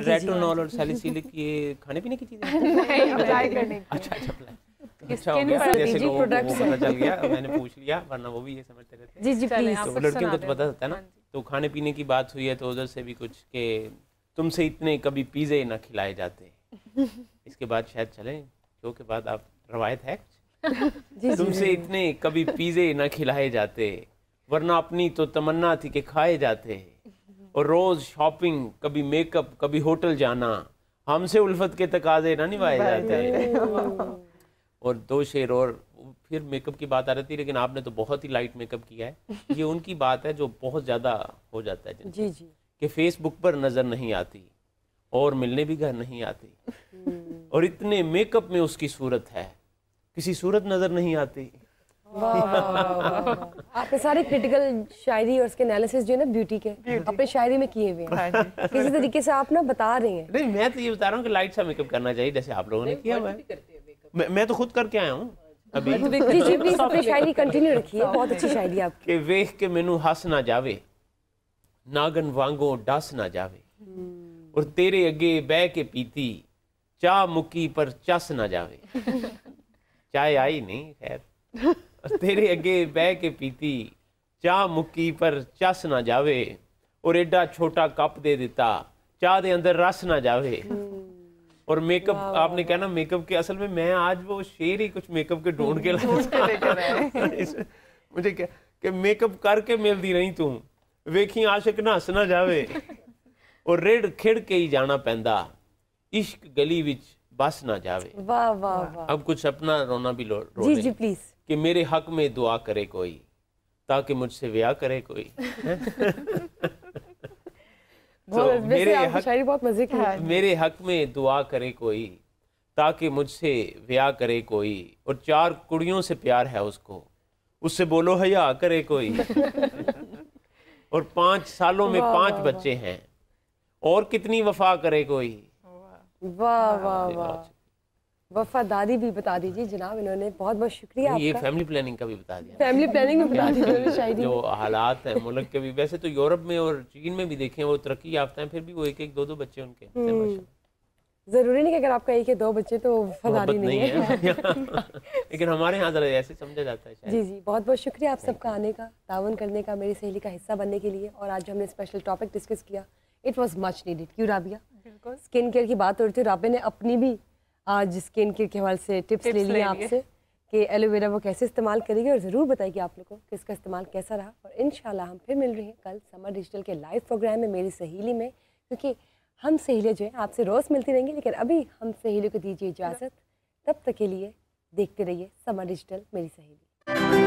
रेटिनॉल और सैलिसिलिक ये खाने पीने की चीज़ें अप्लाई करने की। अच्छा अच्छा हो गया, जैसे लोगों को पता चल गया, मैंने पूछ लिया, वरना वो भी ये समझते रहते जी जी प्लीज। तो लड़कियों को तो पता होता है ना। तो खाने पीने की बात हुई है तो उधर से भी कुछ के तुमसे इतने कभी पिज़्ज़े ना खिलाए जाते, इसके बाद शायद चलें, शो के बाद आप रवायत है तुमसे इतने कभी पिज़्ज़े न खिलाए जाते, वरना अपनी तो तमन्ना थी कि खाए जाते, और रोज शॉपिंग, कभी मेकअप, कभी होटल जाना, हमसे उल्फत के तकाजे ना निभाए जाते। और 2 शेर और फिर मेकअप की बात आ रही थी, लेकिन आपने तो बहुत ही लाइट मेकअप किया है। ये उनकी बात है जो बहुत ज़्यादा हो जाता है जी जी, कि फेसबुक पर नज़र नहीं आती और मिलने भी घर नहीं आती, और इतने मेकअप में उसकी सूरत है, किसी सूरत नजर नहीं आती। वाह वाह, आपने सारे क्रिटिकल शायरी और उसके एनालिसिस जो है ना ब्यूटी के अपने शायरी में किए हुए हैं, किसी तरीके से आप ना बता रहे हैं। नहीं, मैं तो ये बता रहा हूँ कि लाइट सा मेकअप करना चाहिए जैसे आप लोगों ने किया हुआ है। मैं तो खुद करके आया हूँ अभी। जी जी प्लीज अपनी शायरी कंटिन्यू रखिए, बहुत अच्छी शायरी आपकी। कि वेख के मैनू हस ना जावे, नागन वांगो डस ना जावे, और तेरे अगे बह के पीती, चाह मुक्की पर चस ना जावे। चाय आई नहीं खैर, और तेरे अगे बह के पीती, चाह मुक्की पर चस ना जावे, और एडा छोटा कप दे दिता, चाह दे अंदर रस ना जावे। और मेकअप आपने कहना मेकअप के, असल में मैं आज वो शेर ही कुछ मेकअप के ढूंढ के मुझे क्या कि मेकअप करके मिलती रही तू, वेखी आशिक ना हस ना जावे, और रेड़ खिड़ के ही जाना पैंदा, इश्क गली विच बस ना जावे। वाह वाह वाह। अब कुछ अपना रोना भी लो जी जी प्लीज। कि मेरे हक में दुआ करे कोई, ताकि मुझसे ब्याह करे कोई। बहुत मजे की है। मेरे हक में दुआ करे कोई, ताकि मुझसे ब्याह करे कोई, और 4 कुड़ियों से प्यार है उसको, उससे बोलो हया करे कोई। और 5 सालों में 5 बच्चे हैं, और कितनी वफा करे कोई। वाह वाह वाह, वफादारी भी बता दीजिए जनाब इन्होंने। बहुत बहुत शुक्रिया ये आपका। फैमिली प्लानिंग का भी बता दिया। फैमिली प्लानिंग भी बता दी इन्होंने शायरी जो में। हालात हैं मुल्क के भी, वैसे तो यूरोप में और चीन में भी देखें वो तरक्की याफ्ता हैं, फिर भी वो 1-1 2-2 बच्चे उनके हैं, माशाल्लाह। जरूरी नहीं कि अगर आपका 1 या 2 बच्चे तो वफादारी नहीं है। लेकिन हमारे यहाँ जरा ऐसे समझा जाता है शायद। जी जी, बहुत बहुत शुक्रिया आप सबका आने का, तावन करने का, मेरी सहेली का हिस्सा बनने के लिए। और आज जो हमने स्पेशल टॉपिक डिस्कस किया, इट वाज मच नीडेड। क्यों राबिया? बिल्कुल। स्किन केयर की बात हो रही थी, राबिया ने अपनी भी आज स्किन केयर के हवाले से टिप्स ले लिए आपसे कि एलोवेरा वो कैसे इस्तेमाल करेगी, और ज़रूर बताएगी आप लोगों को कि इसका इस्तेमाल कैसा रहा। और इंशाल्लाह हम फिर मिल रहे हैं कल समर डिजिटल के लाइव प्रोग्राम में मेरी सहेली में, क्योंकि हम सहेलियाँ जो हैं आपसे रोज़ मिलती रहेंगी, लेकिन अभी हम सहेलियों को दीजिए इजाज़त। तब तक के लिए देखते रहिए समर डिजिटल मेरी सहेली।